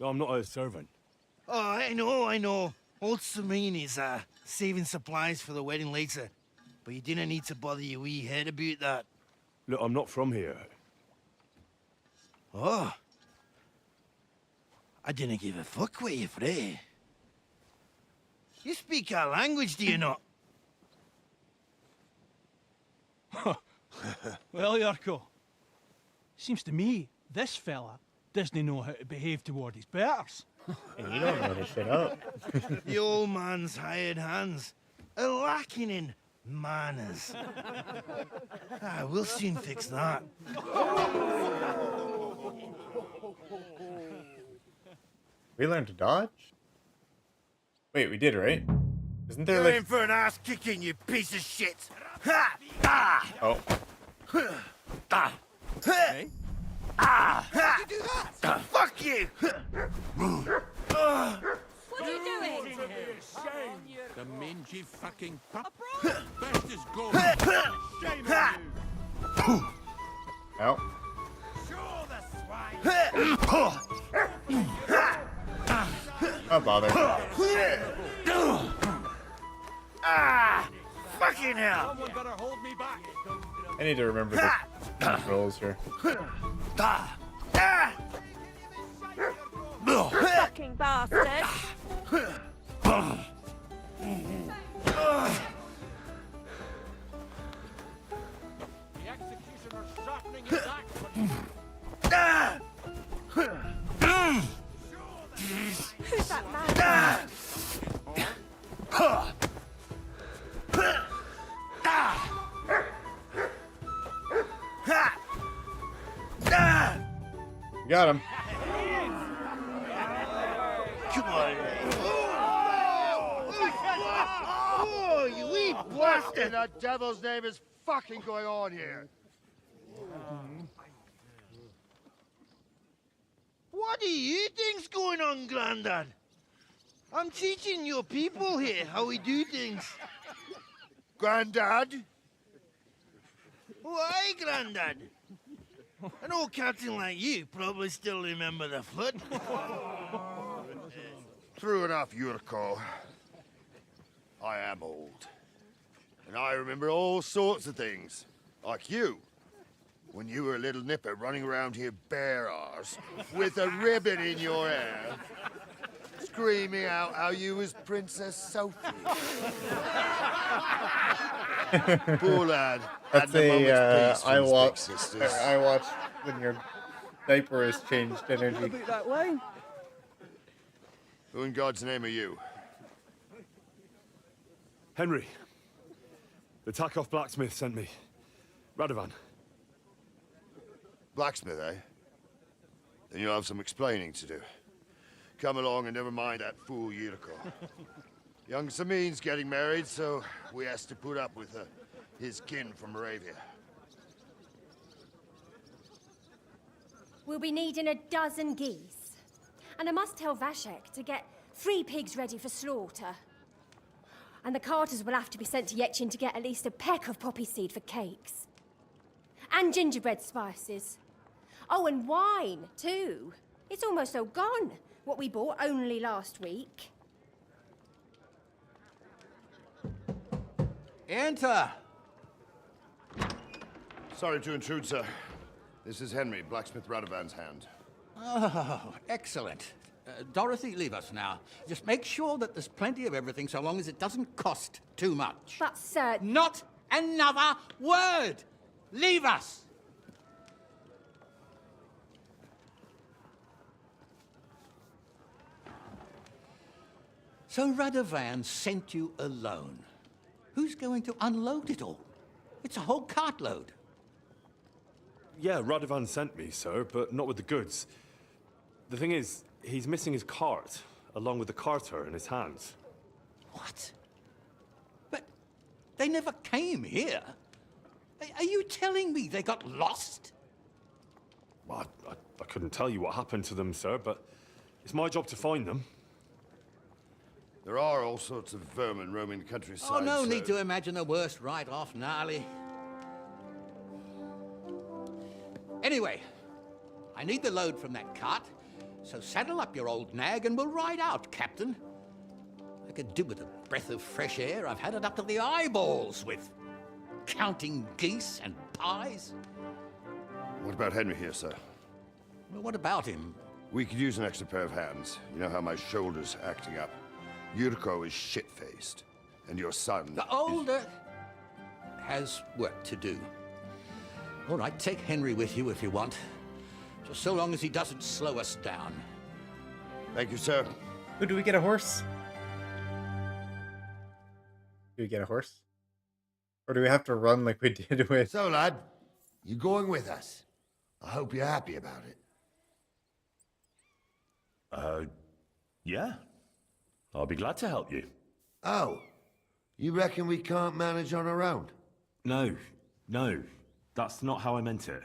I'm not a servant. Oh, I know. Old Samine is saving supplies for the wedding later. But you didn't need to bother your wee head about that. Look, I'm not from here. Oh. I didn't give a fuck what you Fri. You speak our language, do you not? Well, Yarko, seems to me this fella doesn't know how to behave toward his betters. And you don't know to shut up. The old man's hired hands are lacking in manners. We'll soon fix that. We learned to dodge? Wait, we did, right? Isn't there You're like... in for an ass kicking, you piece of shit. Ha! Ah! Oh. Ah! Hey? Ah! How'd you do that? Fuck you! What are you doing? The mangy fucking pup. Best is go. Shame on you! Ow. Show the swine! Oh, bother. Ah! Fucking hell! Someone better hold me back. I need to remember the controls here. Fucking bastard! The executioner's sharpening his axe. got him. Come on. Oh, you wee What in the devil's name is fucking going on here? What do you think's going on, Grandad? I'm teaching your people here how we do things. Grandad? Why, Grandad? An old captain like you probably still remember the flood. True enough, Yurko. I am old. And I remember all sorts of things. Like you. When you were a little nipper running around here bare arse, with a ribbon in your hair, screaming out how you was Princess Sophie. Poor lad. That's had a moment's peace from I his watch. big sisters. I watch when your diaper has changed energy. that way. Who in God's name are you? Henry. The Takeoff Blacksmith sent me. Radovan. Blacksmith, eh? Then you'll have some explaining to do. Come along and never mind that fool Yurko. Young Samin's getting married, so we has to put up with his kin from Moravia. We'll be needing a dozen geese. And I must tell Vashek to get 3 pigs ready for slaughter. And the carters will have to be sent to Yetchin to get at least a peck of poppy seed for cakes. And gingerbread spices. Oh, and wine, too. It's almost all gone, what we bought only last week. Enter! Sorry to intrude, sir. This is Henry, Blacksmith Radovan's hand. Oh, excellent. Dorothy, leave us now. Just make sure that there's plenty of everything so long as it doesn't cost too much. But, sir... Not another word! Leave us! So Radovan sent you alone. Who's going to unload it all? It's a whole cartload. Yeah, Radovan sent me, sir, but not with the goods. The thing is, he's missing his cart, along with the carter in his hands. What? But they never came here. Are you telling me they got lost? Well, I couldn't tell you what happened to them, sir, but it's my job to find them. There are all sorts of vermin roaming the countryside. Oh, no so... need to imagine the worst right off, gnarly. Anyway, I need the load from that cart, so saddle up your old nag and we'll ride out, Captain. I could do with a breath of fresh air. I've had it up to the eyeballs with counting geese and pies. What about Henry here, sir? Well, what about him? We could use an extra pair of hands. You know how my shoulder's acting up. Yurko is shit-faced, and your son... The older has work to do. All right, take Henry with you if you want. Just so long as he doesn't slow us down. Thank you, sir. Ooh, do we get a horse? Do we get a horse? Or do we have to run like we did with... So, lad, you going with us? I hope you're happy about it. Yeah. I'll be glad to help you. Oh, you reckon we can't manage on our own? No. That's not how I meant it.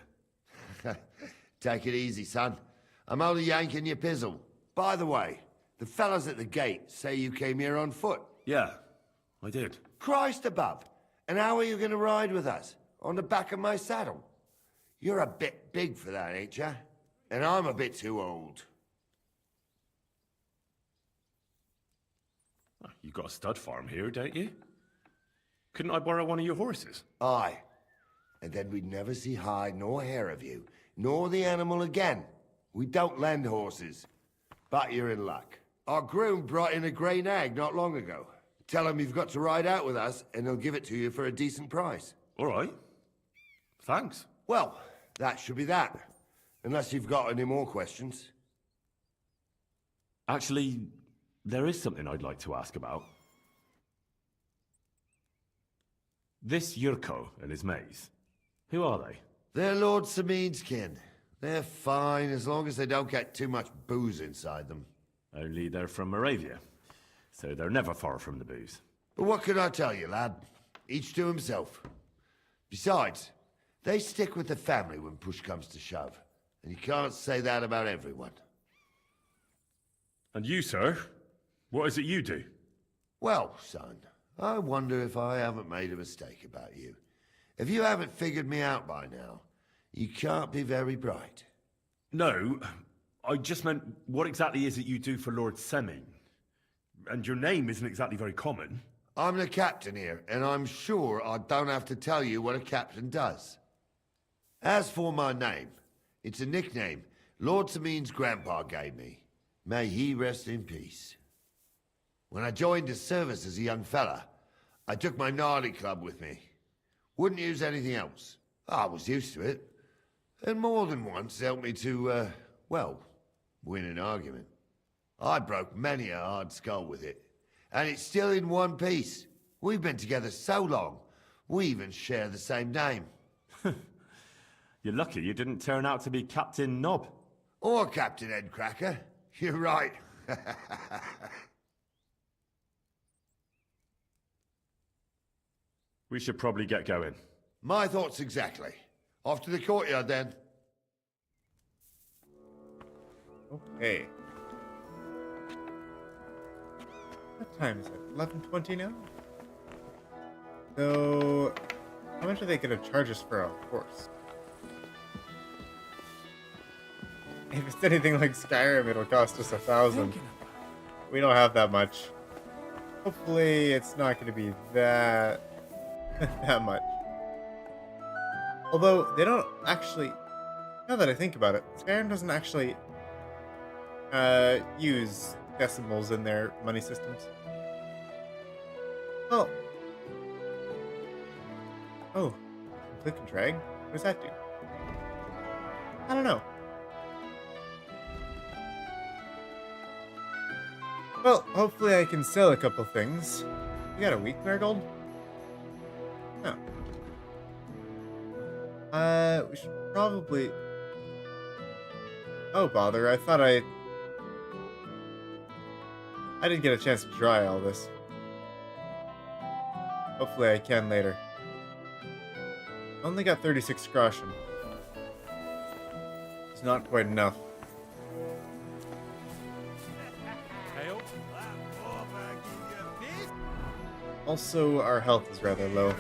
Take it easy, son. I'm only yanking your pizzle. By the way, the fellas at the gate say you came here on foot. Yeah, I did. Christ above. And how are you going to ride with us? On the back of my saddle? You're a bit big for that, ain't ya? And I'm a bit too old. You got a stud farm here, don't you? Couldn't I borrow one of your horses? Aye. And then we'd never see hide nor hair of you, nor the animal again. We don't lend horses. But you're in luck. Our groom brought in a grey nag not long ago. Tell him you've got to ride out with us, and he'll give it to you for a decent price. All right. Thanks. Well, that should be that. Unless you've got any more questions. Actually, there is something I'd like to ask about. This Yurko and his mates, who are they? They're Lord Samin's kin. They're fine as long as they don't get too much booze inside them. Only they're from Moravia, so they're never far from the booze. But what can I tell you, lad? Each to himself. Besides, they stick with the family when push comes to shove. And you can't say that about everyone. And you, sir? What is it you do? Well, son, I wonder if I haven't made a mistake about you. If you haven't figured me out by now, you can't be very bright. No, I just meant, what exactly is it you do for Lord Seming? And your name isn't exactly very common. I'm the captain here, and I'm sure I don't have to tell you what a captain does. As for my name, it's a nickname Lord Seming's grandpa gave me. May he rest in peace. When I joined his service as a young fella, I took my gnarly club with me. Wouldn't use anything else. I was used to it. And more than once helped me to, well, win an argument. I broke many a hard skull with it. And it's still in one piece. We've been together so long, we even share the same name. You're lucky you didn't turn out to be Captain Knob. Or Captain Headcracker. You're right. We should probably get going. My thoughts exactly. Off to the courtyard then. Okay. What time is it? 11:20 now? So, how much are they going to charge us for a horse? If it's anything like Skyrim, it'll cost us 1,000. We don't have that much. Hopefully, it's not going to be that that much. Although they don't actually. Now that I think about it, Skyrim doesn't actually use decimals in their money systems. Oh. Oh. Click and drag? What does that do? I don't know. Well, hopefully I can sell a couple things. You got a weak marigold? No. We should probably... Oh, bother. I thought I didn't get a chance to dry all this. Hopefully I can later. Only got 36 groschen. It's not quite enough. Also, our health is rather low.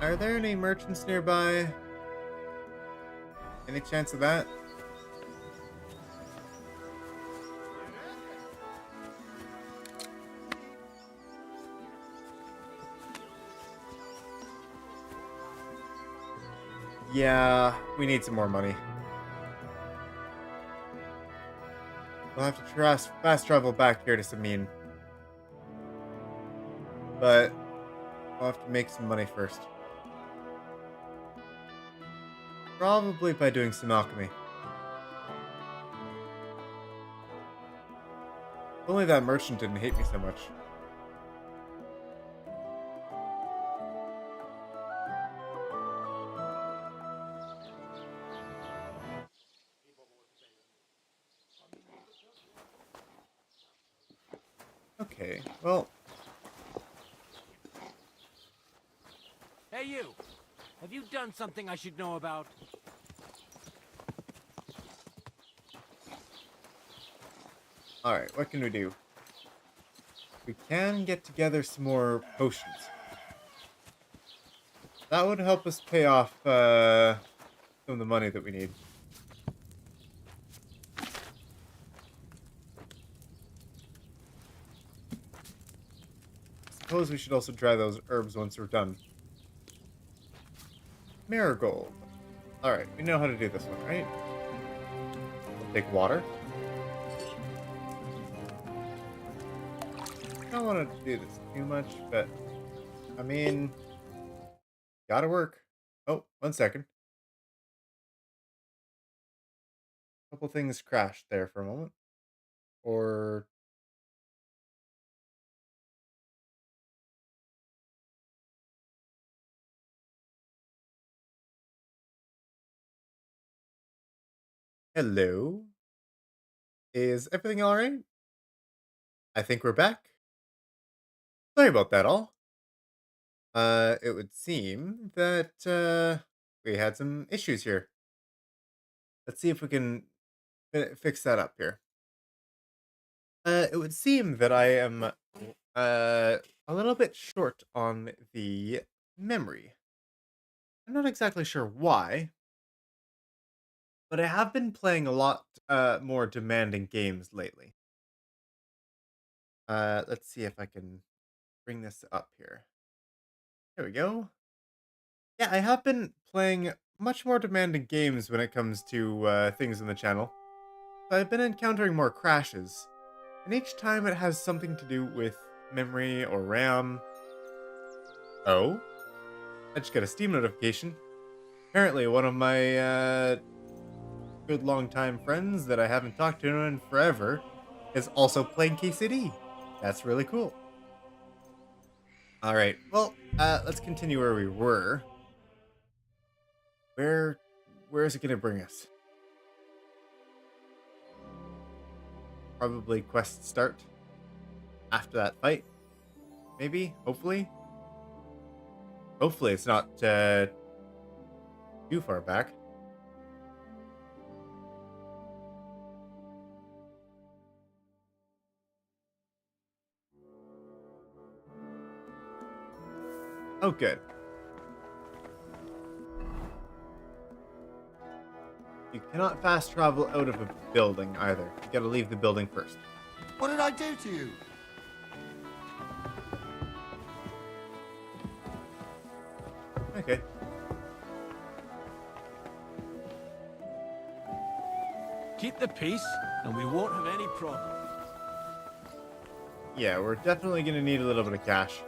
Are there any merchants nearby? Any chance of that? Yeah, we need some more money. We'll have to fast travel back here to Samin. But we'll have to make some money first. Probably by doing some alchemy. If only that merchant didn't hate me so much. Okay, well... Hey, you! Have you done something I should know about? Alright, what can we do? We can get together some more potions. That would help us pay off some of the money that we need. Suppose we should also dry those herbs once we're done. Marigold. Alright, we know how to do this one, right? We'll take water. I don't want to do this too much, but I mean, gotta work. Oh, 1 second. Couple things crashed there for a moment. Or... Hello? Is everything alright? I think we're back. Sorry about that all. It would seem that, we had some issues here. Let's see if we can fix that up here. It would seem that I am, a little bit short on the memory. I'm not exactly sure why, but I have been playing a lot, more demanding games lately. Let's see if I can bring this up here. There we go. Yeah, I have been playing much more demanding games when it comes to things in the channel. So I've been encountering more crashes, and each time it has something to do with memory or RAM. Oh? I just got a Steam notification. Apparently one of my good long-time friends that I haven't talked to in forever is also playing KCD. That's really cool. Alright, well, let's continue where we were. Where is it gonna bring us? Probably quest start after that fight. Maybe, hopefully. Hopefully it's not too far back. Oh, good. You cannot fast travel out of a building either. You gotta leave the building first. What did I do to you? Okay. Keep the peace, and we won't have any problems. Yeah, we're definitely gonna need a little bit of cash.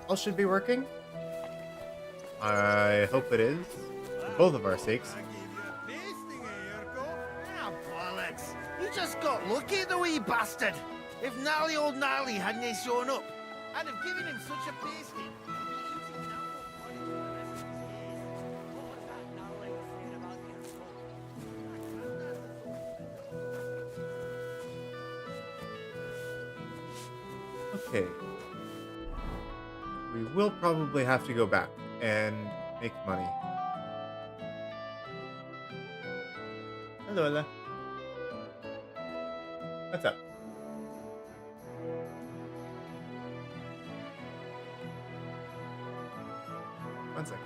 All should be working. I hope it is. For both of our sakes. Ah, bollocks. You just got lucky, the wee bastard. If gnarly old Gnarly hadn't shown up, I'd have given him such a pasty. Okay. We will probably have to go back and make money. Hello, Ella. What's up? One second.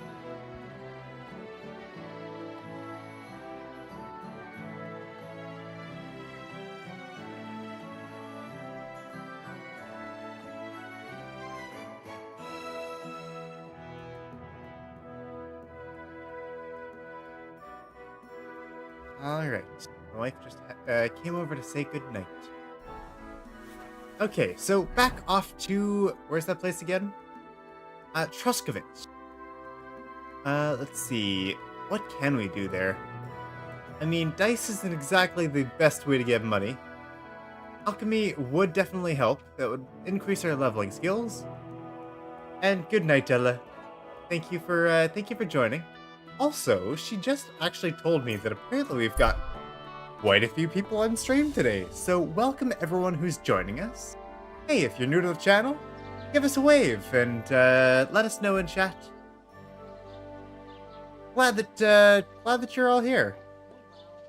Alright. My wife just came over to say goodnight. Okay, so back off to... Where's that place again? Truskovitz. Let's see. What can we do there? I mean, dice isn't exactly the best way to get money. Alchemy would definitely help. That would increase our leveling skills. And good night, Ella. Thank you for joining. Also, she just actually told me that apparently we've got quite a few people on stream today. So welcome everyone who's joining us. Hey, if you're new to the channel, give us a wave and let us know in chat. Glad that you're all here.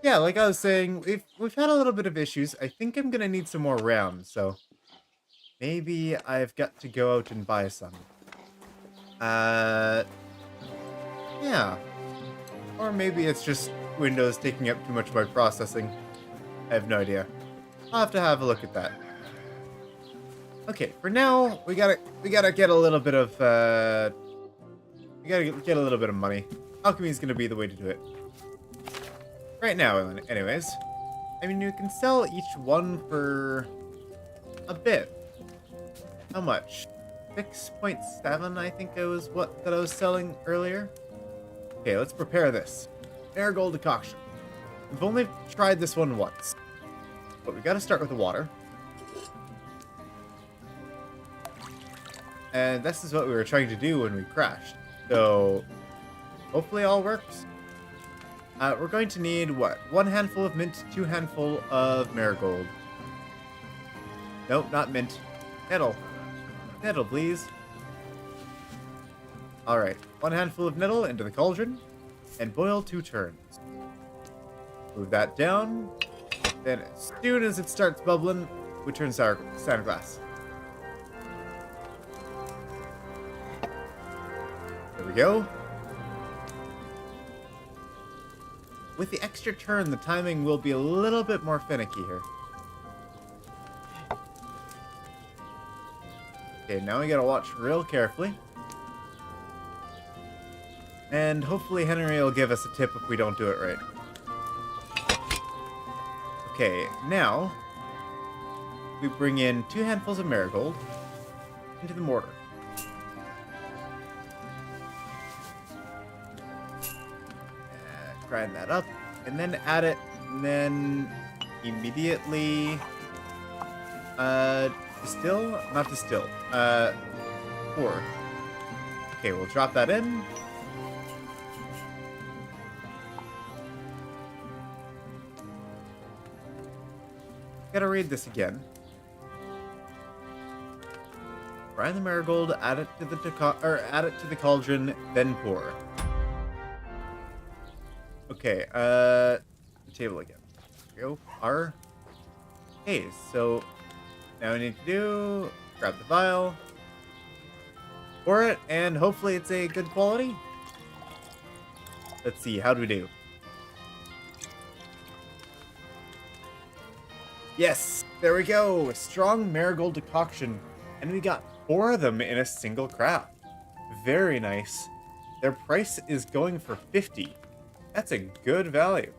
Yeah, like I was saying, we've had a little bit of issues. I think I'm gonna need some more rounds, so maybe I've got to go out and buy some. Yeah. Or maybe it's just Windows taking up too much of my processing. I have no idea. I'll have to have a look at that. Okay, for now, we gotta get a little bit of we gotta get a little bit of money. Alchemy is gonna be the way to do it. Right now, anyways. I mean, you can sell each one for a bit. How much? 6.7, I think it was that I was selling earlier. Okay, let's prepare this. Marigold decoction. We've only tried this one once. But we gotta start with the water. And this is what we were trying to do when we crashed. So, hopefully all works. We're going to need, what? 1 handful of mint, 2 handful of marigold. Nope, not mint. Nettle. Nettle, please. Alright, 1 handful of nettle into the cauldron, and boil 2 turns. Move that down. Then as soon as it starts bubbling, we turn sour sand glass. There we go. With the extra turn, the timing will be a little bit more finicky here. Okay, now we gotta watch real carefully. And hopefully Henry will give us a tip if we don't do it right. Okay, now we bring in 2 handfuls of marigold into the mortar. Grind that up, and then add it, and then immediately distill? Not distill. Pour. Okay, we'll drop that in. Gotta read this again. Grind the marigold, add it to the cauldron, then pour. Okay, the table again. There we go. R. Okay, so now we need to do grab the vial, pour it, and hopefully it's a good quality. Let's see, how do we do? Yes, there we go. A strong marigold decoction, and we got 4 of them in a single craft. Very nice. Their price is going for 50. That's a good value.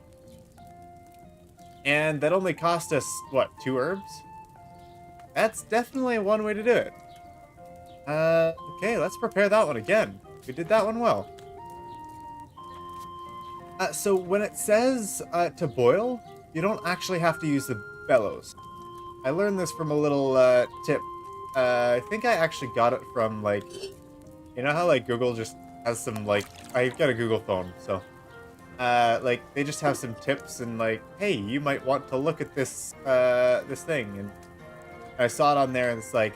And that only cost us, what, 2 herbs? That's definitely one way to do it. Okay, let's prepare that one again. We did that one well. So when it says to boil, you don't actually have to use the bellows. I learned this from a little tip. I think I actually got it from, like, you know how, like, Google just has some, like, I've got a Google phone, so like, they just have some tips and, like, hey, you might want to look at this this thing, and I saw it on there, and it's like,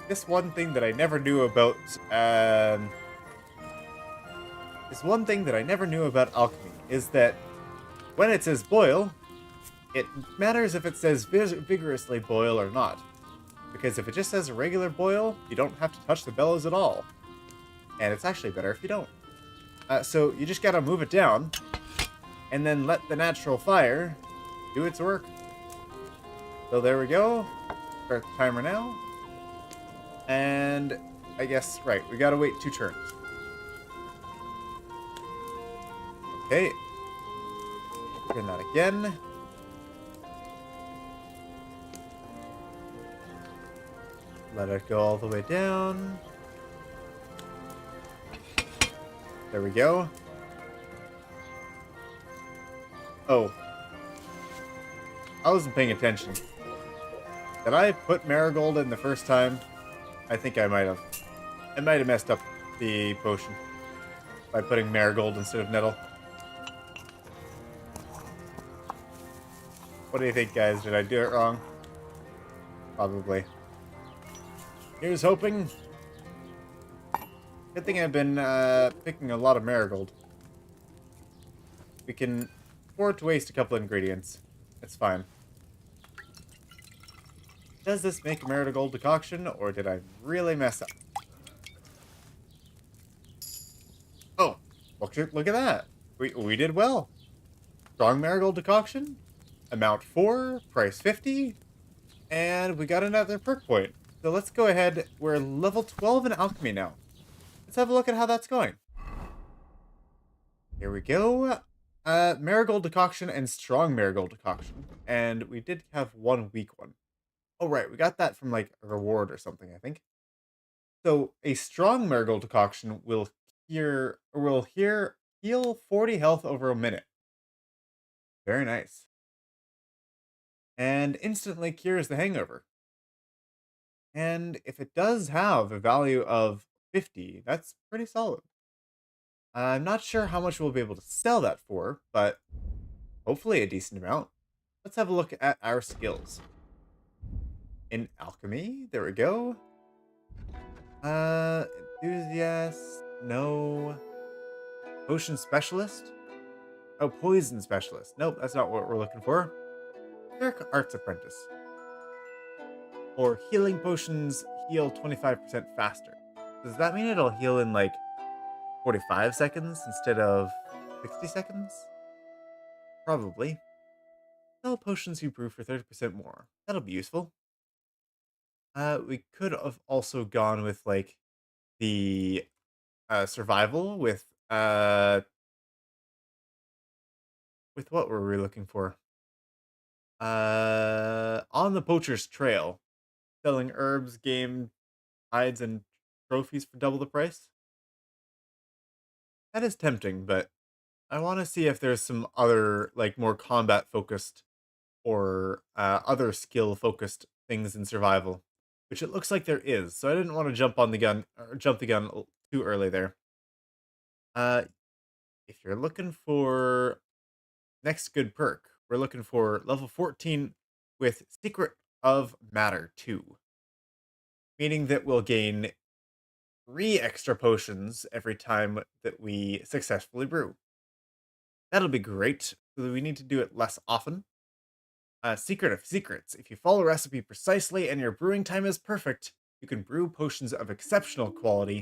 this one thing that I never knew about alchemy is that when it says boil, it matters if it says vigorously boil or not. Because if it just says a regular boil, you don't have to touch the bellows at all. And it's actually better if you don't. So you just gotta move it down, and then let the natural fire do its work. So there we go. Start the timer now. And I guess, right, we gotta wait 2 turns. Okay. Turn that again. Let it go all the way down. There we go. Oh. I wasn't paying attention. Did I put marigold in the first time? I think I might have. I might have messed up the potion by putting marigold instead of nettle. What do you think, guys? Did I do it wrong? Probably. Here's hoping. Good thing I've been picking a lot of marigold. We can afford to waste a couple ingredients. It's fine. Does this make a marigold decoction, or did I really mess up? Oh, look at that. We did well. Strong marigold decoction, amount 4, price 50, and we got another perk point. So let's go ahead. We're level 12 in alchemy now. Let's have a look at how that's going. Here we go. Marigold decoction and strong marigold decoction. And we did have one weak one. Oh, right. We got that from, like, a reward or something, I think. So a strong marigold decoction will heal 40 health over a minute. Very nice. and instantly cures the hangover. And if it does have a value of 50, that's pretty solid. I'm not sure how much we'll be able to sell that for, but hopefully a decent amount. Let's have a look at our skills. In alchemy, there we go. Enthusiast, no. Potion specialist? Oh, poison specialist. Nope, that's not what we're looking for. Cleric arts apprentice. Or healing potions heal 25% faster. Does that mean it'll heal in like 45 seconds instead of 60 seconds? Probably. Sell potions you brew for 30% more. That'll be useful. We could have also gone with like the survival with what were we looking for? On the poacher's trail, selling herbs, game, hides, and trophies for double the price. That is tempting, but I want to see if there's some other like more combat focused or other skill focused things in survival, which it looks like there is. So I didn't want to jump on the gun or jump the gun too early there. If you're looking for next good perk, we're looking for level 14 with Secret of Matter 2. Meaning that we'll gain 3 extra potions every time that we successfully brew. That'll be great, so we need to do it less often. Secret of Secrets. If you follow a recipe precisely and your brewing time is perfect, you can brew potions of exceptional quality,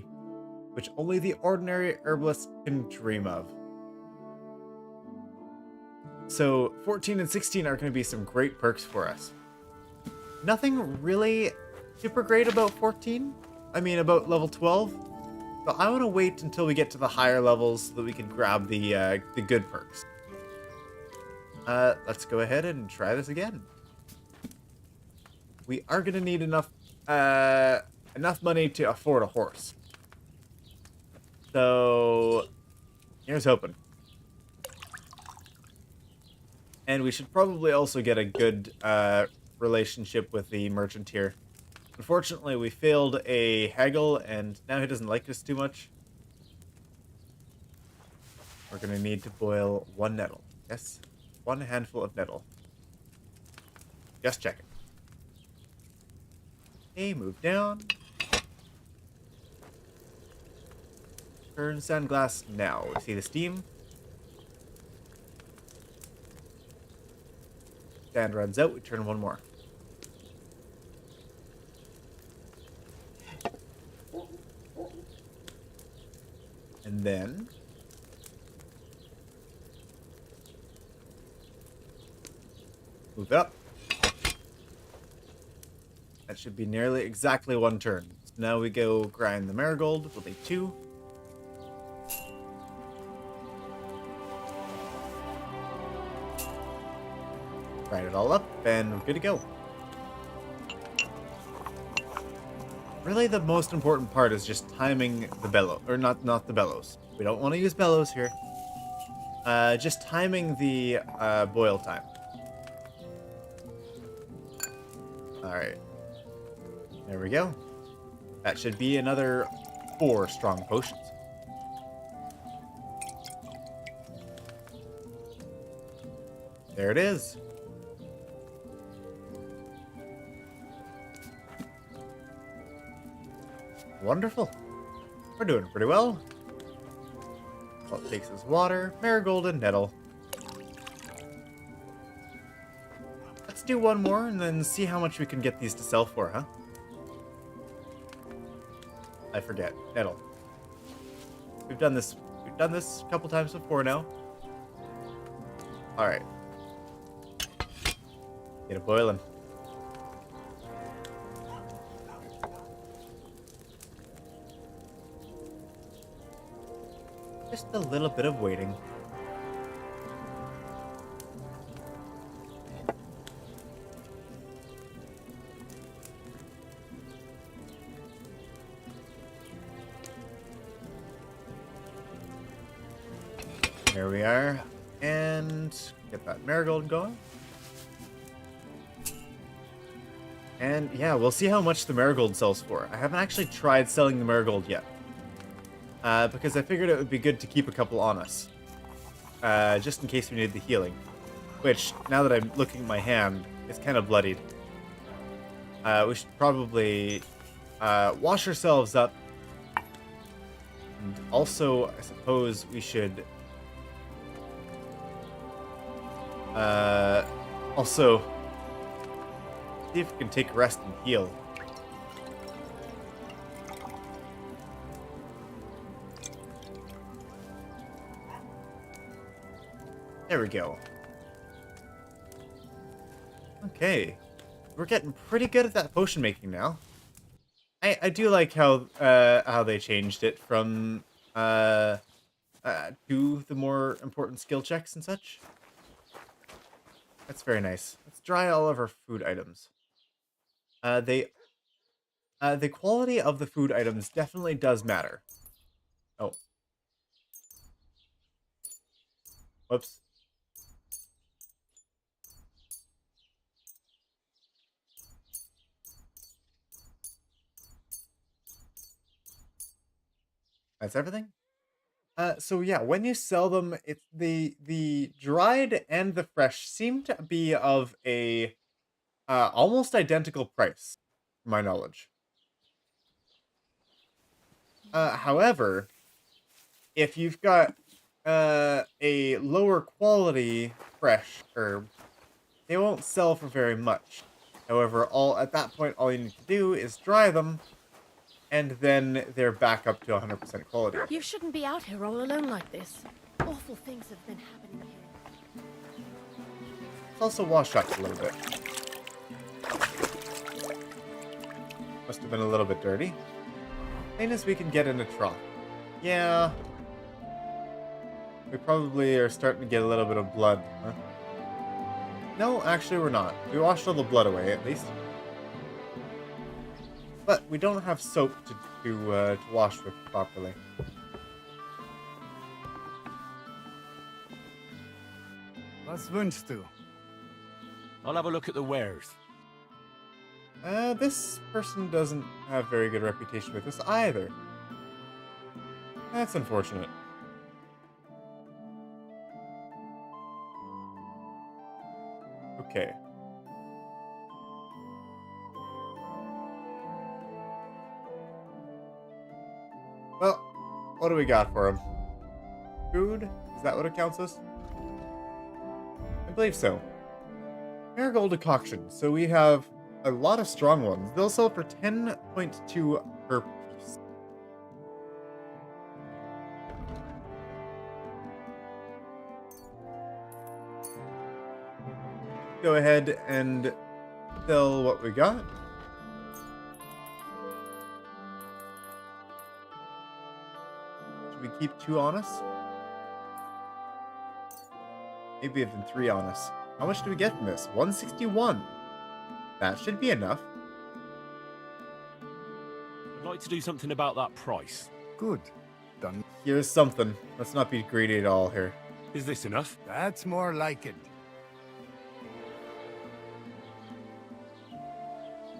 which only the ordinary herbalist can dream of. So 14 and 16 are going to be some great perks for us. Nothing really super great about 14. I mean, about level 12. So I want to wait until we get to the higher levels so that we can grab the good perks. Let's go ahead and try this again. We are going to need enough money to afford a horse. So here's hoping. And we should probably also get a good relationship with the merchant here. Unfortunately, we failed a haggle, and now he doesn't like us too much. We're going to need to boil 1 nettle. Yes, 1 handful of nettle. Just checking. Okay, move down. Turn sand glass now. See the steam? Sand runs out, we turn 1 more. And then move it up. That should be nearly exactly 1 turn. So now we go grind the marigold. We'll take 2. Grind it all up, and we're good to go. Really, the most important part is just timing the bellow, or not the bellows. We don't want to use bellows here. Just timing the boil time. All right, there we go. That should be another 4 strong potions. There it is. Wonderful. We're doing pretty well. All it takes is water, marigold, and nettle. Let's do 1 more and then see how much we can get these to sell for, huh? I forget. Nettle. We've done this a couple times before now. Alright. Get it boiling. Just a little bit of waiting. There we are. And get that marigold going. And yeah, we'll see how much the marigold sells for. I haven't actually tried selling the marigold yet. Because I figured it would be good to keep a couple on us. Just in case we need the healing. Which, now that I'm looking at my hand, is kind of bloodied. We should probably wash ourselves up. And also, I suppose we should also see if we can take a rest and heal. There we go. Okay. We're getting pretty good at that potion making now. I do like how they changed it from to the more important skill checks and such. That's very nice. Let's dry all of our food items. The quality of the food items definitely does matter. Oh. Whoops. That's everything? So yeah, when you sell them, it's the dried and the fresh seem to be of a almost identical price, to my knowledge. However, if you've got a lower quality fresh herb, they won't sell for very much. However, at that point, all you need to do is dry them, and then they're back up to 100% quality. You shouldn't be out here all alone like this. Awful things have been happening here. Let's also wash up a little bit. Must have been a little bit dirty. Clean as we can get in a trough. Yeah. We probably are starting to get a little bit of blood, huh? No, actually we're not. We washed all the blood away, at least. But we don't have soap to wash with properly. Was wünschst du? I'll have a look at the wares. This person doesn't have very good reputation with us either. That's unfortunate. Okay. Well, what do we got for him? Food? Is that what it counts as? I believe so. Marigold decoction. So we have a lot of strong ones. They'll sell for 10.2 per piece. Go ahead and sell what we got. Should we keep 2 on us? Maybe even 3 on us. How much do we get from this? 161. That should be enough. I'd like to do something about that price. Good. Done. Here's something. Let's not be greedy at all here. Is this enough? That's more like it.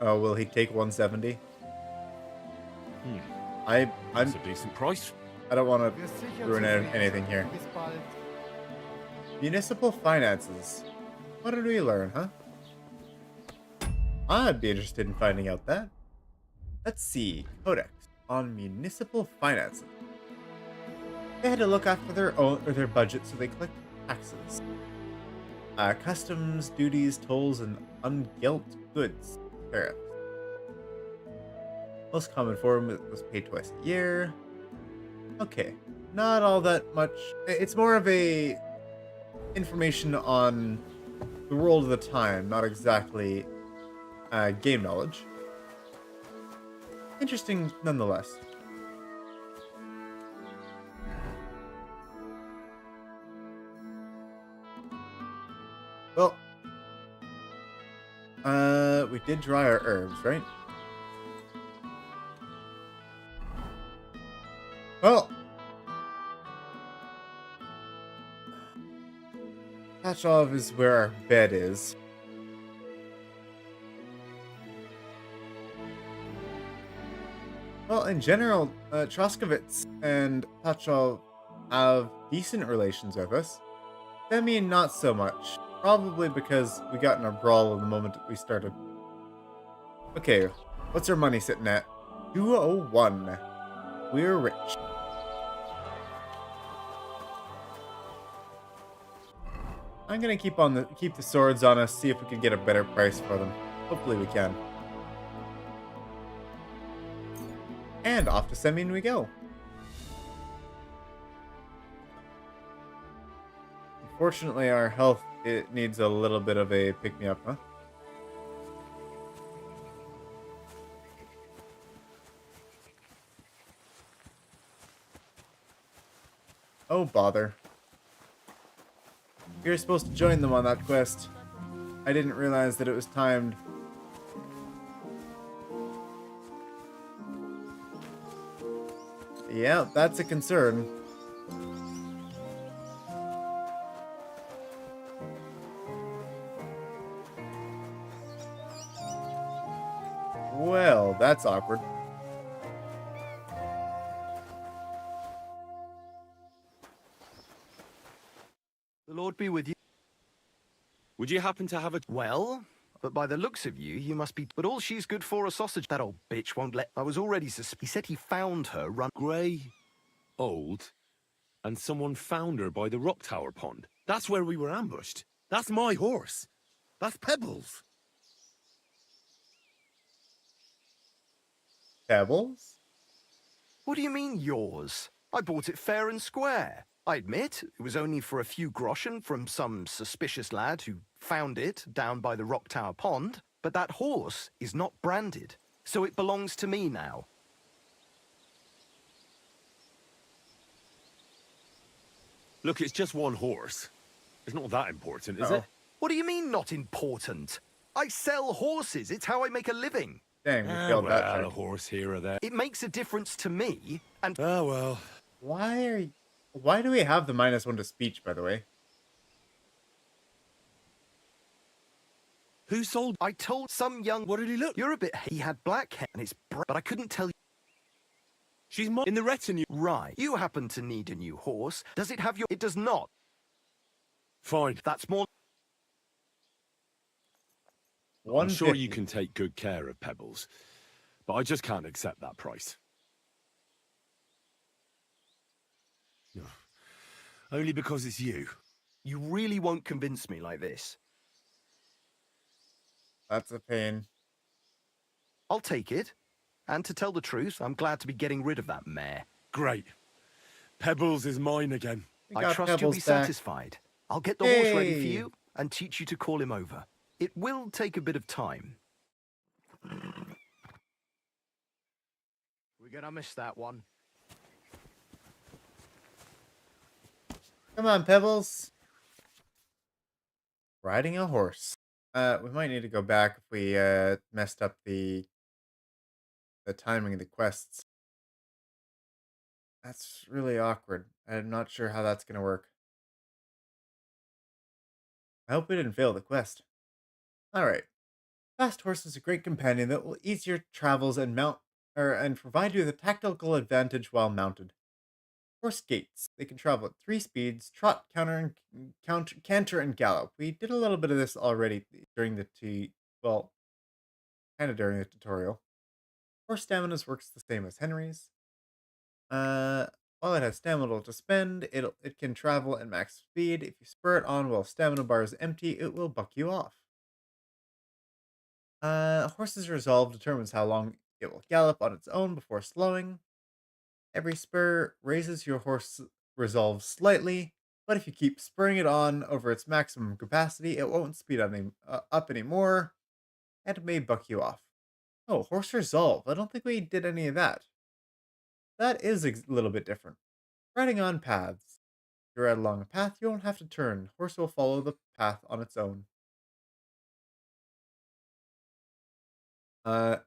Oh, will he take 170? I'm That's a decent price. I don't want to ruin anything here. Municipal finances. What did we learn, huh? I'd be interested in finding out that. Let's see. Codex on municipal finances. They had to look after their budget, so they collect taxes. Customs, duties, tolls, and ungilt goods. Tariffs. Most common form was paid twice a year. Okay. Not all that much. It's more of a information on the world of the time, not exactly game knowledge. Interesting nonetheless. Well, we did dry our herbs, right? Well, Patchov is where our bed is. Well, in general, Troskowitz and Pachov have decent relations with us. Demi, not so much. Probably because we got in a brawl the moment we started. Okay, what's our money sitting at? 201. We're rich. I'm gonna keep the swords on us, see if we can get a better price for them. Hopefully we can. And off to Semyon we go. Unfortunately, our health, it needs a little bit of a pick-me-up, huh? Oh, bother. You're supposed to join them on that quest. I didn't realize that it was timed. Yeah, that's a concern. Well, that's awkward. The Lord be with you. Would you happen to have a... Well, but by the looks of you, you must be... But all she's good for a sausage. That old bitch won't let... I was already He said he found her run... Grey, old, and someone found her by the rock tower pond. That's where we were ambushed. That's my horse. That's Pebbles. Pebbles? What do you mean, yours? I bought it fair and square. I admit, it was only for a few groschen from some suspicious lad who found it down by the rock tower pond, but that horse is not branded, so it belongs to me now. Look, it's just one horse. It's not that important, is it? What do you mean, not important? I sell horses. It's how I make a living. Dang, we failed that well, time. a horse here or there. It makes a difference to me, and... Oh, well. Why do we have the -1 to speech, by the way? Who sold? I told some young... What did he look? You're a bit... He had black hair and it's but I couldn't tell you... She's in the retinue. Right. You happen to need a new horse. Does it have your... It does not. Fine. That's more... I'm sure you can take good care of Pebbles, but I just can't accept that price. No. Only because it's you. You really won't convince me like this. That's a pain. I'll take it. And to tell the truth, I'm glad to be getting rid of that mare. Great. Pebbles is mine again. I trust you'll be satisfied. I'll get the horse ready for you and teach you to call him over. It will take a bit of time. We're gonna miss that one. Come on, Pebbles. Riding a horse. We might need to go back if we messed up the timing of the quests. That's really awkward. I'm not sure how that's gonna work. I hope we didn't fail the quest. Alright. Fast Horse is a great companion that will ease your travels and and provide you with a tactical advantage while mounted. Horse gaits. They can travel at 3 speeds: trot, canter, and gallop. We did a little bit of this already during the during the tutorial. Horse stamina works the same as Henry's. While it has stamina to spend, it can travel at max speed. If you spur it on while stamina bar is empty, it will buck you off. Horse's resolve determines how long it will gallop on its own before slowing. Every spur raises your horse resolve slightly, but if you keep spurring it on over its maximum capacity, it won't speed up anymore, and it may buck you off. Oh, horse resolve. I don't think we did any of that. That is a little bit different. Riding on paths. If you ride along a path, you won't have to turn. Horse will follow the path on its own.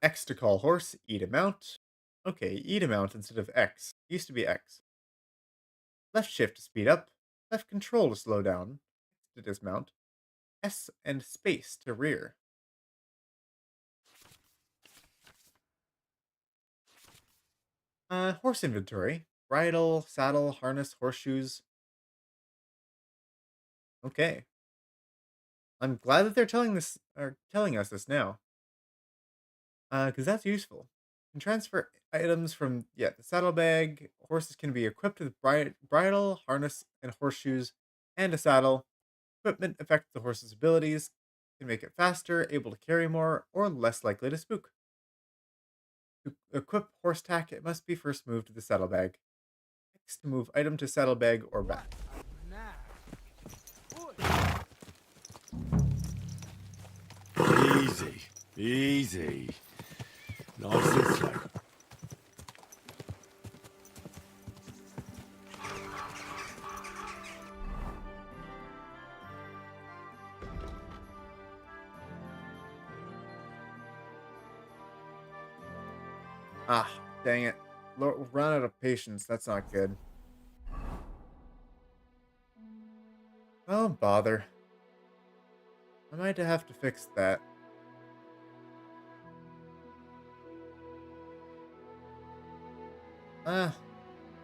X to call horse, E to mount. Okay, E to mount instead of X. Used to be X. Left shift to speed up. Left control to slow down. X to dismount. S and space to rear. Horse inventory. Bridle, saddle, harness, horseshoes. Okay. I'm glad that they're telling us this now. Because that's useful. You can transfer items from, the saddlebag. Horses can be equipped with bridle, harness, and horseshoes, and a saddle. Equipment affects the horse's abilities, can make it faster, able to carry more, or less likely to spook. To equip horse tack, it must be first moved to the saddlebag. Next, to move item to saddlebag or back. Easy. Easy. Nice and slow. Ah, dang it. Run out of patience. That's not good. Oh, bother. I might have to fix that.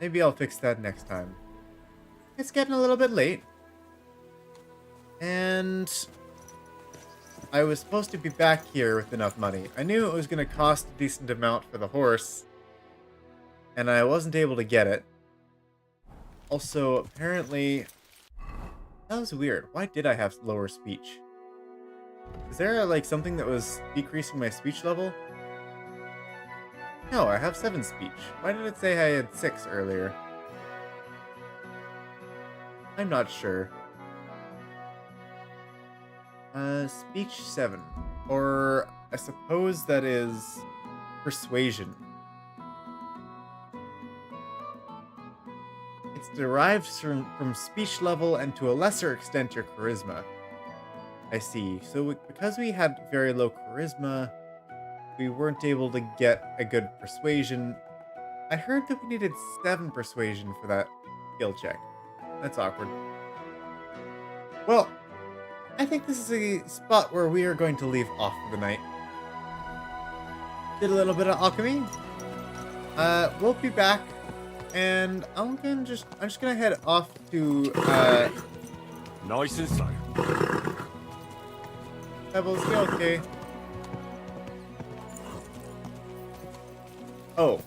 Maybe I'll fix that next time. It's getting a little bit late. And I was supposed to be back here with enough money. I knew it was going to cost a decent amount for the horse. And I wasn't able to get it. Also, apparently... That was weird. Why did I have lower speech? Is there, like, something that was decreasing my speech level? No, I have 7 speech. Why did it say I had 6 earlier? I'm not sure. Speech 7. Or, I suppose that is... persuasion. It's derived from speech level and to a lesser extent your charisma. I see. So because we had very low charisma, we weren't able to get a good persuasion. I heard that we needed 7 persuasion for that skill check. That's awkward. Well, I think this is a spot where we are going to leave off for the night. Did a little bit of alchemy. We'll be back, and I'm just gonna head off to Nice and slow. Pebbles, you okay? Oh.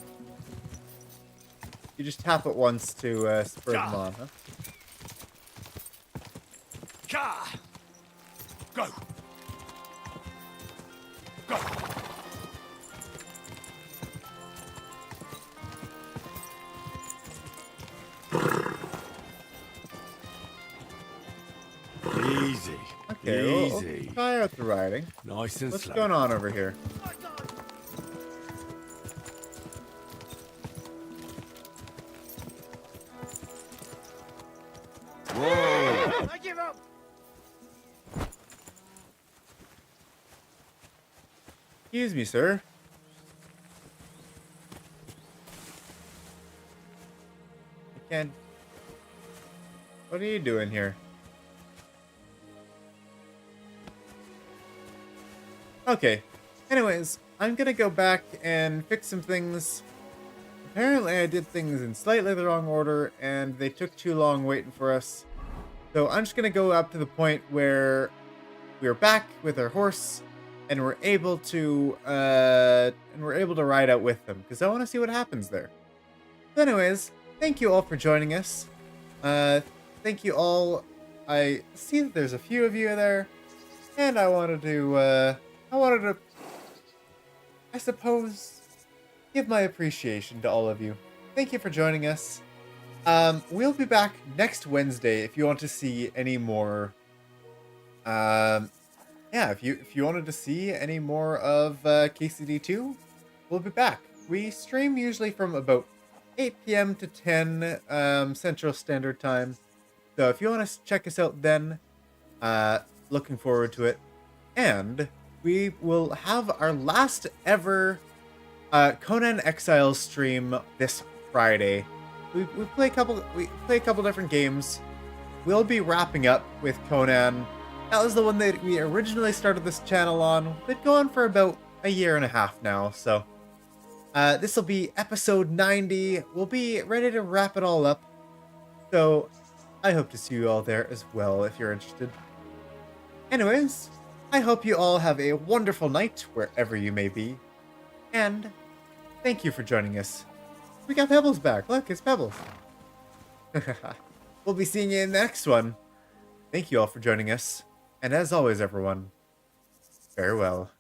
You just tap it once to spur them on, huh? Go! Go! Easy. Okay, Easy. we'll try out the riding. Nice and What's slow. going on over here? Whoa! I give up! Excuse me, sir. I can't... What are you doing here? Okay. Anyways, I'm gonna go back and fix some things. Apparently I did things in slightly the wrong order, and they took too long waiting for us. So I'm just gonna go up to the point where we're back with our horse, and we're able to ride out with them, because I want to see what happens there. So anyways, thank you all for joining us. Thank you all. I see that there's a few of you there, and I wanted to, I suppose, give my appreciation to all of you. Thank you for joining us. We'll be back next Wednesday if you want to see any more. Yeah, if you wanted to see any more of KCD II, we'll be back. We stream usually from about 8 p.m. to 10 Central Standard Time. So if you want to check us out then, looking forward to it. And we will have our last ever Conan Exiles stream this Friday. We play a couple different games. We'll be wrapping up with Conan. That was the one that we originally started this channel on. Been going for about a year and a half now, so This will be episode 90. We'll be ready to wrap it all up. So I hope to see you all there as well if you're interested. Anyways, I hope you all have a wonderful night wherever you may be. And thank you for joining us. We got Pebbles back. Look, it's Pebbles. We'll be seeing you in the next one. Thank you all for joining us. And as always, everyone, farewell.